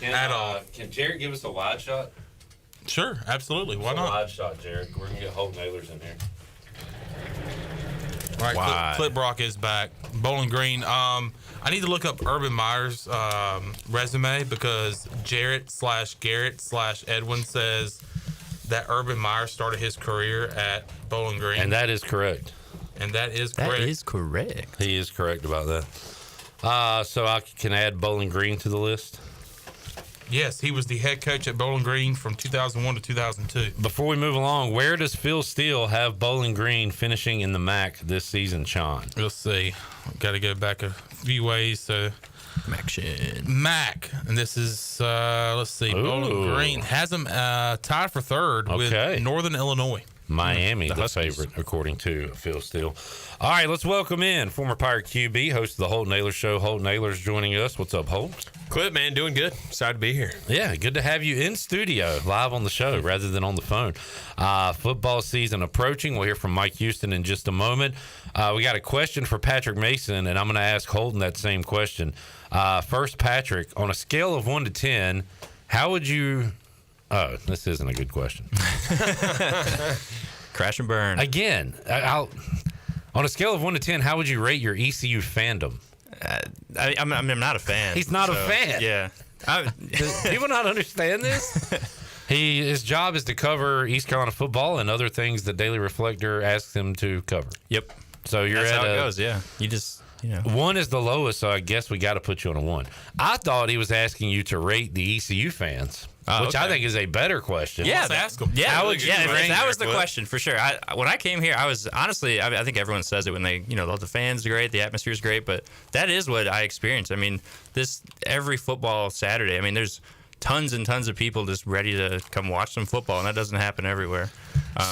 at all. Can Jared give us a wide shot? Sure, absolutely. Why not? Wide shot, Jared. We're going to get Holton Ahlers in here. All right, Clip Brock is back. Bowling Green. I need to look up Urban Meyer's resume because Jarrett/Garrett/Edwin says that Urban Meyer started his career at Bowling Green. And that is correct. That is correct. He is correct about that. So I can add Bowling Green to the list? Yes, he was the head coach at Bowling Green from 2001 to 2002. Before we move along, where does Phil Steele have Bowling Green finishing in the MAC this season, Sean? We'll see. Got to go back a few ways. So MAC, and this is let's see. Bowling Green has him tied for third with Northern Illinois. Miami, the favorite, according to Phil Steele. All right, let's welcome in former Pirate QB, host of the Holton Ahlers Show. Holton Ahlers joining us. What's up, Holt? Clip, man, doing good. Excited to be here. Yeah, good to have you in studio, live on the show rather than on the phone. Football season approaching. We'll hear from Mike Houston in just a moment. We got a question for Patrick Mason, and I'm going to ask Holton that same question. First, Patrick, on a scale of 1 to 10, how would you... Oh, this isn't a good question. Crash and burn. Again, on a scale of 1 to 10, how would you rate your ECU fandom? I'm not a fan. He's not a fan. Yeah. Do people not understand this? His job is to cover East Carolina football and other things that Daily Reflector asks him to cover. Yep. So That's how it goes, yeah. You just... 1 is the lowest, so I guess we got to put you on a 1. I thought he was asking you to rate the ECU fans, which I think is a better question. Yeah, Let's ask him. Yeah, How would you if rank that was their the clip? question for sure. When I came here, I was honestly, I think everyone says it when they, the fans are great, the atmosphere is great, but that is what I experienced. I mean, every football Saturday, I mean, there's tons and tons of people just ready to come watch some football, and that doesn't happen everywhere.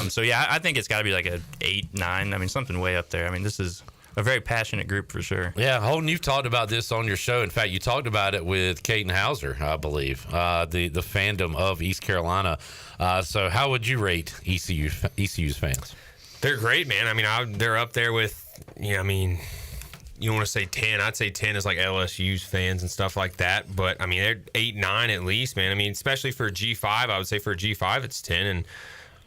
So yeah, I think it's got to be like a 8, 9. I mean, something way up there. I mean, this is a very passionate group for sure. Yeah, Holden, you've talked about this on your show. In fact, you talked about it with Caden Hauser, I believe, the fandom of East Carolina. So how would you rate ECU's fans? They're great, man. I mean, they're up there with, I mean, you want to say 10. I'd say 10 is like LSU's fans and stuff like that. But, I mean, they're 8, 9 at least, man. I mean, especially for G5, I would say for G5 it's 10.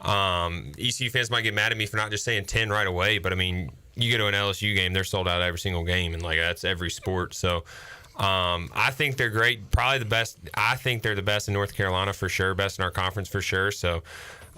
And ECU fans might get mad at me for not just saying 10 right away. But, I mean, you go to an LSU game, they're sold out every single game, and like that's every sport. So I think they're great, probably the best. I think they're the best in North Carolina for sure, best in our conference for sure. So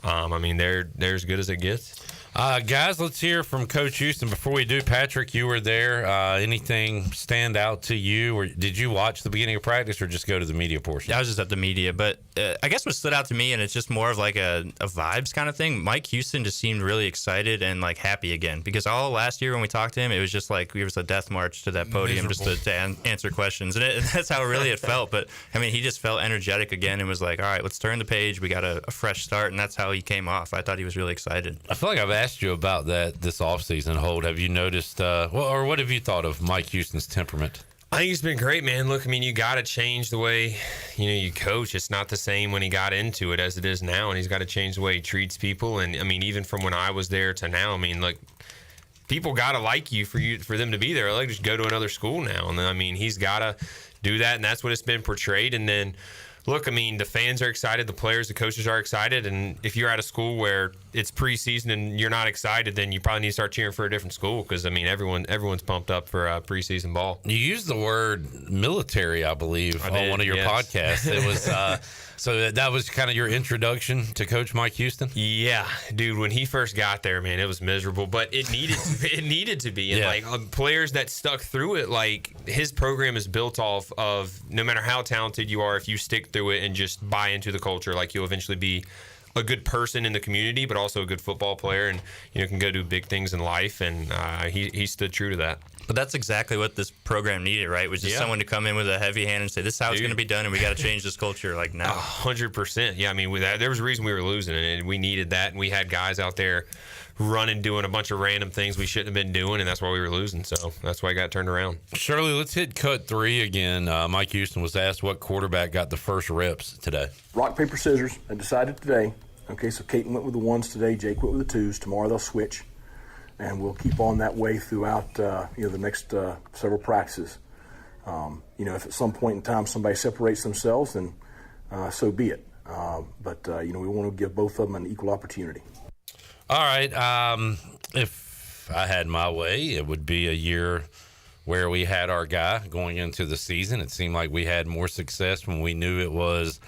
I mean, they're as good as it gets. Guys, let's hear from Coach Houston. Before we do, Patrick, you were there. Anything stand out to you, or did you watch the beginning of practice, or just go to the media portion? I was just at the media, but I guess what stood out to me, and it's just more of like a vibes kind of thing, Mike Houston just seemed really excited and like happy again, because all last year when we talked to him, it was just like it was a death march to that podium just to answer questions, and that's how really it felt. But I mean, he just felt energetic again and was like, all right, let's turn the page. We got a fresh start, and that's how he came off. I thought he was really excited. I feel like I've asked you about that this offseason, Holt. Have you noticed, or what have you thought of Mike Houston's temperament? I think it's been great, man. Look, I mean, you got to change the way, you coach. It's not the same when he got into it as it is now, and he's got to change the way he treats people. And, I mean, even from when I was there to now, I mean, like, people got to like you for them to be there. Like, just go to another school now. And, I mean, he's got to do that, and that's what it's been portrayed. And then look, I mean, the fans are excited, the players, the coaches are excited, and if you're at a school where it's preseason and you're not excited, then you probably need to start cheering for a different school because, I mean, everyone's pumped up for preseason ball. You used the word military, I believe, on one of your podcasts. It was so that was kind of your introduction to Coach Mike Houston? Yeah, dude, when he first got there, man, it was miserable, but it needed to be. And like players that stuck through it, like his program is built off of no matter how talented you are, if you stick through it and just buy into the culture, like you'll eventually be a good person in the community, but also a good football player, and can go do big things in life. And he stood true to that. But that's exactly what this program needed, right? Was just someone to come in with a heavy hand and say, "This is how it's going to be done, and we got to change this culture." Like now, 100%. Yeah, I mean, there was a reason we were losing, and we needed that. And we had guys out there running, doing a bunch of random things we shouldn't have been doing, and that's why we were losing. So that's why I got turned around. Shirley, let's hit cut 3 again. Mike Houston was asked what quarterback got the first reps today. Rock, paper, scissors. I decided today. Okay, so Caton went with the 1s today. Jake went with the 2s. Tomorrow they'll switch, and we'll keep on that way throughout the next several practices. If at some point in time somebody separates themselves, then so be it. But we want to give both of them an equal opportunity. All right. If I had my way, it would be a year where we had our guy going into the season. It seemed like we had more success when we knew it was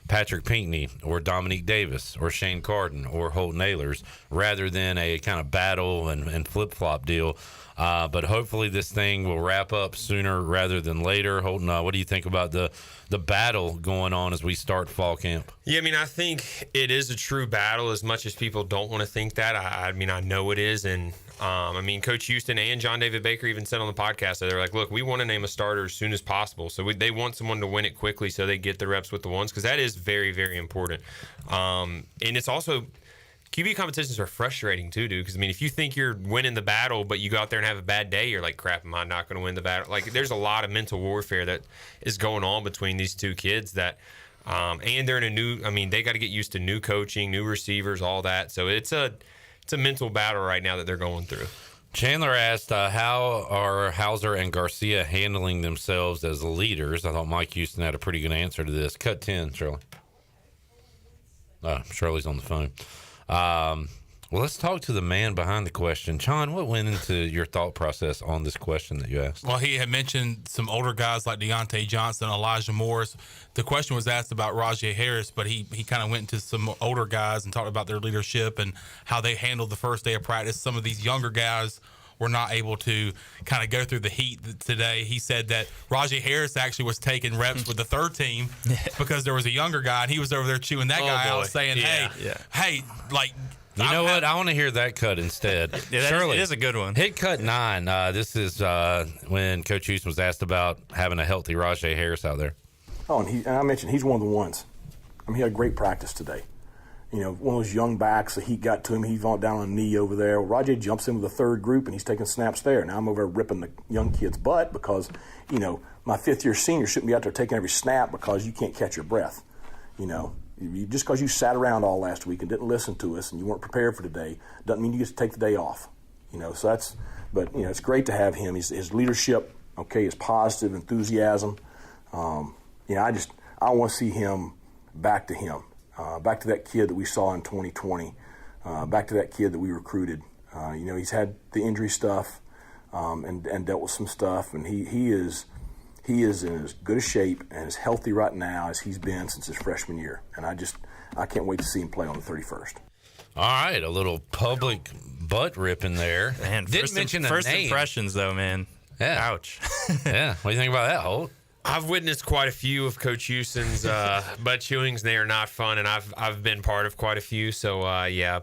Patrick Pinckney or Dominique Davis or Shane Carden or Holton Ahlers rather than a kind of battle and flip-flop deal. But hopefully this thing will wrap up sooner rather than later. Holton, what do you think about the battle going on as we start fall camp? Yeah, I mean, I think it is a true battle as much as people don't want to think that. I mean, I know it is. And, Coach Houston and John David Baker even said on the podcast that they're like, look, we want to name a starter as soon as possible. So they want someone to win it quickly so they get the reps with the 1s because that is very, very important. And it's also – QB competitions are frustrating too, dude. Because, I mean, if you think you're winning the battle, but you go out there and have a bad day, you're like, crap, am I not going to win the battle? Like, there's a lot of mental warfare that is going on between these two kids that and they're in a new – I mean, they got to get used to new coaching, new receivers, all that. So it's a mental battle right now that they're going through. Chandler asked, how are Hauser and Garcia handling themselves as leaders? I thought Mike Houston had a pretty good answer to this. Cut 10, Shirley. Shirley's on the phone. Well, let's talk to the man behind the question. John, what went into your thought process on this question that you asked? Well, he had mentioned some older guys like Deontay Johnson, Elijah Morris. The question was asked about Rajay Harris, but he kind of went into some older guys and talked about their leadership and how they handled the first day of practice. Some of these younger guys were not able to kind of go through the heat today. He said that Rajay Harris actually was taking reps with the third team because there was a younger guy, and he was over there chewing that guy out saying, hey, like, you know what? I want to hear that cut instead. Shirley, it is a good one. Hit cut 9. This is when Coach Houston was asked about having a healthy Rajay Harris out there. Oh, and I mentioned he's one of the 1s. I mean, he had a great practice today. One of those young backs, the heat got to him. He's down on a knee over there. Well, Rajay jumps in with the third group, and he's taking snaps there. Now I'm over there ripping the young kid's butt because, my fifth-year senior shouldn't be out there taking every snap because you can't catch your breath. Just because you sat around all last week and didn't listen to us and you weren't prepared for today doesn't mean you get to take the day off. So that's – but, it's great to have him. His leadership, his positive enthusiasm. I want to see him back to him. Back to that kid that we saw in 2020, back to that kid that we recruited. He's had the injury stuff and dealt with some stuff, and he is in as good a shape and as healthy right now as he's been since his freshman year. And I can't wait to see him play on the 31st. All right, a little public butt ripping there. Man, didn't mention the first name. Impressions though, man. Yeah. Ouch. Yeah. What do you think about that, Holt? I've witnessed quite a few of Coach Houston's butt chewings, and they are not fun, and I've been part of quite a few. So,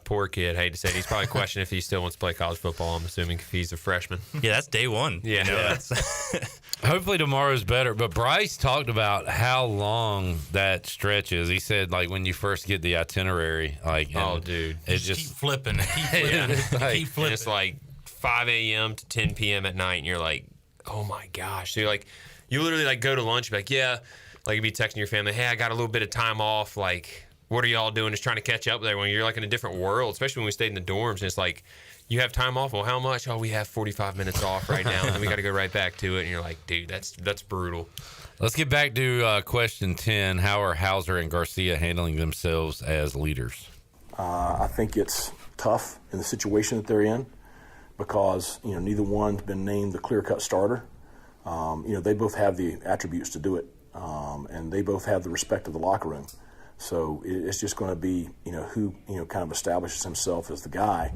poor kid. Hate to say it. He's probably questioning if he still wants to play college football, I'm assuming, if he's a freshman. Yeah, that's day one. Yeah. That's Hopefully tomorrow's better. But Bryce talked about how long that stretch is. He said, like, when you first get the itinerary, like, oh, dude. It just keep flipping. Keep flipping. It's like 5 a.m. to 10 p.m. at night, and you're like, oh, my gosh. So, you literally, go to lunch, like, yeah, like, you'd be texting your family, hey, I got a little bit of time off, like, what are y'all doing? Just trying to catch up with everyone. You're, in a different world, especially when we stayed in the dorms, and it's like, you have time off? Well, how much? Oh, we have 45 minutes off right now, and then we got to go right back to it, and you're like, dude, that's brutal. Let's get back to question 10. How are Hauser and Garcia handling themselves as leaders? I think it's tough in the situation that they're in because, neither one's been named the clear-cut starter. They both have the attributes to do it, and they both have the respect of the locker room. So it's just going to be, who, kind of establishes himself as the guy,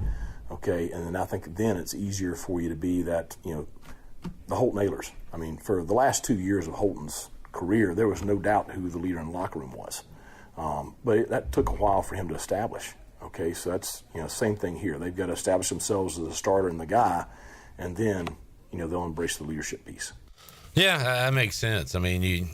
okay? And then I think then it's easier for you to be that, the Holton Ahlers. I mean, for the last 2 years of Holton's career, there was no doubt who the leader in the locker room was. But that took a while for him to establish. Okay, so that's, same thing here. They've got to establish themselves as a starter and the guy, and then, they'll embrace the leadership piece. Yeah, that makes sense. I mean,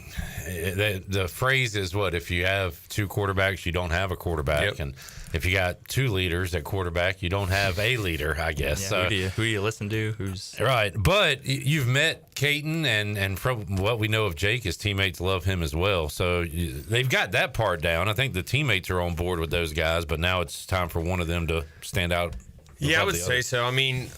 the phrase is what? If you have two quarterbacks, you don't have a quarterback. Yep. And if you got two leaders at quarterback, you don't have a leader, I guess. Yeah, so, who do you listen to? Who's right. But you've met Caton, and from what we know of Jake, his teammates love him as well. So they've got that part down. I think the teammates are on board with those guys, but now it's time for one of them to stand out. Yeah, I would say so. I mean,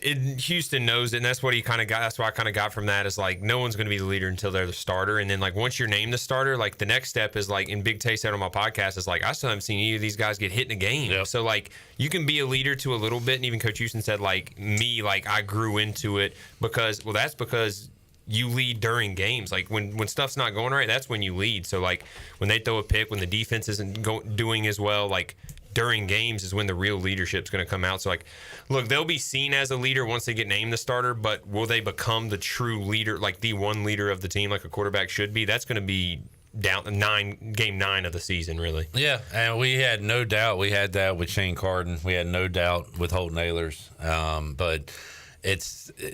Houston knows it, and that's what he kind of got. That's what I kind of got from that is like no one's going to be the leader until they're the starter, and then like once you're named the starter, like the next step is like, and Big Tay said on my podcast is like I still haven't seen any of these guys get hit in a game. Yep. So like you can be a leader to a little bit, and even Coach Houston said like me, like I grew into it because that's because you lead during games. Like when stuff's not going right, that's when you lead. So like when they throw a pick, when the defense isn't doing as well, like. During games is when the real leadership's going to come out. So, like, look, they'll be seen as a leader once they get named the starter, but will they become the true leader, like the one leader of the team like a quarterback should be? That's going to be down game 9 of the season, really. Yeah, and we had no doubt. We had that with Shane Carden. We had no doubt with Holton Ahlers. But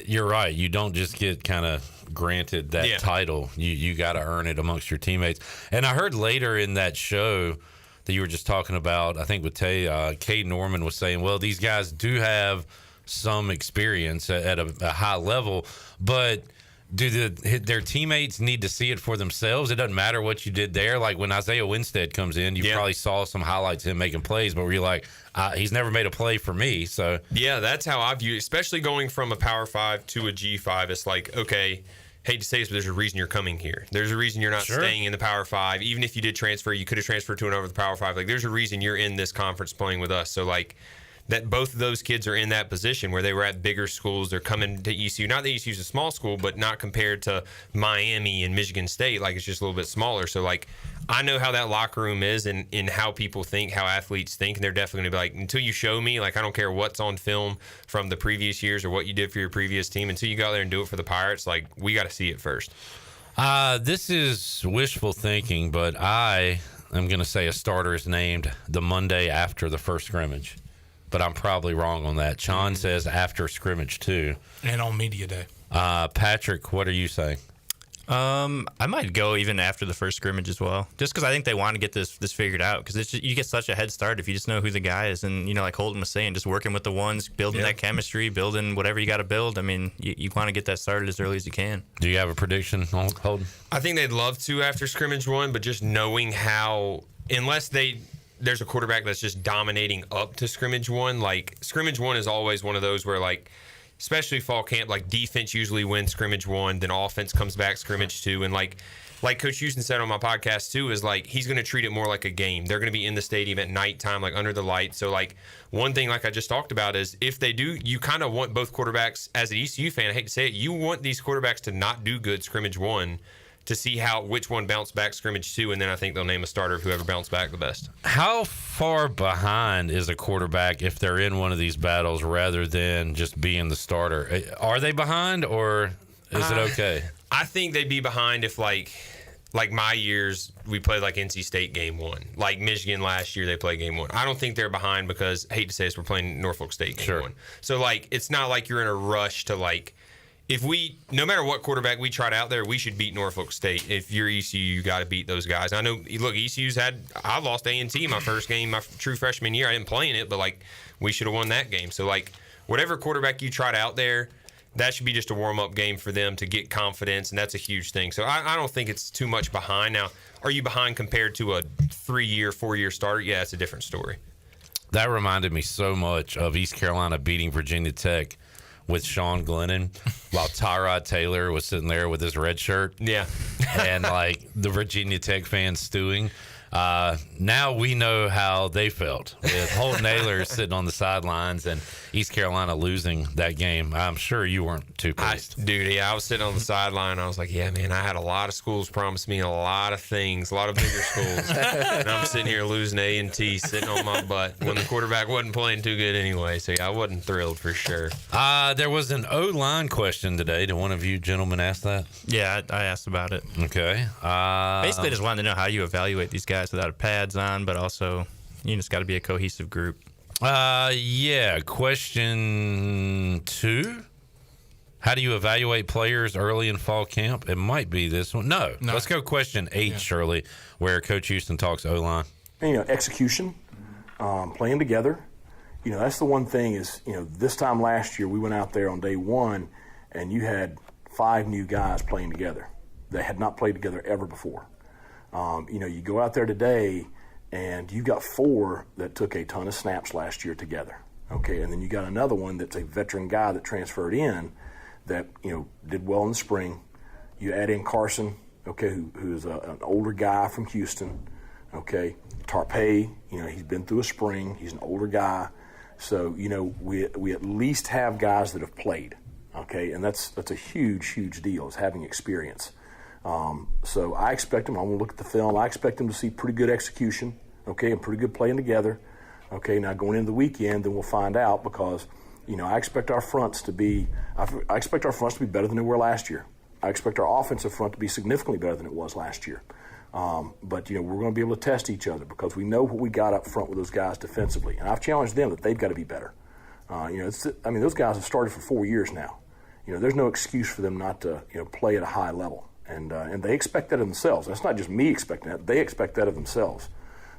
you're right. You don't just get kind of granted that title. You got to earn it amongst your teammates. And I heard later in that show that you were just talking about, I think with Tay, Cade Norman was saying, well, these guys do have some experience at a high level, but do their teammates need to see it for themselves? It doesn't matter what you did there. Like when Isaiah Winstead comes in, you probably saw some highlights of him making plays, but where you're like, he's never made a play for me. So yeah, that's how I view it, especially going from a Power 5 to a G5. It's like, okay, hate to say this, but there's a reason you're coming here. There's a reason you're not staying in the Power 5. Even if you did transfer, you could have transferred to another Power 5. Like, there's a reason you're in this conference playing with us. So, like, that both of those kids are in that position where they were at bigger schools. They're coming to ECU. Not that ECU's a small school, but not compared to Miami and Michigan State. Like, it's just a little bit smaller. So, like, I know how that locker room is and how people think, how athletes think, and they're definitely going to be like, until you show me, like, I don't care what's on film from the previous years or what you did for your previous team, until you go out there and do it for the Pirates, like, we got to see it first. This is wishful thinking, but I am going to say a starter is named the Monday after the first scrimmage, but I'm probably wrong on that. Sean says after scrimmage, too. And on media day. Patrick, what are you saying? I might go even after the first scrimmage as well, just because I think they want to get this figured out. Because you get such a head start if you just know who the guy is, and like Holton was saying, just working with the ones, building that chemistry, building whatever you got to build. I mean, you want to get that started as early as you can. Do you have a prediction, Holton? I think they'd love to after scrimmage 1, but just knowing how, unless there's a quarterback that's just dominating up to scrimmage 1. Like scrimmage 1 is always one of those where like, especially fall camp, like defense usually wins scrimmage 1, then offense comes back scrimmage 2, and like Coach Houston said on my podcast too, is like he's going to treat it more like a game. They're going to be in the stadium at nighttime, like under the lights. So like one thing, like I just talked about, is if they do, you kind of want both quarterbacks. As an ECU fan, I hate to say it, you want these quarterbacks to not do good scrimmage 1 to see which one bounced back scrimmage 2, and then I think they'll name a starter of whoever bounced back the best. How far behind is a quarterback if they're in one of these battles rather than just being the starter? Are they behind, or is it okay? I think they'd be behind if like my years, we played like NC State game 1. Like Michigan last year, they played game 1. I don't think they're behind because, I hate to say this, we're playing Norfolk State game 1. So like it's not like you're in a rush to like, no matter what quarterback we tried out there, we should beat Norfolk State. If you're ECU, you got to beat those guys. I know, look, I lost A&T my first game, my true freshman year. I didn't play in it, but like we should have won that game. So like whatever quarterback you tried out there, that should be just a warm-up game for them to get confidence, and that's a huge thing. So I don't think it's too much behind. Now, are you behind compared to a 3-year, 4-year starter? Yeah, it's a different story. That reminded me so much of East Carolina beating Virginia Tech with Sean Glennon while Tyrod Taylor was sitting there with his red shirt. Yeah. and like the Virginia Tech fans stewing. Now we know how they felt with Holton Ahlers sitting on the sidelines and East Carolina losing that game. I'm sure you weren't too pleased. I was sitting on the sideline. I was like, yeah, man, I had a lot of schools promise me a lot of things, a lot of bigger schools. And I'm sitting here losing A&T, sitting on my butt when the quarterback wasn't playing too good anyway. So, yeah, I wasn't thrilled for sure. There was an O-line question today. Did one of you gentlemen ask that? Yeah, I asked about it. Okay. Basically, just wanted to know how you evaluate these guys without pads on, but also you just got to be a cohesive group. Yeah. Question 2. How do you evaluate players early in fall camp? It might be this one. No. Let's go question 8, Shirley, where Coach Houston talks O-line. Execution, playing together. That's the one thing is, this time last year we went out there on day 1 and you had 5 new guys playing together that had not played together ever before. You go out there today and you got 4 that took a ton of snaps last year together. Okay, and then you got another one that's a veteran guy that transferred in that, did well in the spring. You add in Carson, okay, who's an older guy from Houston. Okay, Tarpey, he's been through a spring. He's an older guy. So, we at least have guys that have played. Okay, and that's a huge, huge deal is having experience. So I expect them, I'm going to look at the film, I expect them to see pretty good execution, okay, and pretty good playing together. Okay, now going into the weekend, then we'll find out because, I expect our fronts to be better than they were last year. I expect our offensive front to be significantly better than it was last year. But, we're going to be able to test each other because we know what we got up front with those guys defensively. And I've challenged them that they've got to be better. Those guys have started for 4 years now. There's no excuse for them not to, play at a high level. And they expect that of themselves. That's not just me expecting that. They expect that of themselves.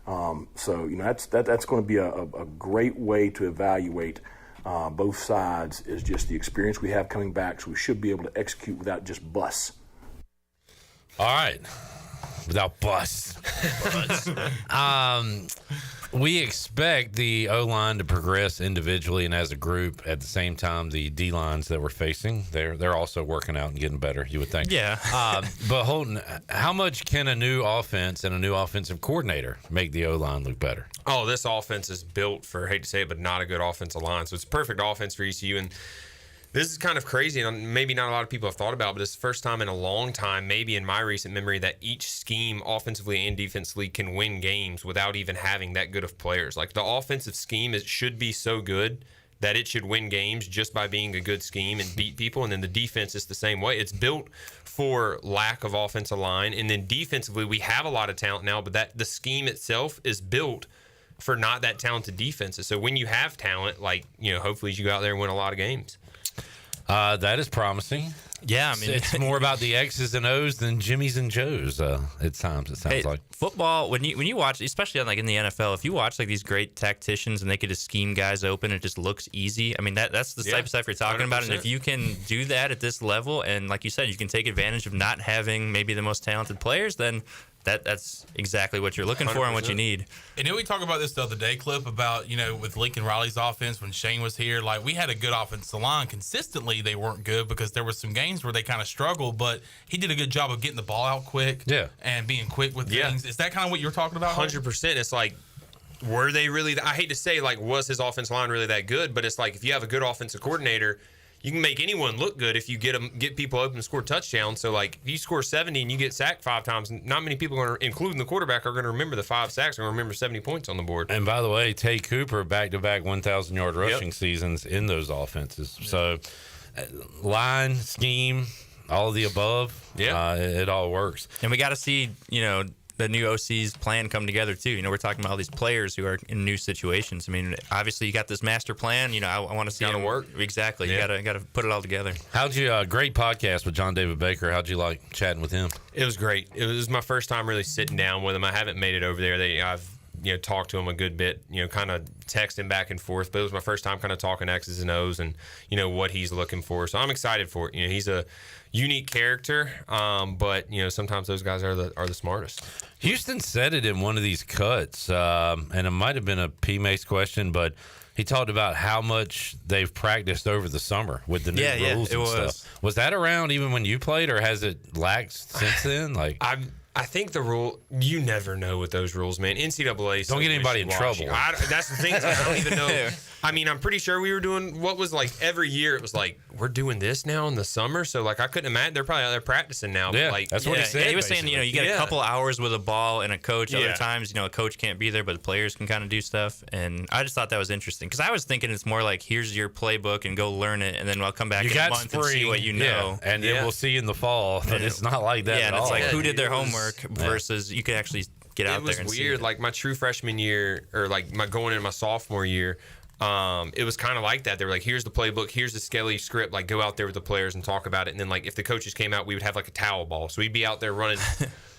That's going to be a great way to evaluate both sides is just the experience we have coming back. So we should be able to execute without just bus. All right. Without bus. We expect the O-line to progress individually and as a group. At the same time, the D-lines that we're facing, they're also working out and getting better, you would think. Yeah. But Holton, how much can a new offense and a new offensive coordinator make the O-line look better? Oh, this offense is built for, I hate to say it, but not a good offensive line. So it's a perfect offense for ECU. And this is kind of crazy, and maybe not a lot of people have thought about, but it's the first time in a long time, maybe in my recent memory, that each scheme, offensively and defensively, can win games without even having that good of players. Like, the offensive scheme, it should be so good that it should win games just by being a good scheme and beat people, and then the defense is the same way. It's built for lack of offensive line, and then defensively, we have a lot of talent now, but the scheme itself is built for not that talented defenses. So when you have talent, hopefully you go out there and win a lot of games. That is promising. Yeah, it's more about the X's and O's than Jimmy's and Joe's at times. It sounds like football. When you watch, especially in the NFL, if you watch these great tacticians and they could just scheme guys open, it just looks easy. That's the type of stuff you're talking 100%. About. And if you can do that at this level, and like you said, you can take advantage of not having maybe the most talented players, then that's exactly what you're looking 100%. For and what you need. And we talked about this the other day, Clip, about, with Lincoln Riley's offense when Shane was here. We had a good offensive line. Consistently, they weren't good because there were some games where they kind of struggled, but he did a good job of getting the ball out quick and being quick with things. Is that kind of what you're talking about? 100%. It's were they really – I hate to say, was his offensive line really that good? But it's if you have a good offensive coordinator – you can make anyone look good if you get people open and score touchdowns. So, if you score 70 and you get sacked 5 times, not many people, including the quarterback, are going to remember the 5 sacks. Are going to remember 70 points on the board. And by the way, Tay Cooper, back-to-back 1,000-yard rushing seasons in those offenses. Yep. So, line, scheme, all of the above, it all works. And we got to see, the new OC's plan come together too. We're talking about all these players who are in new situations. Obviously you got this master plan. I want to see it work. Exactly. Yeah. You got to put it all together. How'd you great podcast with John David Baker? How'd you like chatting with him? It was great. It was my first time really sitting down with him. I haven't made it over there. I've talked to him a good bit, kind of texting back and forth, but it was my first time kind of talking X's and O's and, what he's looking for. So I'm excited for it. He's a unique character, but, sometimes those guys are the smartest. Houston said it in one of these cuts, and it might have been a P-Mace question, but He talked about how much they've practiced over the summer with the new rules and stuff. Was that around even when you played, or has it laxed since then? Like, I think the rule, you never know with those rules, man. NCAA. Don't get anybody in trouble. That's the thing. I don't even know. I mean, I'm pretty sure we were doing what was like every year. It was like, we're doing this now in the summer. So, like, I couldn't imagine. They're probably out there practicing now. Yeah, but like, that's what he said. He was saying, you get a couple hours with a ball and a coach. Yeah. Other times, a coach can't be there, but the players can kind of do stuff. And I just thought that was interesting because I was thinking it's more like, here's your playbook and go learn it. And then I'll come back in a month and see what you know. And then we'll see you in the fall. But it's not like that at all. It's like who did their homework versus you could actually get out there and see. It was weird. Like my true freshman year, or like my going into my sophomore year, it was kind of like that. They were like, here's the playbook, here's the Skelly script, like go out there with the players and talk about it. And then like if the coaches came out, we would have like a towel ball. So we'd be out there running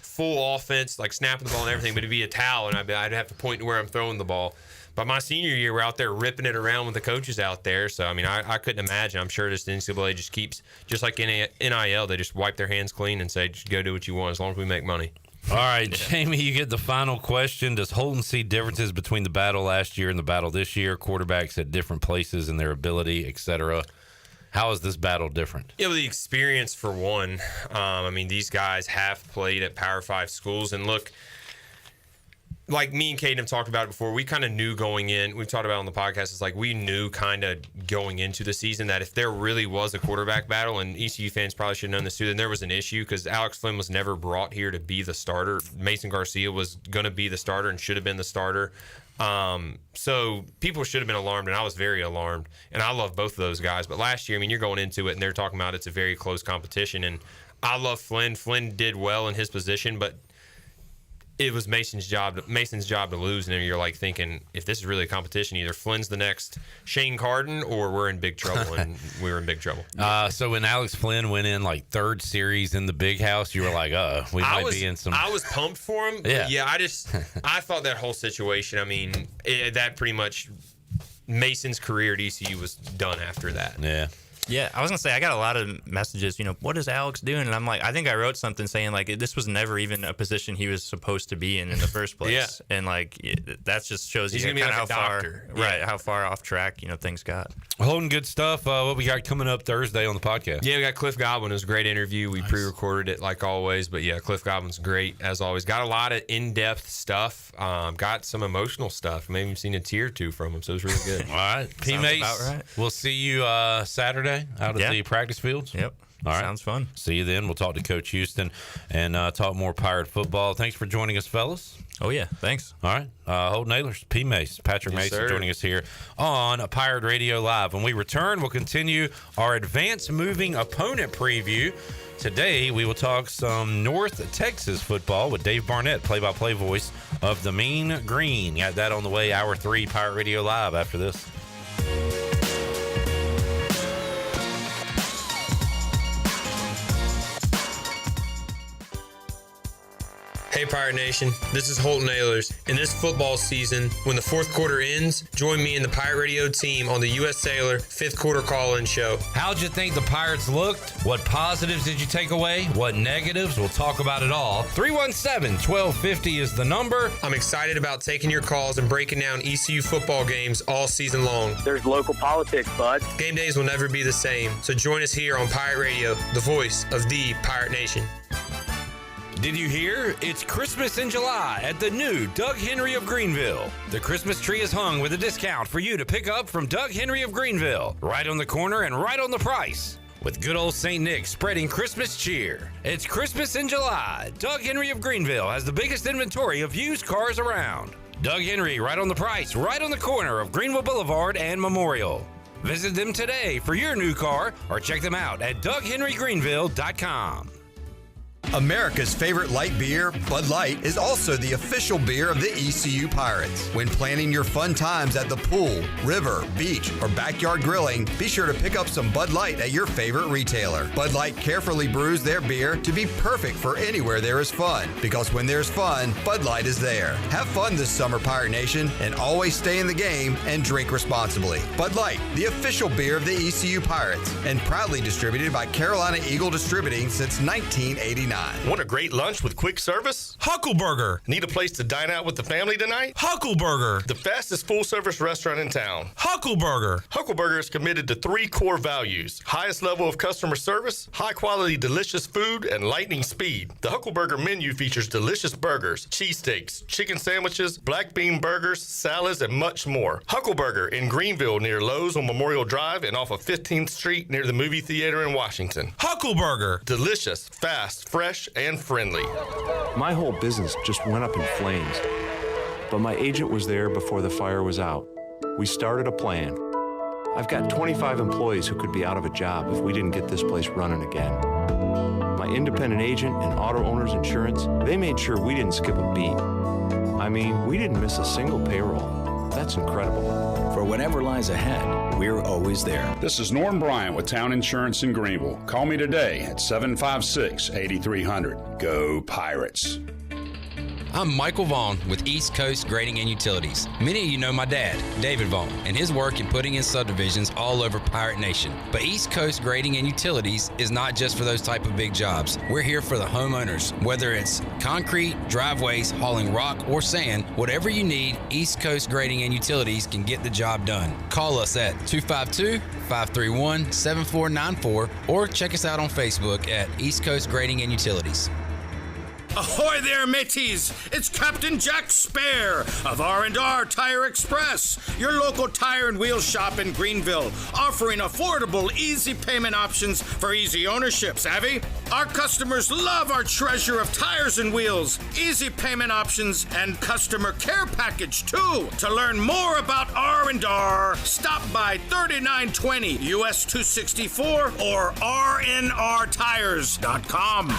full offense, like snapping the ball and everything, but it'd be a towel and I'd have to point to where I'm throwing the ball. But my senior year, we're out there ripping it around with the coaches out there. So, I mean, I couldn't imagine. I'm sure this NCAA just keeps, just like NIL, they just wipe their hands clean and say, just go do what you want as long as we make money. All right, Jamie, you get the final question. Does Holton see differences between the battle last year and the battle this year? Quarterbacks at different places in their ability, etc. How is this battle different? Yeah, well, the experience for one. I mean, these guys have played at Power 5 schools. And look, like me and Caden have talked about it before, we kind of knew going in, we've talked about it on the podcast, it's like we knew kind of going into the season that if there really was a quarterback battle, and ECU fans probably should have known this too, then there was an issue because Alex Flynn was never brought here to be the starter. Mason Garcia was going to be the starter and should have been the starter. So people should have been alarmed, and I was very alarmed. And I love both of those guys. But last year, I mean, you're going into it, and they're talking about it's a very close competition. And I love Flynn. Flynn did well in his position, but it was Mason's job to lose, and then you're like thinking, if this is really a competition, either Flynn's the next Shane Carden or we're in big trouble, and we were in big trouble. So when Alex Flynn went in like third series in the big house, you were like, we might be in some. I was pumped for him. Yeah, I thought that whole situation, I mean, that pretty much Mason's career at ECU was done after that. Yeah. Yeah, I was going to say, I got a lot of messages, what is Alex doing? And I'm like, I think I wrote something saying, like, this was never even a position he was supposed to be in the first place. Yeah. And, like, that just shows He's you gonna be kind like of a how doctor. far, right, how far off track, things got. Holden, good stuff. What we got coming up Thursday on the podcast? Yeah, we got Cliff Godwin. It was a great interview. We pre-recorded it like always. But, yeah, Cliff Godwin's great as always. Got a lot of in-depth stuff. Got some emotional stuff. Maybe seen a tear or two from him, so it was really good. All right. P-Mace, right. We'll see you Saturday out at the practice fields. Yep. All right. Sounds fun. See you then. We'll talk to Coach Houston and talk more Pirate football. Thanks for joining us, fellas. Oh, yeah. Thanks. All right. Holton Ahlers, P. Mace, Patrick Yes, Mason sir. joining us here on Pirate Radio Live. When we return, we'll continue our advanced moving opponent preview. Today, we will talk some North Texas football with Dave Barnett, play-by-play voice of the Mean Green. Got that on the way, Hour 3, Pirate Radio Live after this. Hey Pirate Nation, this is Holton Ahlers. In this football season, when the fourth quarter ends, join me and the Pirate Radio team on the U.S. Sailor fifth quarter call-in show. How'd you think the Pirates looked? What positives did you take away? What negatives? We'll talk about it all. 317-1250 is the number. I'm excited about taking your calls and breaking down ECU football games all season long. There's local politics, bud. Game days will never be the same, so join us here on Pirate Radio, the voice of the Pirate Nation. Did you hear? It's Christmas in July at the new Doug Henry of Greenville. The Christmas tree is hung with a discount for you to pick up from Doug Henry of Greenville. Right on the corner and right on the price. With good old St. Nick spreading Christmas cheer. It's Christmas in July. Doug Henry of Greenville has the biggest inventory of used cars around. Doug Henry, right on the price, right on the corner of Greenville Boulevard and Memorial. Visit them today for your new car or check them out at DougHenryGreenville.com. America's favorite light beer, Bud Light, is also the official beer of the ECU Pirates. When planning your fun times at the pool, river, beach, or backyard grilling, be sure to pick up some Bud Light at your favorite retailer. Bud Light carefully brews their beer to be perfect for anywhere there is fun, because when there's fun, Bud Light is there. Have fun this summer, Pirate Nation, and always stay in the game and drink responsibly. Bud Light, the official beer of the ECU Pirates, and proudly distributed by Carolina Eagle Distributing since 1989. guy. Want a great lunch with quick service? Huckleburger. Need a place to dine out with the family tonight? Huckleburger. The fastest full-service restaurant in town. Huckleburger. Huckleburger is committed to 3 core values: highest level of customer service, high-quality delicious food, and lightning speed. The Huckleburger menu features delicious burgers, cheesesteaks, chicken sandwiches, black bean burgers, salads, and much more. Huckleburger in Greenville near Lowe's on Memorial Drive and off of 15th Street near the movie theater in Washington. Huckleburger. Delicious, fast, fresh, and friendly. My whole business just went up in flames, but my agent was there before the fire was out. We started a plan. I've got 25 employees who could be out of a job if we didn't get this place running again. My independent agent and auto owner's insurance, they made sure we didn't skip a beat. I mean, we didn't miss a single payroll. That's incredible. For whatever lies ahead, we're always there. This is Norm Bryant with Town Insurance in Greenville. Call me today at 756-8300. Go Pirates. I'm Michael Vaughn with East Coast Grading and Utilities. Many of you know my dad, David Vaughn, and his work in putting in subdivisions all over Pirate Nation. But East Coast Grading and Utilities is not just for those type of big jobs. We're here for the homeowners. Whether it's concrete, driveways, hauling rock, or sand, whatever you need, East Coast Grading and Utilities can get the job done. Call us at 252-531-7494 or check us out on Facebook at East Coast Grading and Utilities. Ahoy there, mateys! It's Captain Jack Spare of R&R Tire Express, your local tire and wheel shop in Greenville, offering affordable, easy payment options for easy ownership. Savvy? Our customers love our treasure of tires and wheels, easy payment options, and customer care package too. To learn more about R&R, stop by 3920 US 264 or rnrtires.com.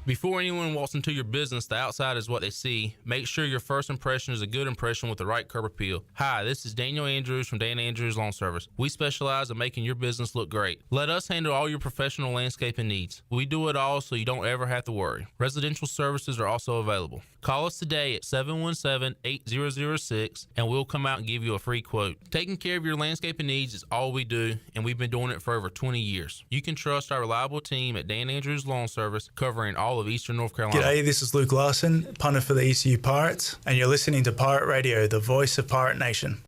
Before anyone walks into your business, the outside is what they see. Make sure your first impression is a good impression with the right curb appeal. Hi, this is Daniel Andrews from Dan Andrews Lawn Service. We specialize in making your business look great. Let us handle all your professional landscaping needs. We do it all so you don't ever have to worry. Residential services are also available. Call us today at 717-8006 and we'll come out and give you a free quote. Taking care of your landscaping needs is all we do, and we've been doing it for over 20 years. You can trust our reliable team at Dan Andrews Lawn Service, covering all of Eastern North Carolina. G'day, this is Luke Larson, punter for the ECU Pirates, and you're listening to Pirate Radio, the voice of Pirate Nation.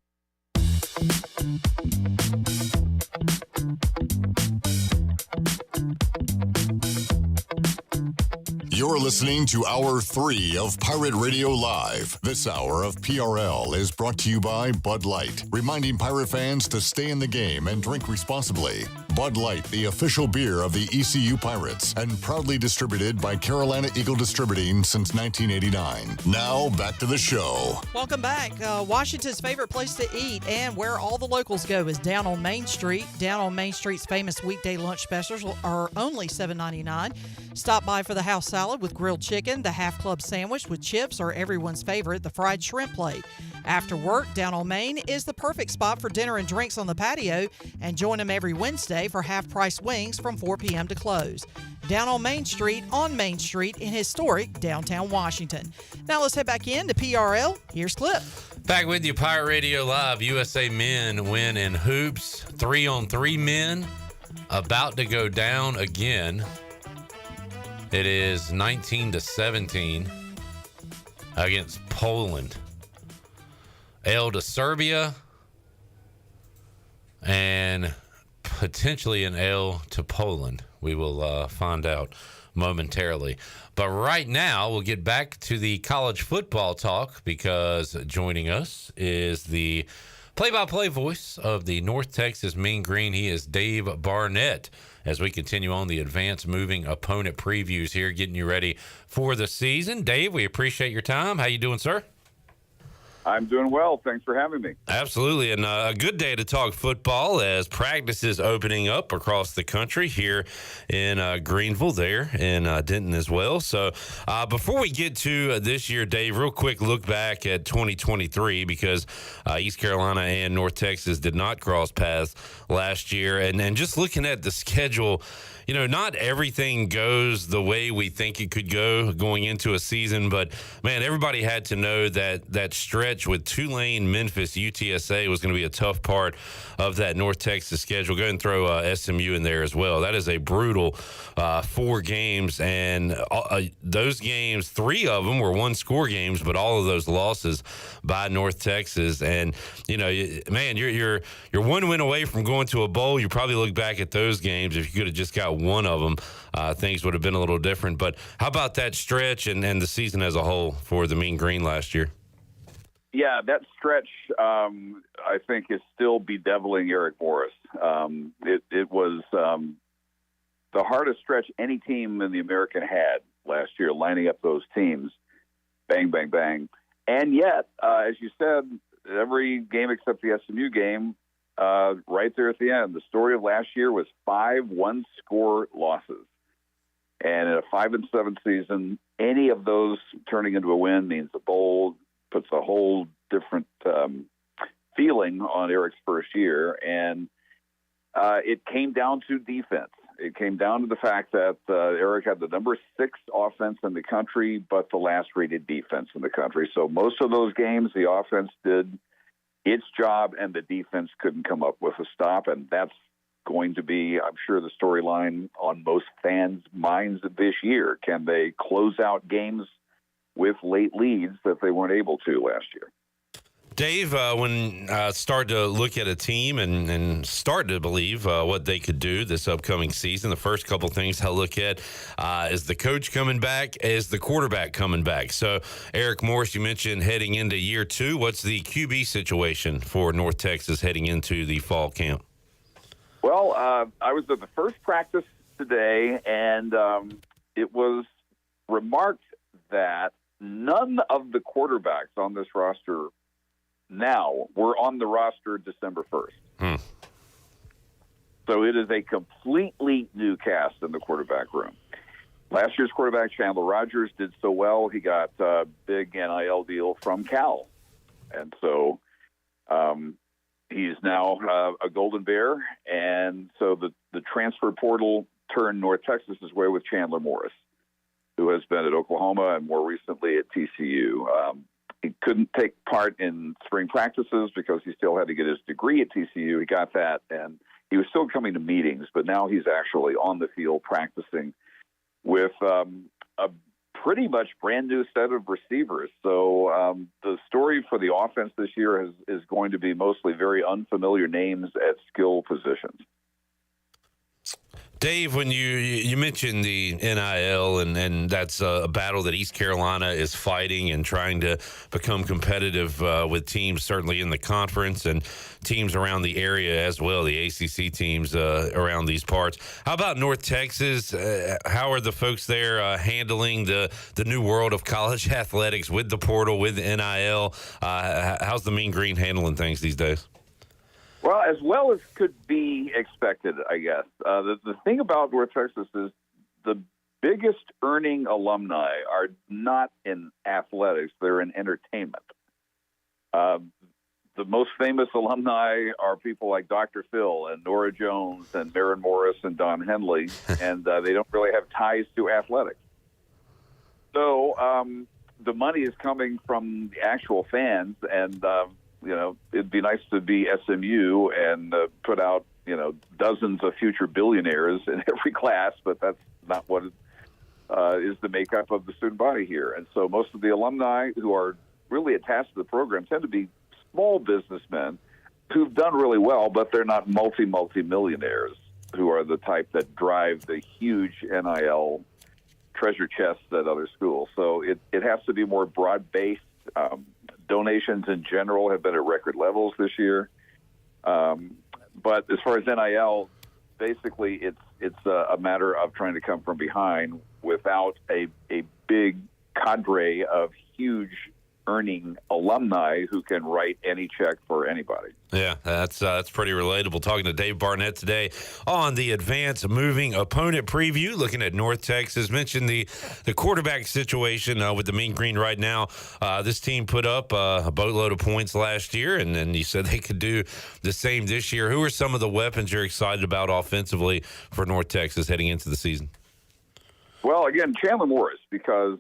You're listening to Hour 3 of Pirate Radio Live. This hour of PRL is brought to you by Bud Light, reminding Pirate fans to stay in the game and drink responsibly. Bud Light, the official beer of the ECU Pirates, and proudly distributed by Carolina Eagle Distributing since 1989. Now, back to the show. Welcome back. Washington's favorite place to eat and where all the locals go is down on Main Street. Down on Main Street's famous weekday lunch specials are only $7.99. Stop by for the house salad with grilled chicken, the half club sandwich with chips, or everyone's favorite, the fried shrimp plate. After work, down on Main is the perfect spot for dinner and drinks on the patio, and join them every Wednesday for half-price wings from 4 p.m. to close. Down on Main Street in historic downtown Washington. Now let's head back in to PRL. Here's Cliff. Back with you, Pirate Radio Live. USA men win in hoops. 3-on-3 men about to go down again. It is 19-17 against Poland. L to Serbia and potentially an L to Poland. We will find out momentarily. But right now, we'll get back to the college football talk, because joining us is the play-by-play voice of the North Texas Mean Green. He is Dave Barnett, as we continue on the advanced moving opponent previews here, getting you ready for the season. Dave, we appreciate your time. How you doing, sir? I'm doing well. Thanks for having me. Absolutely, and a good day to talk football as practice is opening up across the country, here in Greenville, there in Denton as well. So before we get to this year, Dave, real quick look back at 2023, because East Carolina and North Texas did not cross paths last year. And just looking at the schedule, you know, not everything goes the way we think it could go going into a season, but man, everybody had to know that stretch stretch with Tulane, Memphis, UTSA was going to be a tough part of that North Texas schedule. Go ahead and throw SMU in there as well. That is a brutal 4 games, and those games, 3 of them were one-score games, but all of those losses by North Texas. And man, you're 1 win away from going to a bowl. You probably look back at those games. If you could have just got one of them, things would have been a little different. But how about that stretch and the season as a whole for the Mean Green last year? Yeah, that stretch, I think, is still bedeviling Eric Morris. It was the hardest stretch any team in the American had last year, lining up those teams, bang, bang, bang. And yet, as you said, every game except the SMU game, right there at the end, the story of last year was 5 one-score losses. And in a 5-7 season, any of those turning into a win means a bowl, puts a whole different feeling on Eric's first year. And it came down to defense. It came down to the fact that Eric had the number 6 offense in the country, but the last rated defense in the country. So most of those games, the offense did its job and the defense couldn't come up with a stop. And that's going to be, I'm sure, the storyline on most fans' minds this year. Can they close out games with late leads that they weren't able to last year? Dave, when start to look at a team and start to believe what they could do this upcoming season, the first couple things I look at is the coach coming back, is the quarterback coming back. So, Eric Morris, you mentioned heading into year 2. What's the QB situation for North Texas heading into the fall camp? Well, I was at the first practice today, and it was remarked that none of the quarterbacks on this roster now were on the roster December 1st. So it is a completely new cast in the quarterback room. Last year's quarterback, Chandler Rogers, did so well. He got a big NIL deal from Cal. And so he's now a Golden Bear. And so the transfer portal turned North Texas's way with Chandler Morris, who has been at Oklahoma and more recently at TCU. He couldn't take part in spring practices because he still had to get his degree at TCU. He got that, and he was still coming to meetings, but now he's actually on the field practicing with a pretty much brand new set of receivers. So the story for the offense this year is going to be mostly very unfamiliar names at skill positions. Dave, when you mentioned the NIL, and that's a battle that East Carolina is fighting and trying to become competitive with teams certainly in the conference and teams around the area as well, the ACC teams around these parts. How about North Texas? How are the folks there handling the new world of college athletics with the portal, with the NIL? How's the Mean Green handling things these days? Well as could be expected, I guess. The thing about North Texas is the biggest earning alumni are not in athletics, they're in entertainment. The most famous alumni are people like Dr. Phil and Nora Jones and Maren Morris and Don Henley, and they don't really have ties to athletics. So the money is coming from the actual fans, and it'd be nice to be SMU and put out, dozens of future billionaires in every class, but that's not what is the makeup of the student body here. And so most of the alumni who are really attached to the program tend to be small businessmen who've done really well, but they're not multi-millionaires who are the type that drive the huge NIL treasure chests at other schools. So it has to be more broad-based. Donations in general have been at record levels this year. But as far as NIL, basically it's a matter of trying to come from behind without a big cadre of huge earning alumni who can write any check for anybody. Yeah, that's pretty relatable. Talking to Dave Barnett today on the Advanced Moving Opponent Preview, looking at North Texas. Mentioned the quarterback situation with the Mean Green right now. This team put up a boatload of points last year, and then you said they could do the same this year. Who are some of the weapons you're excited about offensively for North Texas heading into the season? Well, again, Chandler Morris, because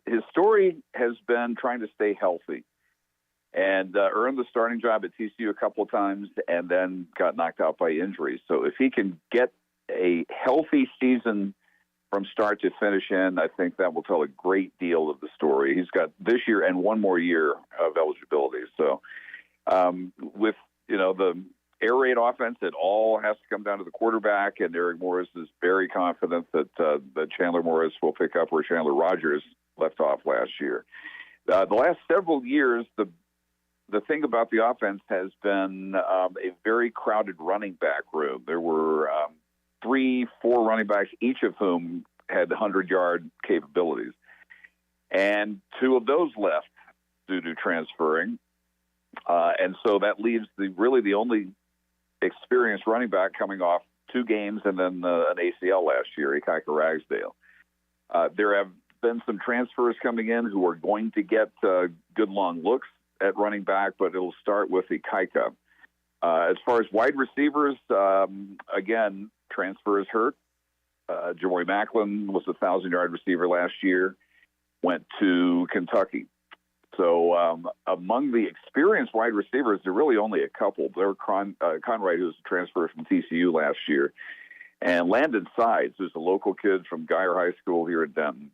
his story has been trying to stay healthy. and earned the starting job at TCU a couple of times and then got knocked out by injury. So if he can get a healthy season from start to finish in, I think that will tell a great deal of the story. He's got this year and one more year of eligibility. So with, the air raid offense, it all has to come down to the quarterback, and Eric Morris is very confident that Chandler Morris will pick up where Chandler Rogers left off last year. The last several years, the thing about the offense has been a very crowded running back room. There were 3-4 running backs, each of whom had 100-yard capabilities. And 2 of those left due to transferring. And so that leaves the only experienced running back coming off 2 games and then an ACL last year, Ikaika Ragsdale. There have been some transfers coming in who are going to get good long looks at running back, but it'll start with Ikaika. As far as wide receivers, again, transfers hurt. Jamori Macklin was a 1,000-yard receiver last year, went to Kentucky. So among the experienced wide receivers, there are really only a couple. There Conrad, who was a transfer from TCU last year, and Landon Sides, who's a local kid from Geyer High School here at Denton,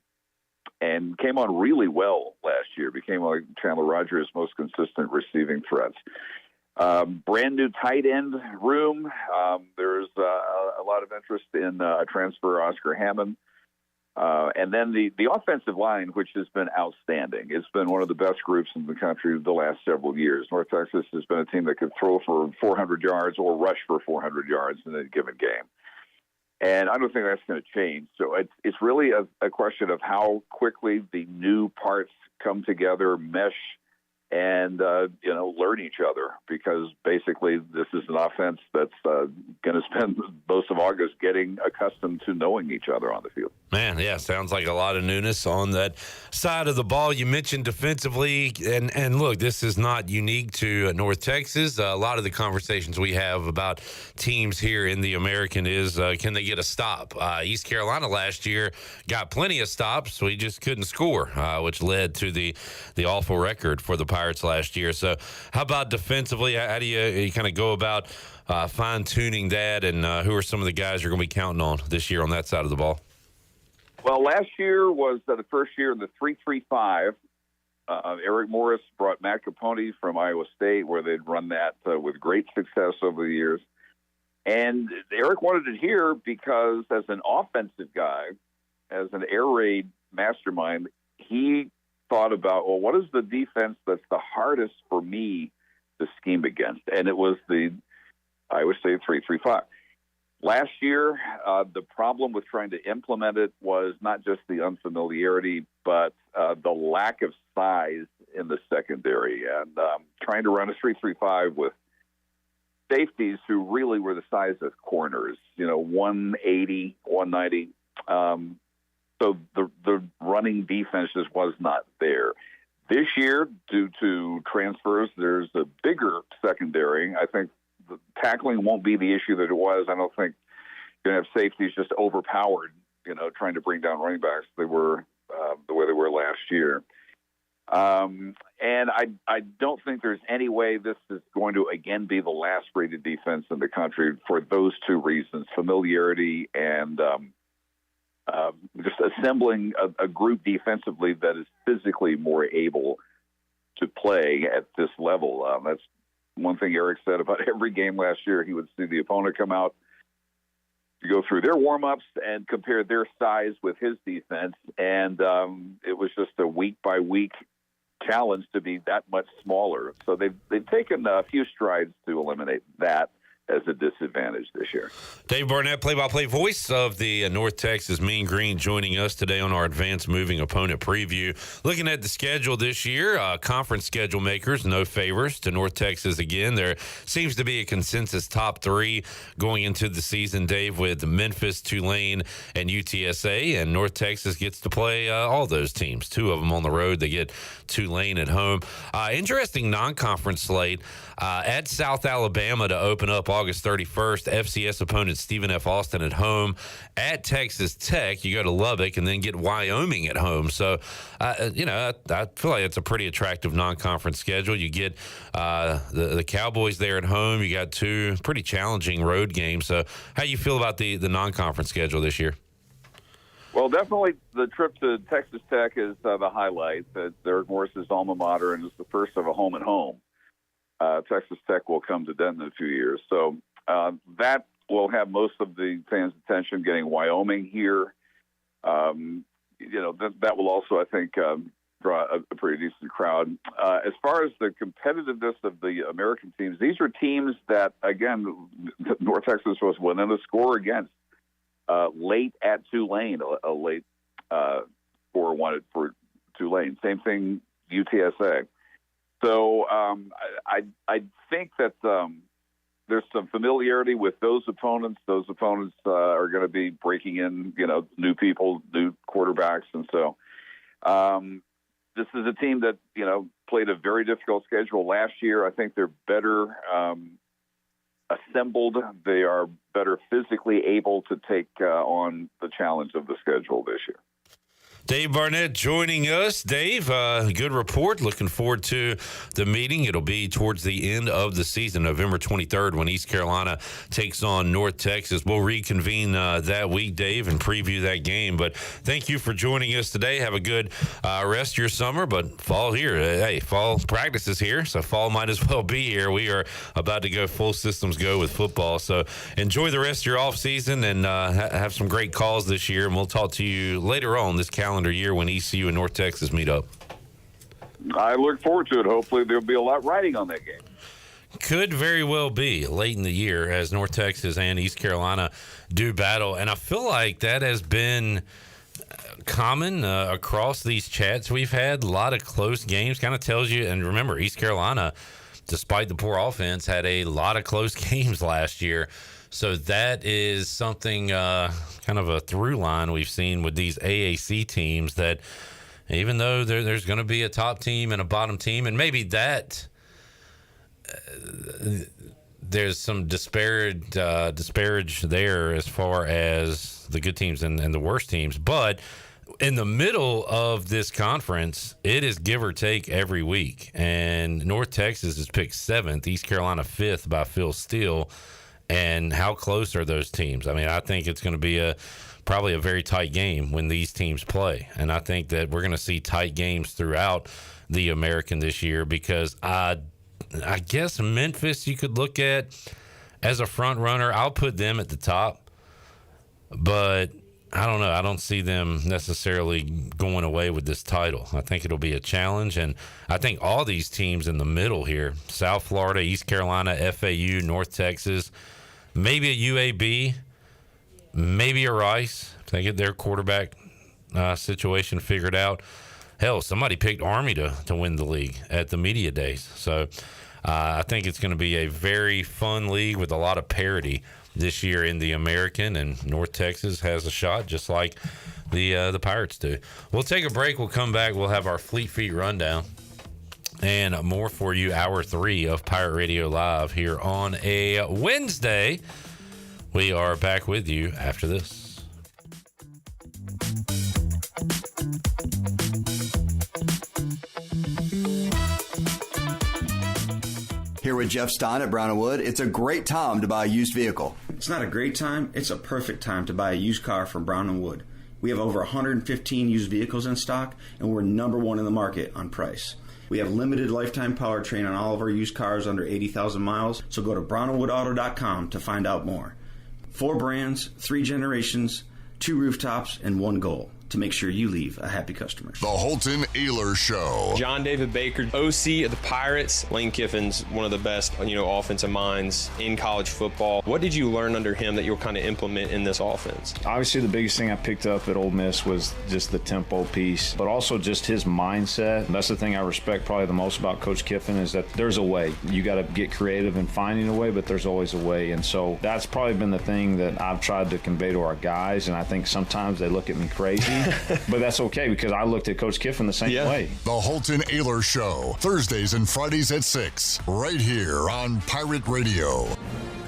and came on really well last year, became like Chandler Rogers' most consistent receiving threats. Brand new tight end room. There's a lot of interest in transfer Oscar Hammond. And then the offensive line, which has been outstanding. It's been one of the best groups in the country the last several years. North Texas has been a team that could throw for 400 yards or rush for 400 yards in a given game. And I don't think that's going to change. So it's really a question of how quickly the new parts come together, mesh, and learn each other, because basically this is an offense that's going to spend most of August getting accustomed to knowing each other on the field. Man, yeah, sounds like a lot of newness on that side of the ball. You mentioned defensively, and look, this is not unique to North Texas. A lot of the conversations we have about teams here in the American is, can they get a stop? East Carolina last year got plenty of stops. We just couldn't score, which led to the awful record for the Pirates last year. So how about defensively? How do you kind of go about fine-tuning that, and who are some of the guys you're going to be counting on this year on that side of the ball? Well, last year was the first year in the 3-3-5. Eric Morris brought Matt Capone from Iowa State, where they'd run that with great success over the years. And Eric wanted it here because as an offensive guy, as an air raid mastermind, he thought about, well, what is the defense that's the hardest for me to scheme against? And it was the Iowa State 3-3-5. Last year, the problem with trying to implement it was not just the unfamiliarity, but the lack of size in the secondary, and trying to run a 3-3-5 with safeties who really were the size of corners, 180, 190. So the running defense just was not there. This year, due to transfers, there's a bigger secondary. I think the tackling won't be the issue that it was. I don't think you're going to have safeties just overpowered, trying to bring down running backs. They were the way they were last year. And I don't think there's any way this is going to, again, be the last rated defense in the country for those two reasons, familiarity and just assembling a group defensively that is physically more able to play at this level. That's one thing Eric said about every game last year. He would see the opponent come out to go through their warm-ups and compare their size with his defense, and it was just a week-by-week challenge to be that much smaller. So they've taken a few strides to eliminate that as a disadvantage this year. Dave Barnett, play-by-play voice of the North Texas Mean Green, joining us today on our advanced moving opponent preview. Looking at the schedule this year, conference schedule makers, no favors to North Texas again. There seems to be a consensus top 3 going into the season, Dave, with Memphis, Tulane, and UTSA, and North Texas gets to play all those teams, 2 of them on the road. They get Tulane at home. Interesting non-conference slate at South Alabama to open up August 31st. FCS opponent Stephen F. Austin at home. At Texas Tech, you go to Lubbock and then get Wyoming at home. So, I feel like it's a pretty attractive non-conference schedule. You get the Cowboys there at home. You got 2 pretty challenging road games. So, how you feel about the non-conference schedule this year? Well, definitely the trip to Texas Tech is the highlight. Derek Morris's alma mater, and it's the first of a home and home. Texas Tech will come to Denton in a few years. So that will have most of the fans' attention. Getting Wyoming here, that will also, I think, draw a pretty decent crowd. As far as the competitiveness of the American teams, these are teams that, again, North Texas was within a score against. Late at Tulane, a late 4-1 for Tulane. Same thing, UTSA. So I think that there's some familiarity with those opponents. Those opponents are going to be breaking in, new people, new quarterbacks. And so this is a team that, played a very difficult schedule last year. I think they're better assembled. They are better physically able to take on the challenge of the schedule this year. Dave Barnett joining us. Dave, good report. Looking forward to the meeting. It'll be towards the end of the season, November 23rd, when East Carolina takes on North Texas. We'll reconvene that week, Dave, and preview that game. But thank you for joining us today. Have a good rest of your summer. But fall here. Hey, fall practice is here, so fall might as well be here. We are about to go full systems go with football. So enjoy the rest of your off season and have some great calls this year. And we'll talk to you later on this calendar year when ECU and North Texas meet up. I look forward to it. Hopefully there'll be a lot riding on that game. Could very well be late in the year as North Texas and East Carolina do battle. And I feel like that has been common across these chats we've had. A lot of close games. Kind of tells you, and remember, East Carolina, despite the poor offense, had a lot of close games last year. So that is something, kind of a through line we've seen with these AAC teams, that even though there's going to be a top team and a bottom team, and maybe that there's some disparage there as far as the good teams and the worst teams. But in the middle of this conference, it is give or take every week. And North Texas is picked 7th, East Carolina 5th by Phil Steele. And how close are those teams? I mean, I think it's going to be probably a very tight game when these teams play. And I think that we're going to see tight games throughout the American this year, because I guess Memphis you could look at as a front runner. I'll put them at the top, but I don't know. I don't see them necessarily going away with this title. I think it'll be a challenge, and I think all these teams in the middle here, South Florida, East Carolina, FAU, North Texas, maybe a UAB, maybe a Rice, if they get their quarterback situation figured out. Hell, somebody picked Army to win the league at the media days. So I think it's going to be a very fun league with a lot of parity this year in the American, and North Texas has a shot just like the Pirates do. We'll take a break. We'll come back. We'll have our Fleet Feet rundown and more for you. Hour 3 of Pirate Radio Live here on a Wednesday. We are back with you after this. Here with Jeff Stein at Brown & Wood. It's a great time to buy a used vehicle. It's not a great time, it's a perfect time to buy a used car from Brown & Wood. We have over 115 used vehicles in stock, and we're number one in the market on price. We have limited lifetime powertrain on all of our used cars under 80,000 miles, so go to brownandwoodauto.com to find out more. 4 brands, 3 generations, 2 rooftops, and 1 goal: to make sure you leave a happy customer. The Holton Ahlers Show. John David Baker, OC of the Pirates. Lane Kiffin's one of the best, offensive minds in college football. What did you learn under him that you'll kind of implement in this offense? Obviously, the biggest thing I picked up at Ole Miss was just the tempo piece, but also just his mindset. That's the thing I respect probably the most about Coach Kiffin, is that there's a way. You got to get creative in finding a way, but there's always a way. And so that's probably been the thing that I've tried to convey to our guys, and I think sometimes they look at me crazy. But that's okay, because I looked at Coach Kiffin the same way. The Holton Ahlers Show, Thursdays and Fridays at 6, right here on Pirate Radio.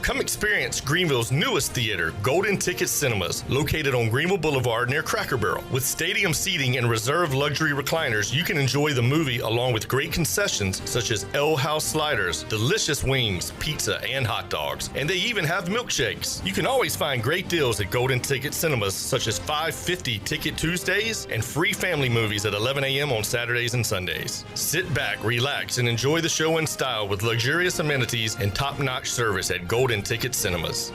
Come experience Greenville's newest theater, Golden Ticket Cinemas, located on Greenville Boulevard near Cracker Barrel. With stadium seating and reserved luxury recliners, you can enjoy the movie along with great concessions such as L House sliders, delicious wings, pizza, and hot dogs. And they even have milkshakes. You can always find great deals at Golden Ticket Cinemas, such as $5.50 Ticket Tuesdays and free family movies at 11 a.m. on Saturdays and Sundays. Sit back, relax, and enjoy the show in style with luxurious amenities and top-notch service at Golden Ticket Cinemas.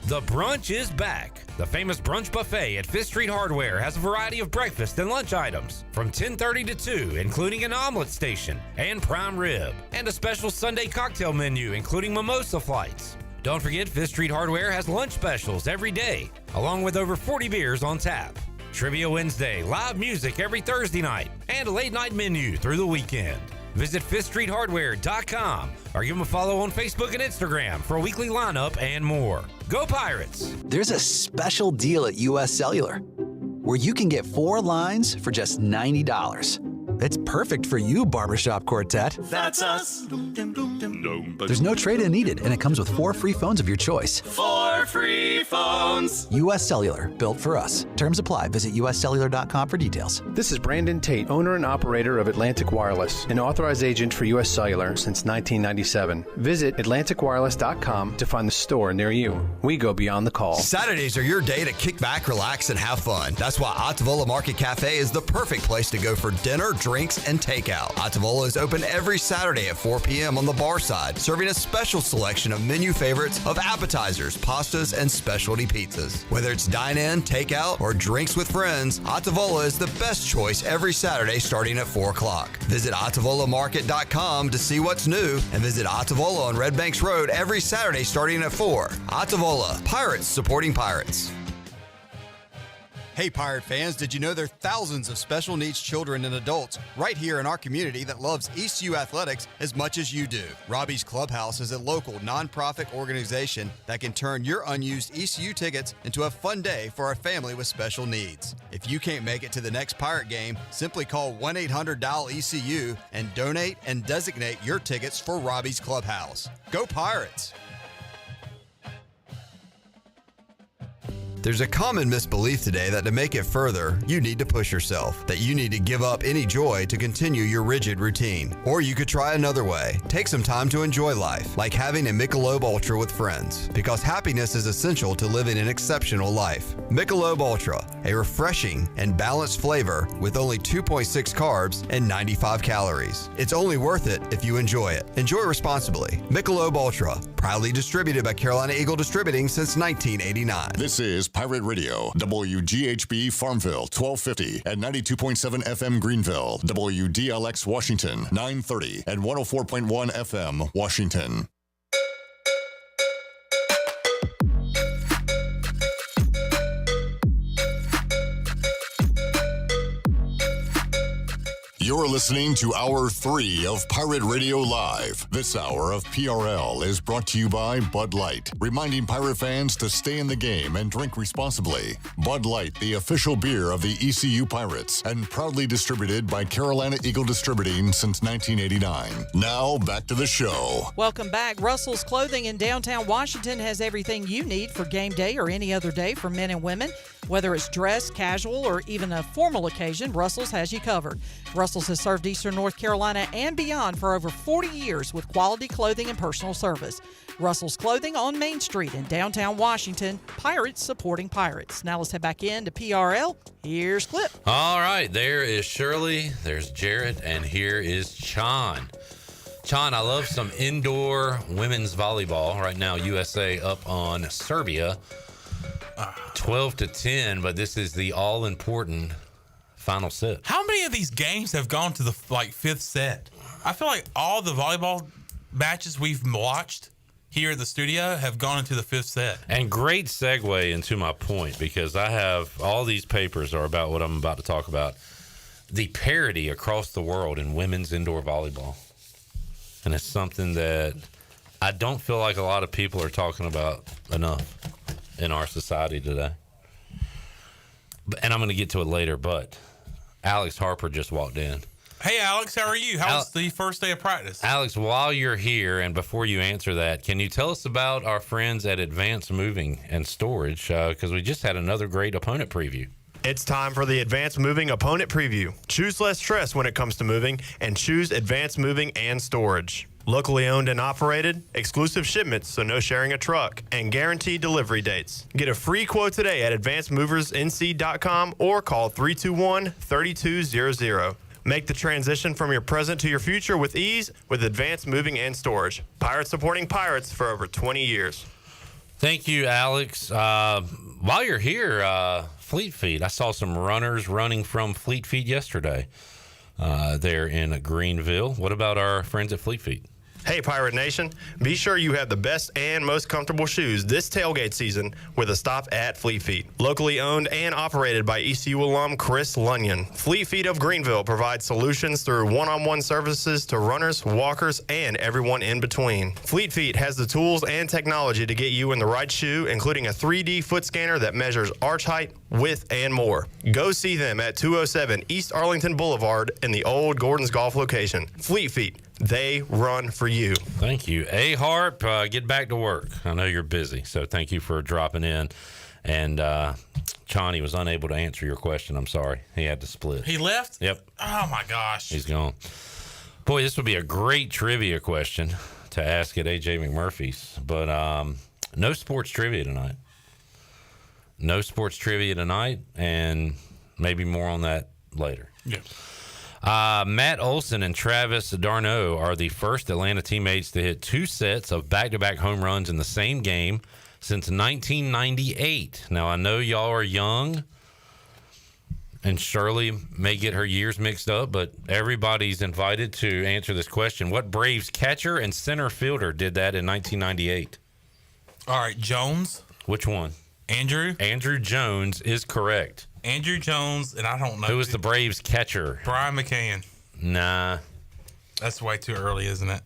The brunch is back. The famous brunch buffet at Fifth Street Hardware has a variety of breakfast and lunch items from 10:30 to 2, including an omelet station and prime rib, and a special Sunday cocktail menu, including mimosa flights. Don't forget, Fifth Street Hardware has lunch specials every day, along with over 40 beers on tap. Trivia Wednesday, live music every Thursday night, and a late-night menu through the weekend. Visit FifthStreetHardware.com or give them a follow on Facebook and Instagram for a weekly lineup and more. Go Pirates! There's a special deal at US Cellular where you can get 4 lines for just $90. It's perfect for you, barbershop quartet. That's us. There's no trade-in needed, and it comes with 4 free phones of your choice. 4 free phones. US Cellular, built for us. Terms apply. Visit uscellular.com for details. This is Brandon Tate, owner and operator of Atlantic Wireless, an authorized agent for US Cellular since 1997. Visit atlanticwireless.com to find the store near you. We go beyond the call. Saturdays are your day to kick back, relax, and have fun. That's why Atavola Market Cafe is the perfect place to go for dinner, drinks, and takeout. Atavola is open every Saturday at 4 p.m. on the bar side, serving a special selection of menu favorites of appetizers, pastas, and specialty pizzas. Whether it's dine-in, takeout, or drinks with friends, Atavola is the best choice every Saturday starting at 4 o'clock. Visit AtavolaMarket.com to see what's new, and visit Atavola on Red Banks Road every Saturday starting at 4. Atavola, Pirates supporting Pirates. Hey, Pirate fans, did you know there are thousands of special needs children and adults right here in our community that loves ECU athletics as much as you do? Robbie's Clubhouse is a local nonprofit organization that can turn your unused ECU tickets into a fun day for a family with special needs. If you can't make it to the next Pirate game, simply call 1-800-DIAL-ECU and donate and designate your tickets for Robbie's Clubhouse. Go Pirates! There's a common misbelief today that to make it further, you need to push yourself, that you need to give up any joy to continue your rigid routine. Or you could try another way. Take some time to enjoy life, like having a Michelob Ultra with friends, because happiness is essential to living an exceptional life. Michelob Ultra, a refreshing and balanced flavor with only 2.6 carbs and 95 calories. It's only worth it if you enjoy it. Enjoy responsibly. Michelob Ultra, proudly distributed by Carolina Eagle Distributing since 1989. This is Pirate Radio, WGHB Farmville, 1250 at 92.7 FM Greenville, WDLX Washington, 930 and 104.1 FM Washington. You're listening to Hour 3 of Pirate Radio Live. This hour of PRL is brought to you by Bud Light, reminding Pirate fans to stay in the game and drink responsibly. Bud Light, the official beer of the ECU Pirates, and proudly distributed by Carolina Eagle Distributing since 1989. Now, back to the show. Welcome back. Russell's Clothing in downtown Washington has everything you need for game day or any other day for men and women. Whether it's dress, casual, or even a formal occasion, Russell's has you covered. Russell's has served Eastern North Carolina and beyond for over 40 years with quality clothing and personal service. Russell's Clothing on Main Street in downtown Washington. Pirates supporting Pirates. Now let's head back into PRL. Here's Clip. All right, there is Shirley, there's Jarrett, and here is Chon. Chon, I love some indoor women's volleyball. Right now, USA up on Serbia. 12-10, but this is the all-important final set. How many of these games have gone to the fifth set? I feel like all the volleyball matches we've watched here at the studio have gone into the fifth set. And great segue into my point, because I have all these papers are about what I'm about to talk about. The parity across the world in women's indoor volleyball. And it's something that I don't feel like a lot of people are talking about enough in our society today. And I'm going to get to it later, but Alex Harper just walked in. Hey, Alex, how are you? How was the first day of practice? Alex, while you're here and before you answer that, can you tell us about our friends at Advanced Moving and Storage? Because we just had another great opponent preview. It's time for the Advanced Moving Opponent Preview. Choose less stress when it comes to moving and choose Advanced Moving and Storage. Locally owned and operated, exclusive shipments, so no sharing a truck, and guaranteed delivery dates. Get a free quote today at advancedmoversnc.com or call 321-3200. Make the transition from your present to your future with ease with Advanced Moving and Storage. Pirates supporting pirates for over 20 years. Thank you, Alex. While you're here, Fleet Feet, I saw some runners running from Fleet Feet yesterday there in Greenville. What about our friends at Fleet Feet? Hey, Pirate Nation. Be sure you have the best and most comfortable shoes this tailgate season with a stop at Fleet Feet. Locally owned and operated by ECU alum Chris Lunyon. Fleet Feet of Greenville provides solutions through one-on-one services to runners, walkers, and everyone in between. Fleet Feet has the tools and technology to get you in the right shoe, including a 3D foot scanner that measures arch height, width, and more. Go see them at 207 East Arlington Boulevard in the old Gordon's Golf location. Fleet Feet. They run for you. Thank you. A Harp, get back to work. I know you're busy, so thank you for dropping in. And Chani was unable to answer your question. I'm sorry. He had to split. He left? Yep. Oh, my gosh. He's gone. Boy, this would be a great trivia question to ask at AJ McMurphy's. But no sports trivia tonight. No sports trivia tonight, and maybe more on that later. Yeah. Matt Olson and Travis Darno are the first Atlanta teammates to hit 2 sets of back-to-back home runs in the same game since 1998. Now, I know y'all are young, and Shirley may get her years mixed up, but everybody's invited to answer this question. What Braves catcher and center fielder did that in 1998? All right, Jones. Which one? Andrew. Andrew Jones is correct. Andrew Jones, and I don't know. Who was the Braves catcher? Brian McCann. Nah. That's way too early, isn't it?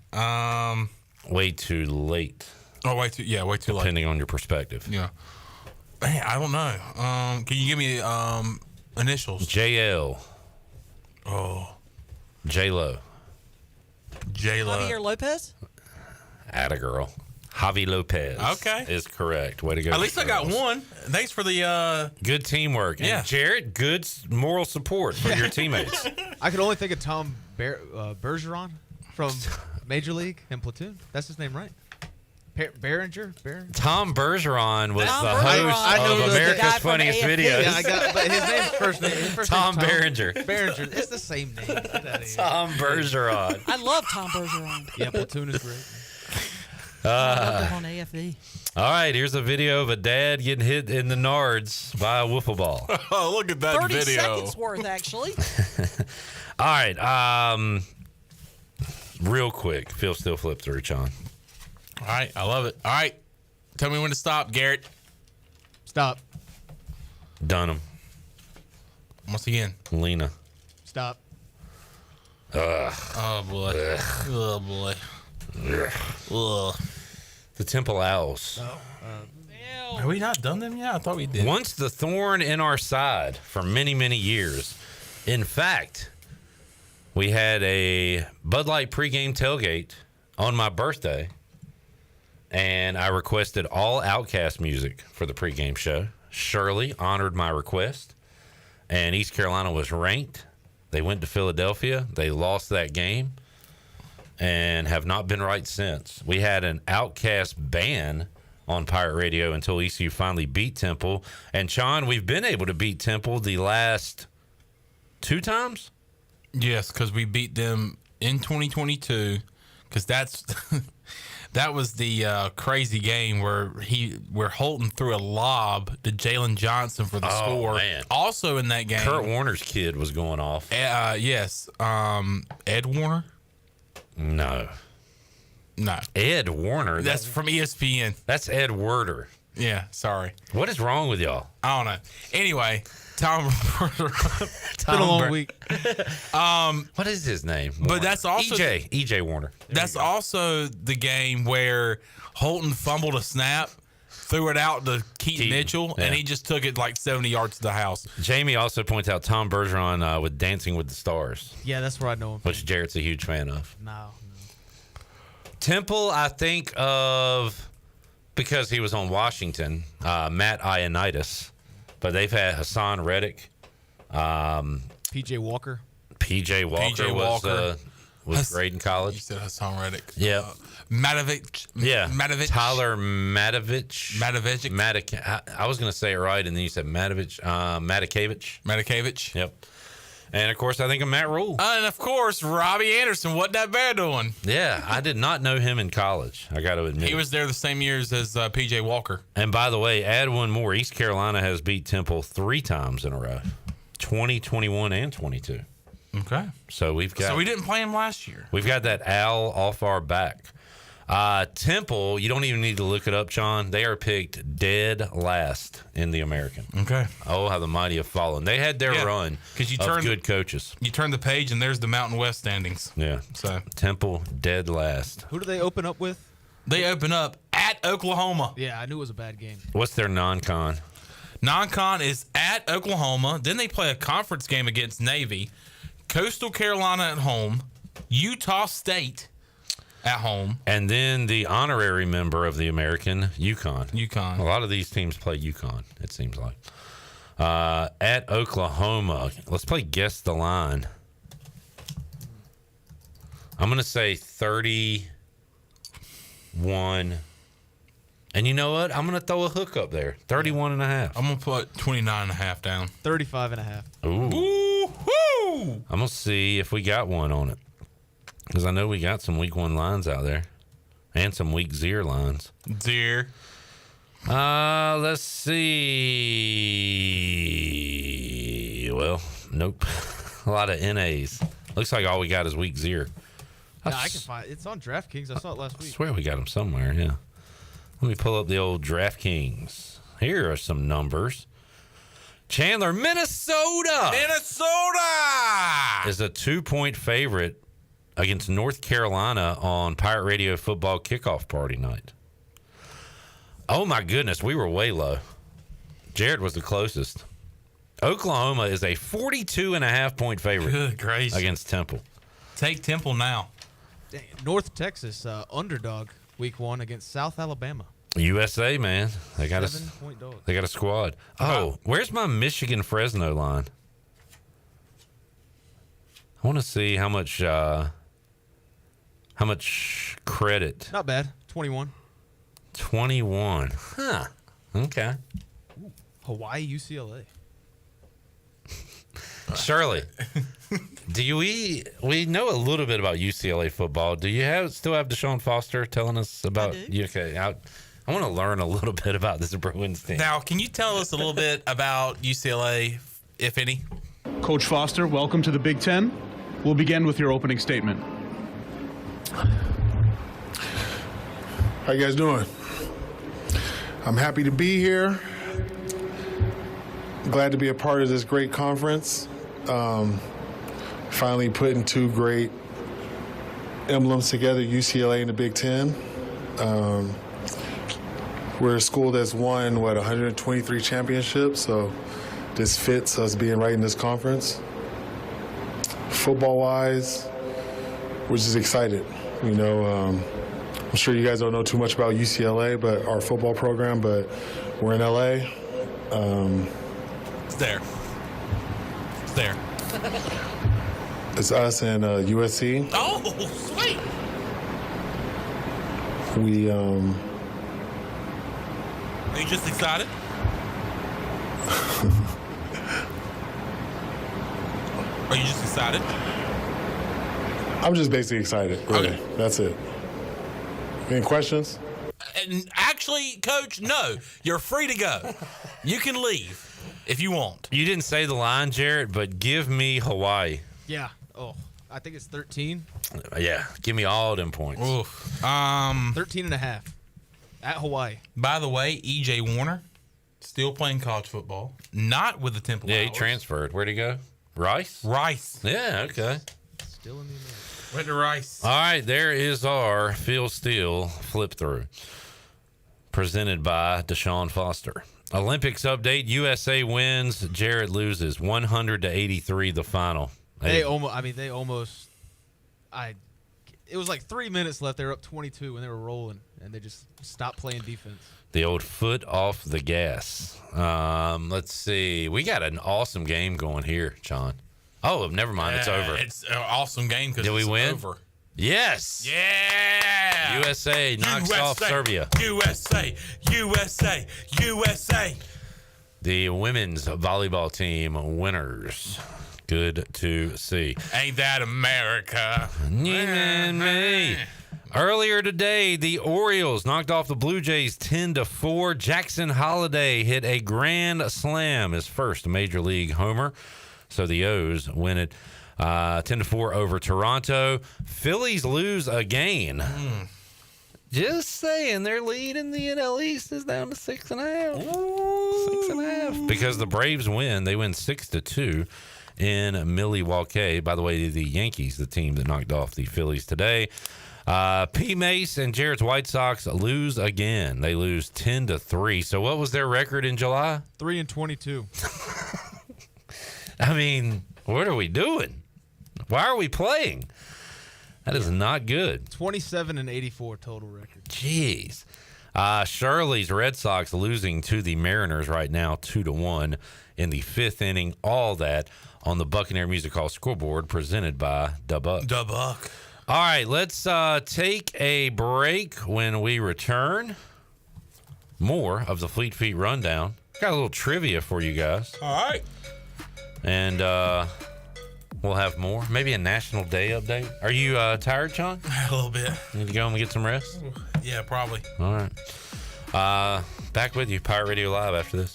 Way too late. Oh, way too late. Depending on your perspective. Yeah. Man, I don't know. Can you give me initials? JL. Oh. J-Lo. Javier Lopez? Atta girl. Javi Lopez. Okay. Is correct. Way to go. At least I got one. Thanks for the good teamwork. Yeah. And Jarrett, good moral support for your teammates. I could only think of Tom Bergeron from Major League and Platoon. That's his name, right? Behringer? Tom Bergeron was the host of America's Funniest Videos. Yeah, I got, but his name's first name. Tom Behringer. Behringer. It's the same name. Tom Bergeron. I love Tom Bergeron. Yeah, Platoon is great. I loved him on AFV. All right, here's a video of a dad getting hit in the nards by a wiffle ball. Oh, look at that 30 video. 30 seconds worth, actually. All right, real quick. Phil still flip through, John. All right, I love it. All right, tell me when to stop, Garrett. Stop. Dunham. Once again. Lena. Stop. Oh, boy. Ugh. Oh, boy. Ugh. The Temple Owls. Have we not done them yet? I thought we did. Once the thorn in our side for many, many years. In fact, we had a Bud Light pregame tailgate on my birthday, and I requested all Outkast music for the pregame show. Shirley honored my request, and East Carolina was ranked. They went to Philadelphia. They lost that game and have not been right since. We had an Outkast ban on Pirate Radio until ECU finally beat Temple. And, Sean, we've been able to beat Temple the last 2 times? Yes, because we beat them in 2022, because that was the crazy game where Holton threw a lob to Jalen Johnson for the score. Man. Also in that game, Kurt Warner's kid was going off. Yes. Ed Warner? No. Ed Warner. That's from ESPN. That's Ed Werder. Yeah, sorry. What is wrong with y'all? I don't know. Anyway, Tom. It's been a long week. What is his name? But that's also EJ Warner. That's also the game where Holton fumbled a snap, threw it out to Keaton Mitchell, and he just took it like 70 yards to the house. Jamie also points out Tom Bergeron with Dancing with the Stars. Yeah, that's where I know him. Which Jarrett's a huge fan of. No. Temple, I think of because he was on Washington, Matt Ioannidis, but they've had Hassan Reddick, P.J. Walker. P.J. Walker was great in college. You said Hassan Reddick. Yeah. Matovich. Yeah. Matovich. Tyler Matovich. I was going to say it right, and then you said Matovich. Matakevich. Yep. And, of course, I think of Matt Rule. And, of course, Robbie Anderson. What that bear doing? Yeah, I did not know him in college, I got to admit. He was there the same years as P.J. Walker. And, by the way, add one more. East Carolina has beat Temple 3 times in a row, 20, 21, and 22. Okay. So we didn't play him last year. We've got that Al off our back. Temple, you don't even need to look it up, John. They are picked dead last in the American. Okay. Oh, how the mighty have fallen. They had their run of good coaches. You turn the page, and there's the Mountain West standings. Yeah. So Temple dead last. Who do they open up with? They open up at Oklahoma. Yeah, I knew it was a bad game. What's their non-con? Non-con is at Oklahoma. Then they play a conference game against Navy. Coastal Carolina at home, Utah State at home. And then the honorary member of the American, UConn. A lot of these teams play UConn, it seems like. At Oklahoma, let's play guess the line. I'm going to say 31. And you know what? I'm going to throw a hook up there. 31 and a half. I'm going to put 29 and a half down. 35 and a half. Ooh. Woo-hoo! I'm going to see if we got one on it. Because I know we got some week 1 lines out there. And some week 0 lines. Deer. Let's see. Well, nope. A lot of NAs. Looks like all we got is week 0. Yeah, I can find it. It's on DraftKings. I saw it last week. I swear we got them somewhere, yeah. Let me pull up the old DraftKings. Here are some numbers. Chandler, Minnesota is a 2-point favorite against North Carolina on Pirate Radio football kickoff party night. Oh, my goodness. We were way low. Jared was the closest. Oklahoma is a 42.5-point favorite. Good gracious. Against Temple. Take Temple now. Dang, North Texas underdog week 1 against South Alabama. USA, man. They got 7-point dog. They got a squad. Oh, where's my Michigan Fresno line? I want to see how much credit. Not bad. 21. 21. Huh. Okay. Ooh, Hawaii, UCLA. Shirley, we know a little bit about UCLA football. Do you still have Deshaun Foster telling us about? Okay, I want to learn a little bit about this Bruins team. Now, can you tell us a little bit about UCLA, if any? Coach Foster, welcome to the Big Ten. We'll begin with your opening statement. How you guys doing? I'm happy to be here. Glad to be a part of this great conference. Finally putting 2 great emblems together, UCLA and the Big Ten. We're a school that's won, 123 championships, so this fits us being right in this conference. Football-wise, we're just excited. You know, I'm sure you guys don't know too much about UCLA, but our football program, but we're in LA. It's there. It's there. It's us and USC. Oh, sweet. Are you just excited? Are you just excited? I'm just basically excited, really. Okay. That's it. Any questions? And actually, Coach, no. You're free to go. You can leave if you want. You didn't say the line, Jarrett, but give me Hawaii. Yeah. Oh, I think it's 13. Yeah. Give me all them points. Oof. 13 and a half at Hawaii. By the way, E.J. Warner, still playing college football. Not with the Temple Yeah, he Owls. transferred. Where'd he go? Rice? Yeah, okay. Still in the American. Went to Rice. All right, there is our Phil Steele flip through. presented by Deshaun Foster. Olympics update: USA wins, Jarrett loses. 100-83 the final. They almost. It was like 3 minutes left. They were up 22 when they were rolling, and they just stopped playing defense. The old foot off the gas. Let's see. We got an awesome game going here, John. Oh, never mind. It's over. It's an awesome game because it's win? over. Yes. Yeah. USA knocks off Serbia. USA. The women's volleyball team winners. Good to see. Ain't that America? Me. Earlier today, the Orioles knocked off the Blue Jays 10-4. Jackson Holliday hit a grand slam, his first major league homer. So the O's win it 10-4 over Toronto. Phillies lose again. Just saying, their lead in the NL East is down to 6.5. 6.5. Because the Braves win. They win 6-2 in Milwaukee. By the way, the Yankees, the team that knocked off the Phillies today. P. Mace and Jarrett's White Sox lose again. They lose 10-3. So what was their record in July? 3-22. I mean, what are we doing? Why are we playing? That is not good. 27-84 total record. Jeez. Shirley's Red Sox losing to the Mariners right now 2-1 in the fifth inning. All that on the Buccaneer Music Hall scoreboard presented by Dubuck. Dubuck. All right, let's take a break. When we return, more of the Fleet Feet Rundown. Got a little trivia for you guys. All right. And we'll have more. Maybe a National Day update. Are you tired, Sean? A little bit. Need to go home and get some rest? Yeah, probably. All right. Back with you, Pirate Radio Live, after this.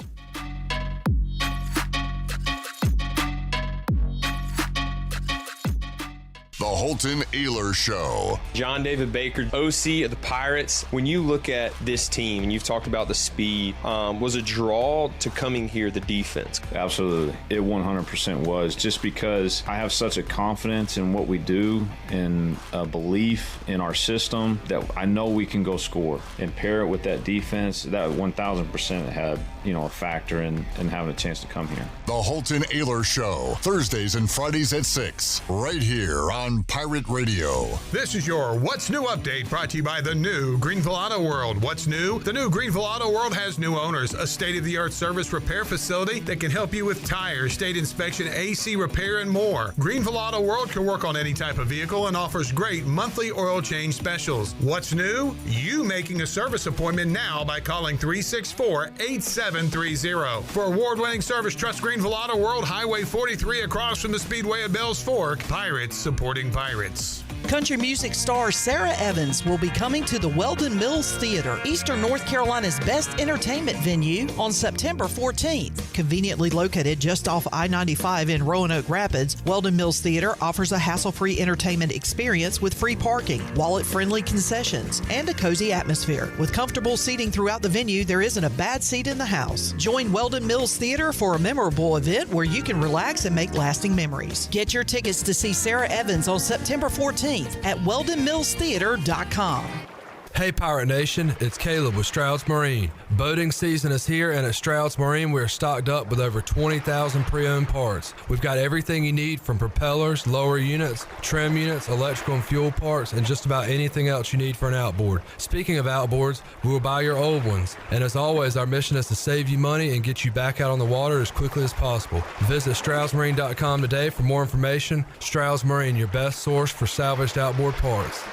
The Holton Ahlers Show. John David Baker, OC of the Pirates. When you look at this team, and you've talked about the speed, was a draw to coming here the defense? Absolutely. It 100% was, just because I have such a confidence in what we do and a belief in our system that I know we can go score. And pair it with that defense, that 1,000% had, a factor in having a chance to come here. The Holton Ahlers Show, Thursdays and Fridays at 6, right here on Pirate Radio. This is your What's New update, brought to you by the new Greenville Auto World. What's new? The new Greenville Auto World has new owners, a state-of-the-art service repair facility that can help you with tires, state inspection, AC repair, and more. Greenville Auto World can work on any type of vehicle and offers great monthly oil change specials. What's new? You making a service appointment now by calling 364-8730. For award-winning service, trust Greenville Auto World, Highway 43 across from the Speedway at Bells Fork. Pirates supporting Pirates. Country music star Sarah Evans will be coming to the Weldon Mills Theater, Eastern North Carolina's best entertainment venue, on September 14th. Conveniently located just off I-95 in Roanoke Rapids, Weldon Mills Theater offers a hassle-free entertainment experience with free parking, wallet-friendly concessions, and a cozy atmosphere. With comfortable seating throughout the venue, there isn't a bad seat in the house. Join Weldon Mills Theater for a memorable event where you can relax and make lasting memories. Get your tickets to see Sarah Evans on September 14th at WeldonMillsTheater.com. Hey Pirate Nation, it's Caleb with Stroud's Marine. Boating season is here, and at Stroud's Marine we're stocked up with over 20,000 pre-owned parts. We've got everything you need, from propellers, lower units, trim units, electrical and fuel parts, and just about anything else you need for an outboard. Speaking of outboards, we will buy your old ones. And as always, our mission is to save you money and get you back out on the water as quickly as possible. Visit StroudsMarine.com today for more information. Stroud's Marine, your best source for salvaged outboard parts.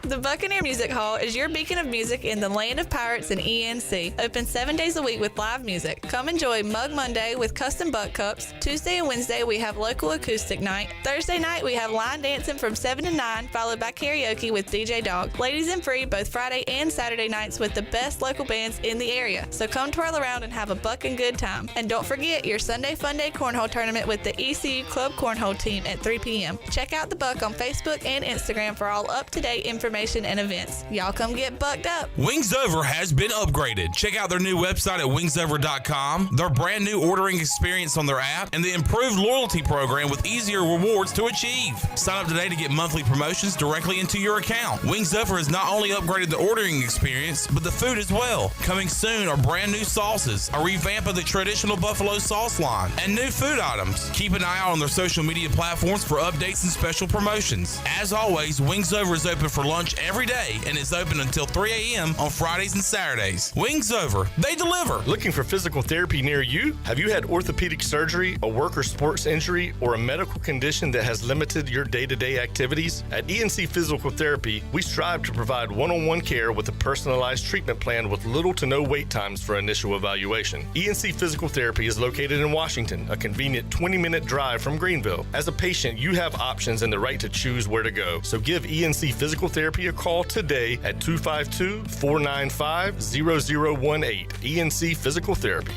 The Buccaneer Music Hall is your beacon of music in the land of pirates and ENC. Open 7 days a week with live music. Come enjoy Mug Monday with custom butt cups. Tuesday and Wednesday we have local acoustic night. Thursday night we have line dancing from 7 to 9, followed by karaoke with DJ Dog. Ladies and free both Friday and Saturday nights with the best local bands in the area. So come twirl around and have a buckin' good time. And don't forget your Sunday Fun Day Cornhole Tournament with the ECU Club Cornhole team at 3 p.m. Check out the Buck on Facebook and Instagram for all up-to-date information information and events. Y'all come get bucked up. Wings Over has been upgraded. Check out their new website at wingsover.com, their brand new ordering experience on their app, and the improved loyalty program with easier rewards to achieve. Sign up today to get monthly promotions directly into your account. Wings Over has not only upgraded the ordering experience, but the food as well. Coming soon are brand new sauces, a revamp of the traditional buffalo sauce line, and new food items. Keep an eye out on their social media platforms for updates and special promotions. As always, Wings Over is open for lunch every day and is open until 3 a.m. on Fridays and Saturdays. Wings Over, they deliver. Looking for physical therapy near you? Have you had orthopedic surgery, a work or sports injury, or a medical condition that has limited your day-to-day activities? At ENC Physical Therapy, we strive to provide one-on-one care with a personalized treatment plan with little to no wait times for initial evaluation. ENC Physical Therapy is located in Washington, a convenient 20-minute drive from Greenville. As a patient, you have options and the right to choose where to go. So give ENC Physical Therapy a call today at 252-495-0018. ENC Physical Therapy.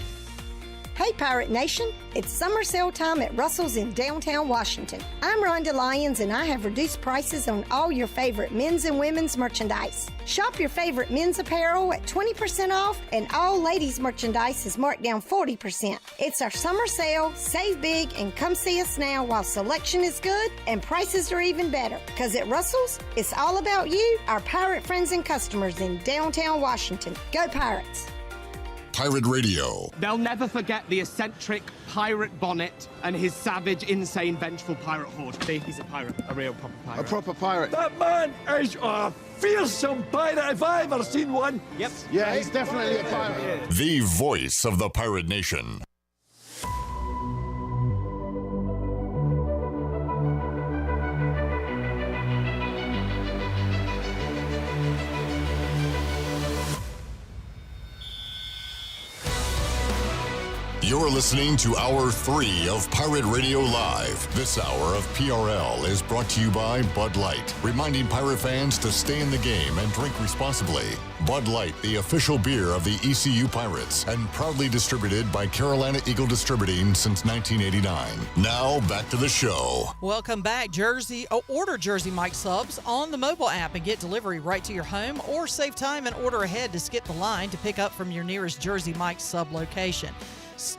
Hey Pirate Nation, it's summer sale time at Russell's in downtown Washington. I'm Rhonda Lyons and I have reduced prices on all your favorite men's and women's merchandise. Shop your favorite men's apparel at 20% off and all ladies merchandise is marked down 40%. It's our summer sale, save big and come see us now while selection is good and prices are even better. Because at Russell's, it's all about you, our pirate friends and customers in downtown Washington. Go Pirates! Pirate Radio. They'll never forget the eccentric pirate Barnett and his savage, insane, vengeful pirate horde. See, he's a pirate, a real proper pirate. A proper pirate. That man is a fearsome pirate if I've ever seen one. Yep. Yeah, he's definitely a pirate. The voice of the Pirate Nation. You're listening to Hour 3 of Pirate Radio Live. This hour of PRL is brought to you by Bud Light, reminding pirate fans to stay in the game and drink responsibly. Bud Light, the official beer of the ECU Pirates, and proudly distributed by Carolina Eagle Distributing since 1989. Now, back to the show. Welcome back. Order Jersey Mike subs on the mobile app and get delivery right to your home, or save time and order ahead to skip the line to pick up from your nearest Jersey Mike sub location.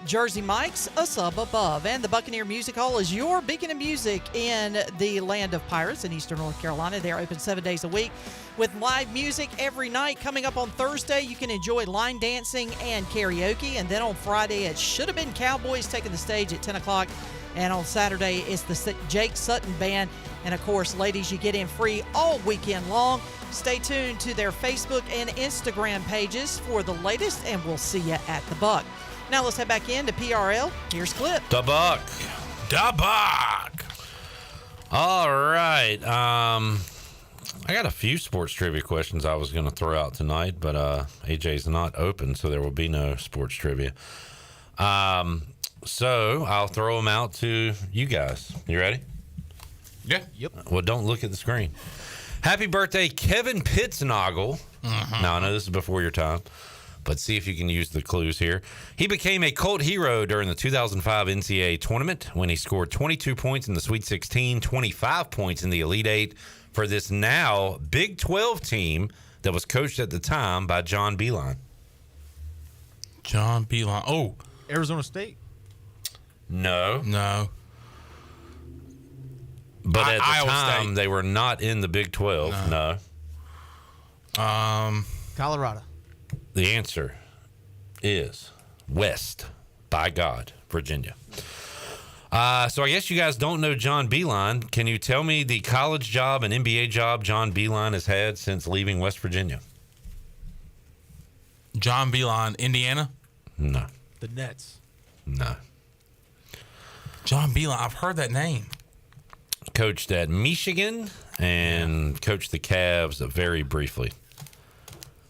Jersey Mike's, a sub above. And the Buccaneer Music Hall is your beacon of music in the land of pirates in eastern North Carolina. They're open 7 days a week with live music every night. Coming up on Thursday, you can enjoy line dancing and karaoke. And then on Friday, it should have been Cowboys taking the stage at 10 o'clock. And on Saturday, it's the Jake Sutton Band. And, of course, ladies, you get in free all weekend long. Stay tuned to their Facebook and Instagram pages for the latest, and we'll see you at the Buck. Now let's head back into PRL. Here's Clip. The Buck. All right. I got a few sports trivia questions I was going to throw out tonight, but AJ's not open, so there will be no sports trivia. So I'll throw them out to you guys. You ready? Yeah. Yep. Well, don't look at the screen. Happy birthday, Kevin Pittsnoggle. Now, I know this is before your time, but see if you can use the clues here. He became a cult hero during the 2005 NCAA tournament when he scored 22 points in the Sweet 16, 25 points in the Elite Eight for this now Big 12 team that was coached at the time by John Beilein. John Beilein. Oh, Arizona State? No. But at the Iowa time, State. they were not in the Big 12. No. Colorado. The answer is West, by God, Virginia. So I guess you guys don't know John Beilein. Can you tell me the college job and NBA job John Beilein has had since leaving West Virginia? John Beilein, Indiana? No. The Nets. No. John Beilein, I've heard that name. Coached at Michigan and coached the Cavs very briefly.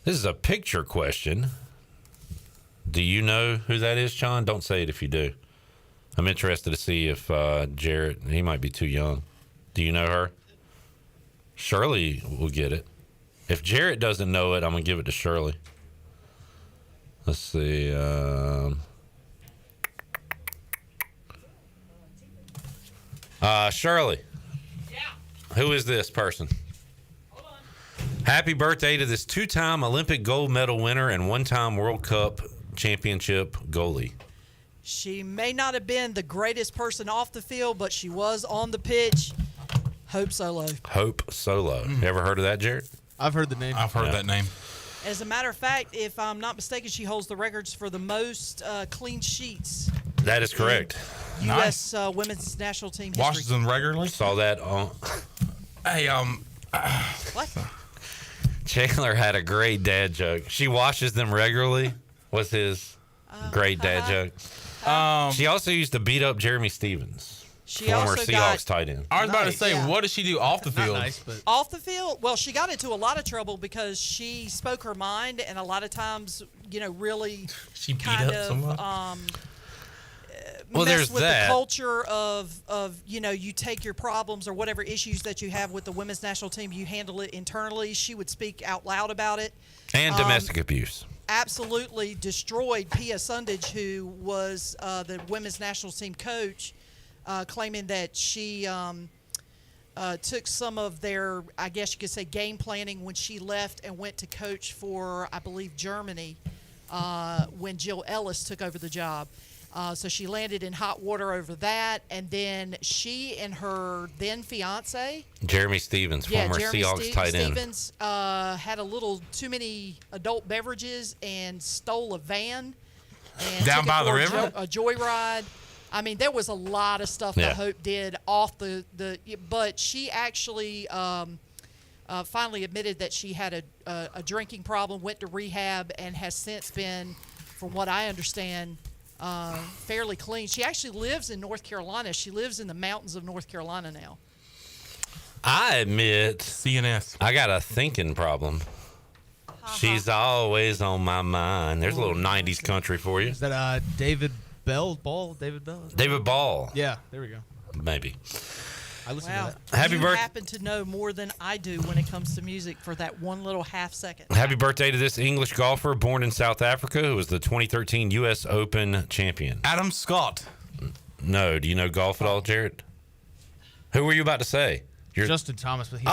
This is a picture question. Do you know who that is, John? Don't say it if you do. I'm interested to see if Jarrett, he might be too young. Do you know her? Shirley will get it. If Jarrett doesn't know it, I'm going to give it to Shirley. Let's see. Shirley. Yeah. Who is this person? Happy birthday to this 2-time Olympic gold medal winner and 1-time World Cup championship goalie. She may not have been the greatest person off the field, but she was on the pitch. Hope Solo. Hope Solo. You ever heard of that, Jared? I've heard the name. I've heard that name. As a matter of fact, if I'm not mistaken, she holds the records for the most clean sheets. That is correct. U.S. Women's national team history. Washes them regularly. Saw that on. Hey, What? Chandler had a great dad joke. She washes them regularly. Was his great dad joke. She also used to beat up Jeremy Stevens, former Seahawks tight end. I was about to say, what does she do off the field? Off the field? Well, she got into a lot of trouble because she spoke her mind, and a lot of times, really she beat kind up of someone. Well, there's with that. the culture of you take your problems or whatever issues that you have with the women's national team, you handle it internally. She would speak out loud about it. And domestic abuse. Absolutely destroyed Pia Sundage, who was the women's national team coach, claiming that she took some of their, I guess you could say, game planning when she left and went to coach for, I believe, Germany when Jill Ellis took over the job. So she landed in hot water over that, and then she and her then fiance, Jeremy Stevens, former Seahawks tight end. Stevens had a little too many adult beverages and stole a van and down took it by the for river. a joyride. I mean, there was a lot of stuff that Hope did off the. But she actually finally admitted that she had a drinking problem, went to rehab, and has since been, from what I understand, fairly clean. She actually lives in North Carolina. She lives in the mountains of North Carolina now. I admit, CNS. I got a thinking problem. She's always on my mind. There's a little 90s country for you. Is that David Ball? David Bell? David Ball. Yeah, there we go. Maybe. I listen Wow. to that. Happy you birthday. happen to know more than I do when it comes to music for that one little half second. Happy birthday to this English golfer born in South Africa who was the 2013 U.S. Open champion. Adam Scott. No. Do you know golf at all, Jared? Who were you about to say? Justin Thomas, but he's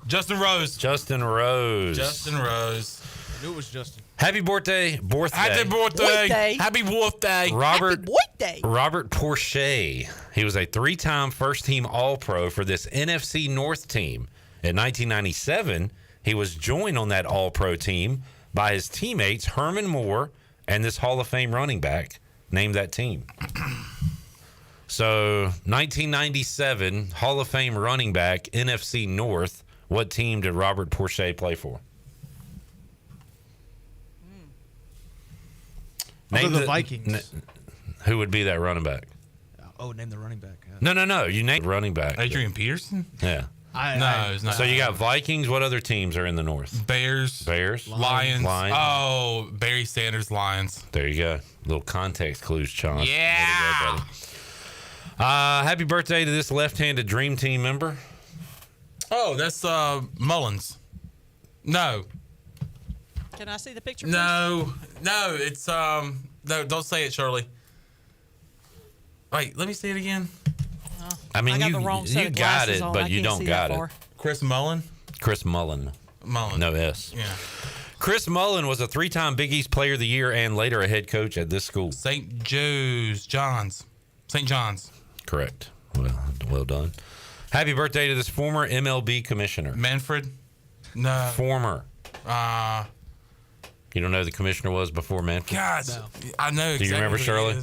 Justin Rose. Justin Rose. Justin Rose. I knew it was Justin. Happy birthday. Happy birthday. Happy birthday. Robert Porcher. He was a 3-time first-team All-Pro for this NFC North team. In 1997, he was joined on that All-Pro team by his teammates Herman Moore and this Hall of Fame running back named that team. So, 1997, Hall of Fame running back, NFC North. What team did Robert Porcher play for? Name the Vikings. Who would be that running back? Name the running back. No. You named running back. Adrian Peterson? Yeah. It's not. So you got Vikings. What other teams are in the North? Bears. Lions. Oh, Barry Sanders, Lions. There you go. Little context clues, Sean. Yeah. Happy birthday to this left-handed Dream Team member. Oh, that's Mullins. No. Can I see the picture? No, it's no. Don't say it, Shirley. Wait, let me see it again. I mean, got the wrong set you of got glasses it, on. but I you can't don't see got that it. far. Chris Mullen. No S. Yeah. Chris Mullen was a 3-time Big East Player of the Year and later a head coach at this school. St. John's. Correct. Well done. Happy birthday to this former MLB commissioner. Manfred? No. Former. You don't know who the commissioner was before Manfred? God, I know. Do you remember Shirley?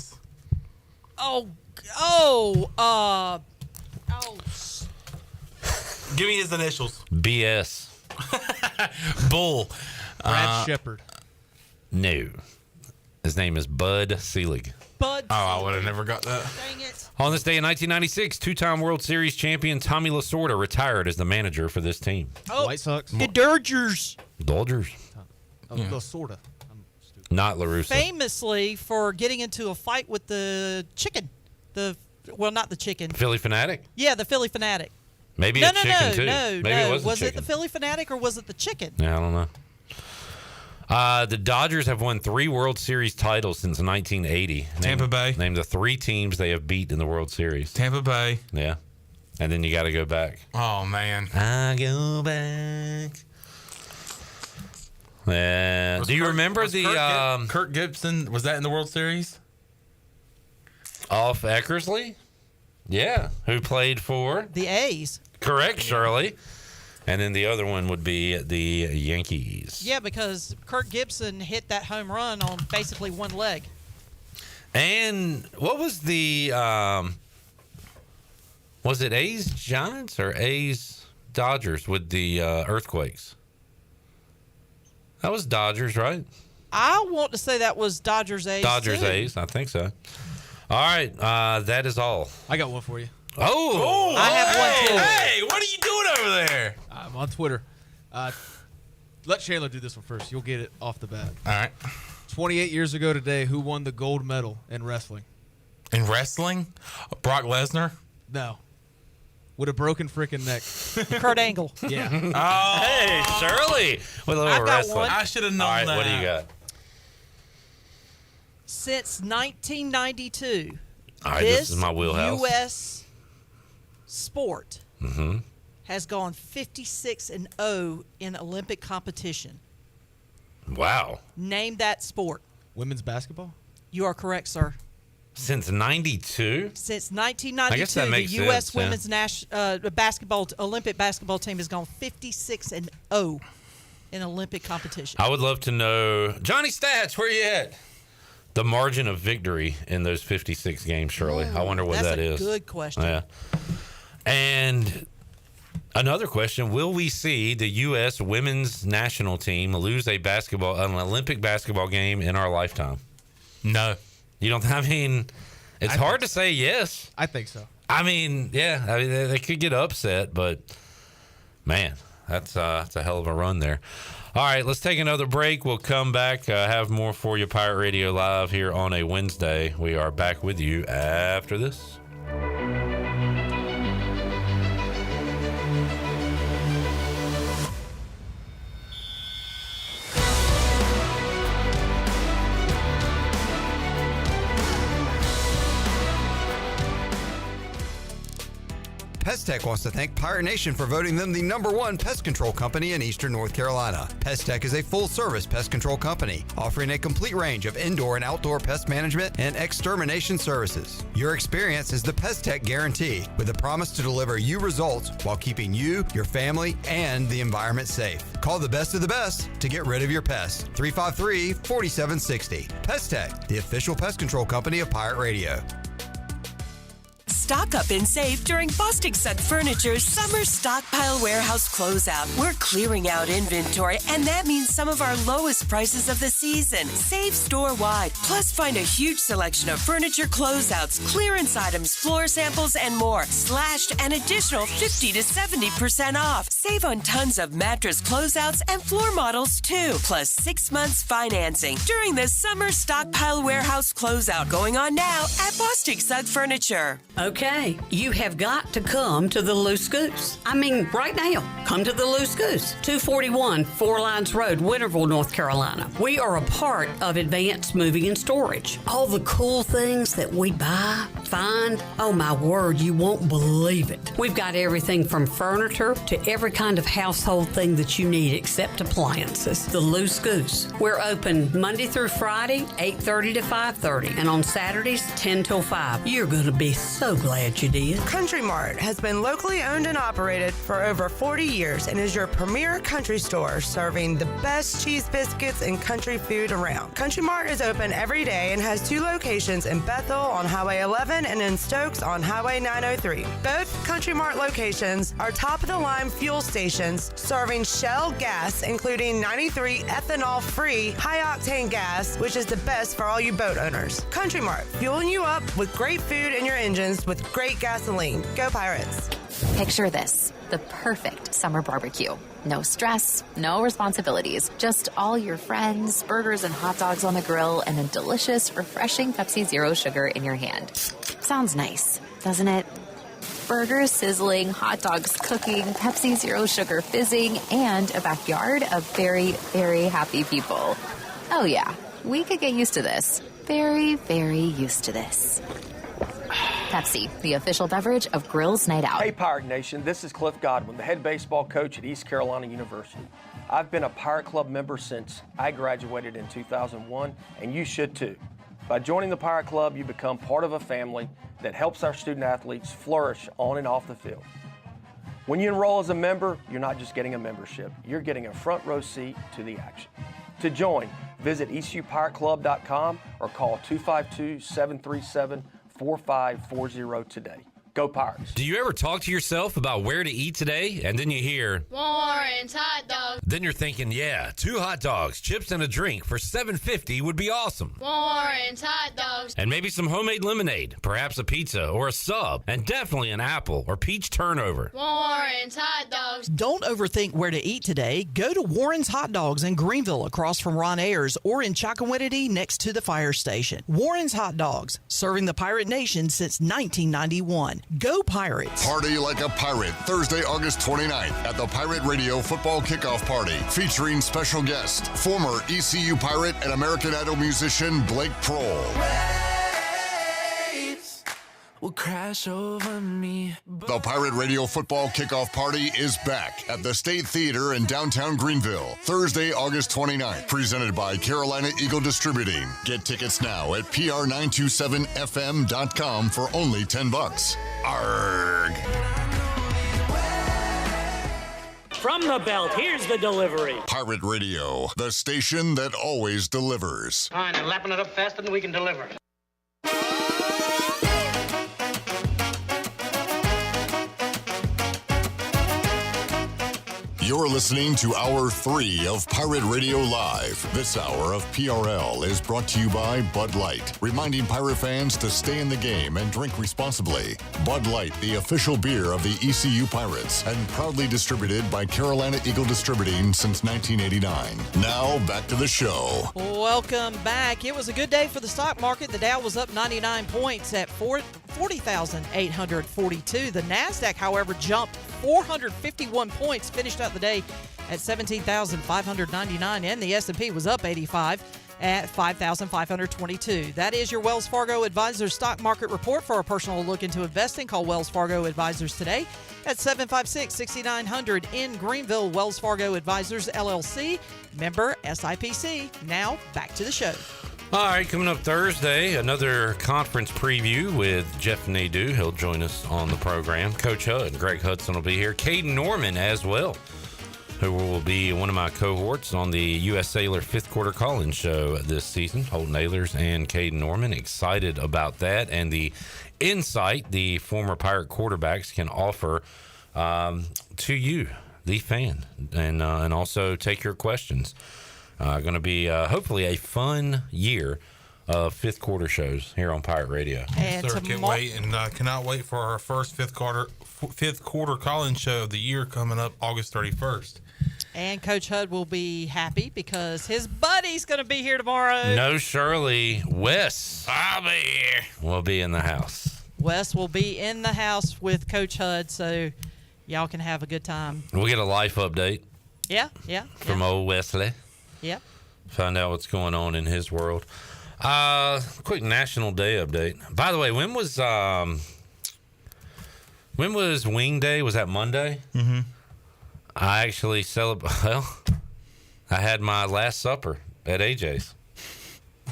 Give me his initials. BS. Bull. Brad Shepard. No. His name is Bud Selig. Bud. Oh, I would have never got that. Dang it. On this day in 1996, 2-time World Series champion Tommy Lasorda retired as the manager for this team. White Sox. The Dodgers. Dodgers. Sorta. Not LaRussa. Famously for getting into a fight with the chicken. Not the chicken. Philly Fanatic? Yeah, the Philly Fanatic. Maybe a chicken, too. Maybe it was Was a it chicken. the Philly Fanatic or was it the chicken? Yeah, I don't know. The Dodgers have won 3 World Series titles since 1980. Tampa Bay. Name the 3 teams they have beat in the World Series. Tampa Bay. Yeah. And then you got to go back. Oh, man. I go back Do you remember the Kirk Gibson? Was that in the World Series? Off Eckersley? Yeah, who played for the A's? Correct, Shirley. And then the other one would be the Yankees. Yeah, because Kirk Gibson hit that home run on basically one leg. And what was the was it A's Giants or A's Dodgers with the earthquakes? That was Dodgers, right? I want to say that was Dodgers A's. Dodgers too. A's, I think so. All right, that is all. I got one for you. Oh, I have one too. Hey, what are you doing over there? I'm on Twitter. Let Chandler do this one first. You'll get it off the bat. All right. 28 years ago today, who won the gold medal in wrestling? In wrestling? Brock Lesnar? No. With a broken freaking neck. Kurt Angle. Yeah. Oh. Hey, Shirley. With a little I've got wrestling. one. I should have known All right, that. what do you got? Since 1992, All right, this is my wheelhouse. U.S. sport Mm-hmm. has gone 56-0 in Olympic competition. Wow. Name that sport. Women's basketball? You are correct, sir. Since 92? Since I guess that 1992, the makes U.S. sense, yeah. women's Olympic basketball team has gone 56-0 in Olympic competition. I would love to know, Johnny Stats, where you at? The margin of victory in those 56 games, Shirley. I wonder what That's that a is. good question. Yeah. And another question, will we see the U.S. women's national team lose an Olympic basketball game in our lifetime? No. You don't, I mean, it's hard to say yes. I think so. I mean, yeah, I mean, they could get upset, but man, that's a hell of a run there. All right, let's take another break. We'll come back, have more for you, Pirate Radio Live here on a Wednesday. We are back with you after this. Pest Tech wants to thank Pirate Nation for voting them the #1 pest control company in Eastern North Carolina. Pest Tech is a full-service pest control company offering a complete range of indoor and outdoor pest management and extermination services. Your experience is the Pest Tech guarantee, with a promise to deliver you results while keeping you, your family, and the environment safe. Call the best of the best to get rid of your pests. 353-4760. Pest Tech, the official pest control company of Pirate Radio. Stock up and save during Bostic Sugg Furniture's Summer Stockpile Warehouse Closeout. We're clearing out inventory, and that means some of our lowest prices of the season. Save store-wide. Plus, find a huge selection of furniture closeouts, clearance items, floor samples, and more. Slashed an additional 50 to 70% off. Save on tons of mattress closeouts and floor models, too. Plus 6 months financing during the Summer Stockpile Warehouse Closeout going on now at Bostic Sugg Furniture. Okay, you have got to come to the Loose Goose. I mean, right now, come to the Loose Goose, 241 Four Lines Road, Winterville, North Carolina. We are a part of Advanced Moving and Storage. All the cool things that we buy, find, oh my word, you won't believe it. We've got everything from furniture to every kind of household thing that you need except appliances. The Loose Goose. We're open Monday through Friday, 8:30 to 5:30, and on Saturdays, 10 till 5. You're going to be so glad you did. Country Mart has been locally owned and operated for over 40 years and is your premier country store serving the best cheese biscuits and country food around. Country Mart is open every day and has 2 locations in Bethel on Highway 11 and in Stokes on Highway 903. Both Country Mart locations are top-of-the-line fuel stations serving Shell gas, including 93 ethanol-free high-octane gas, which is the best for all you boat owners. Country Mart, fueling you up with great food in your engines with great gasoline. Go Pirates. Picture this, the perfect summer barbecue. No stress, no responsibilities, just all your friends, burgers and hot dogs on the grill, and a delicious, refreshing Pepsi Zero Sugar in your hand. Sounds nice, doesn't it? Burgers sizzling, hot dogs cooking, Pepsi Zero Sugar fizzing, and a backyard of very, very happy people. Oh yeah, we could get used to this. Very, very used to this. Pepsi, the official beverage of Grills Night Out. Hey, Pirate Nation, this is Cliff Godwin, the head baseball coach at East Carolina University. I've been a Pirate Club member since I graduated in 2001, and you should too. By joining the Pirate Club, you become part of a family that helps our student athletes flourish on and off the field. When you enroll as a member, you're not just getting a membership, you're getting a front row seat to the action. To join, visit ecupirateclub.com or call 252-737-4540 today. Go Pirates. Do you ever talk to yourself about where to eat today, and then you hear Warren's hot dogs. Then you're thinking, yeah, 2 hot dogs, chips, and a drink for $7.50 would be awesome. Warren's hot dogs. And maybe some homemade lemonade, perhaps a pizza or a sub, and definitely an apple or peach turnover. Warren's hot dogs. Don't overthink where to eat today. Go to Warren's Hot Dogs in Greenville across from Ron Ayers or in Chocowinity next to the fire station. Warren's Hot Dogs, serving the Pirate Nation since 1991. Go Pirates! Party like a pirate Thursday, August 29th at the Pirate Radio Football Kickoff Party featuring special guest, former ECU Pirate and American Idol musician Blake Prohl. Will crash over me. The Pirate Radio Football Kickoff Party is back at the State Theater in downtown Greenville, Thursday, August 29th, presented by Carolina Eagle Distributing. Get tickets now at pr927fm.com for only $10. Arrgh! From the belt, here's the delivery. Pirate Radio, the station that always delivers. Fine, and lapping it up faster than we can deliver. You're listening to Hour 3 of Pirate Radio Live. This hour of PRL is brought to you by Bud Light, reminding Pirate fans to stay in the game and drink responsibly. Bud Light, the official beer of the ECU Pirates, and proudly distributed by Carolina Eagle Distributing since 1989. Now, back to the show. Welcome back. It was a good day for the stock market. The Dow was up 99 points at 40,842. The NASDAQ, however, jumped 451 points, finished out the day at 17,599, and the S&P was up 85 at 5,522. That is your Wells Fargo Advisors stock market report. For a personal look into investing, call Wells Fargo Advisors today at 756-6900 in Greenville. Wells Fargo Advisors, LLC, member SIPC. Now, back to the show. All right, coming up Thursday, another conference preview with Jeff Nadeau. He'll join us on the program. Coach Hud, Greg Hudson will be here. Caden Norman as well, who will be one of my cohorts on the U.S. Sailor 5th Quarter Call-In show this season. Holton Ahlers and Caden Norman. Excited about that and the insight the former Pirate quarterbacks can offer to you, the fan, and also take your questions. Going to be hopefully a fun year of 5th quarter shows here on Pirate Radio. And sir, can't wait, and cannot wait for our first 5th quarter call-in show of the year coming up August 31st. And Coach Hud will be happy because his buddy's going to be here tomorrow. No, Shirley, Wes. I'll be here. Will be in the house. Wes will be in the house with Coach Hud, so y'all can have a good time. We'll get a life update. Yeah. From old Wesley. Yep. Find out what's going on in his world. Quick National Day update. By the way, when was Wing Day? Was that Monday? Mm-hmm. I actually I had my last supper at AJ's.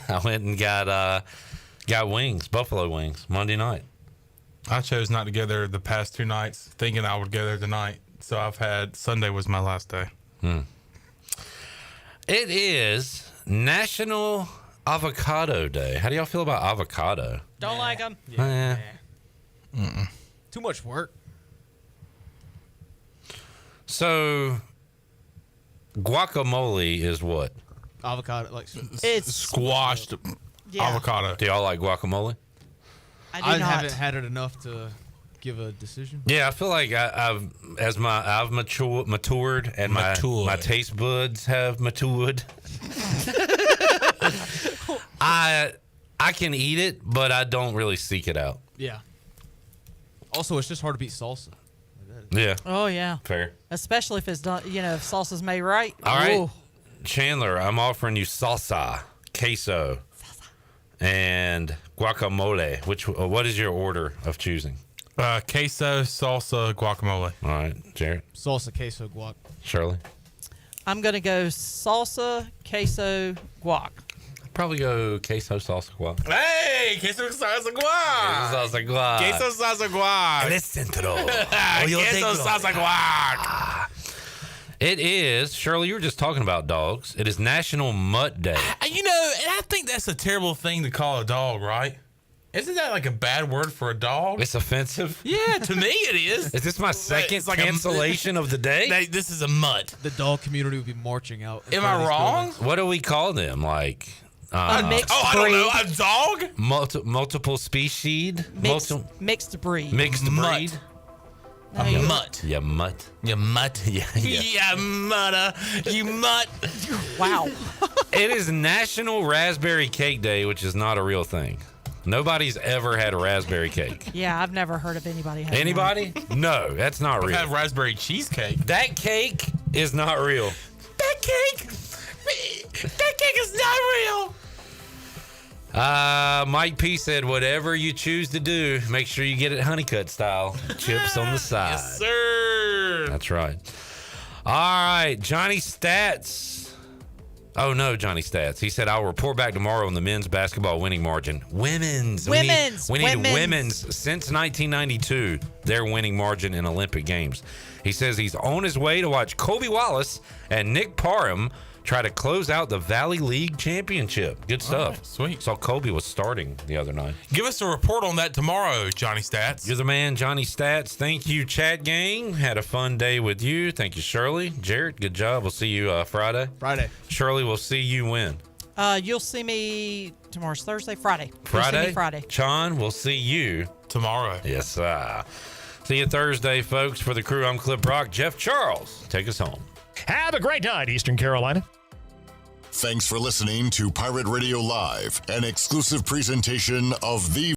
I went and got wings, buffalo wings, Monday night. I chose not to go there the past 2 nights, thinking I would go there tonight. So Sunday was my last day. It is National Avocado Day. How do y'all feel about avocado? Don't like them. Yeah. Too much work. So, guacamole is what? Avocado, like it's squashed avocado. Do y'all like guacamole? I haven't had it enough to give a decision. Yeah, I feel like I've matured and my taste buds have matured. I can eat it, but I don't really seek it out. Yeah. Also, it's just hard to beat salsa. Yeah. Oh yeah. Fair. Especially if it's done, if salsa's made right. All right, Ooh. Chandler, I'm offering you salsa, queso, and guacamole. What is your order of choosing? Queso, salsa, guacamole. All right, Jared. Salsa, queso, guac. Shirley. I'm going to go salsa, queso, guac. Probably go queso, salsa, guac. Hey, queso, salsa, guac. Queso, salsa, guac. Queso, salsa, guac. El centro. Queso, salsa, guac. It is, Shirley, you were just talking about dogs. It is National Mutt Day. You know, and I think that's a terrible thing to call a dog, right? Isn't that like a bad word for a dog? It's offensive. Yeah, to me it is. Is this my second cancellation of the day? This is a mutt. The dog community would be marching out. Am I wrong? What do we call them? Like A mixed I breed. don't know. A dog? multiple species? Mixed breed. Mixed breed? No, A mutt. Yeah, mutt. You mutt. Yeah. Yeah, mutta. You mutt. Wow. It is National Raspberry Cake Day, which is not a real thing. Nobody's ever had a raspberry cake. Yeah, I've never heard of anybody having Anybody? No, that's not real. I've had raspberry cheesecake. That cake is not real. That cake is not real. Mike P said, whatever you choose to do, make sure you get it honeycut style. Chips on the side. Yes, sir. That's right. All right, Johnny Stats. Oh, no, Johnny Stats. He said, I'll report back tomorrow on the men's basketball winning margin. Women's. We need women's. Since 1992, their winning margin in Olympic Games. He says he's on his way to watch Kobe Wallace and Nick Parham try to close out the Valley League Championship. Good stuff. Right, sweet. Saw Kobe was starting the other night. Give us a report on that tomorrow, Johnny Stats. You're the man, Johnny Stats. Thank you, chat gang. Had a fun day with you. Thank you, Shirley. Jared, good job. We'll see you Friday. Shirley, we'll see you when? You'll see me tomorrow's Thursday, Friday. Friday? You'll see me Friday. Sean, we'll see you tomorrow. Yes, sir. See you Thursday, folks. For the crew, I'm Clip Brock. Jeff Charles, take us home. Have a great night, Eastern Carolina. Thanks for listening to Pirate Radio Live, an exclusive presentation of the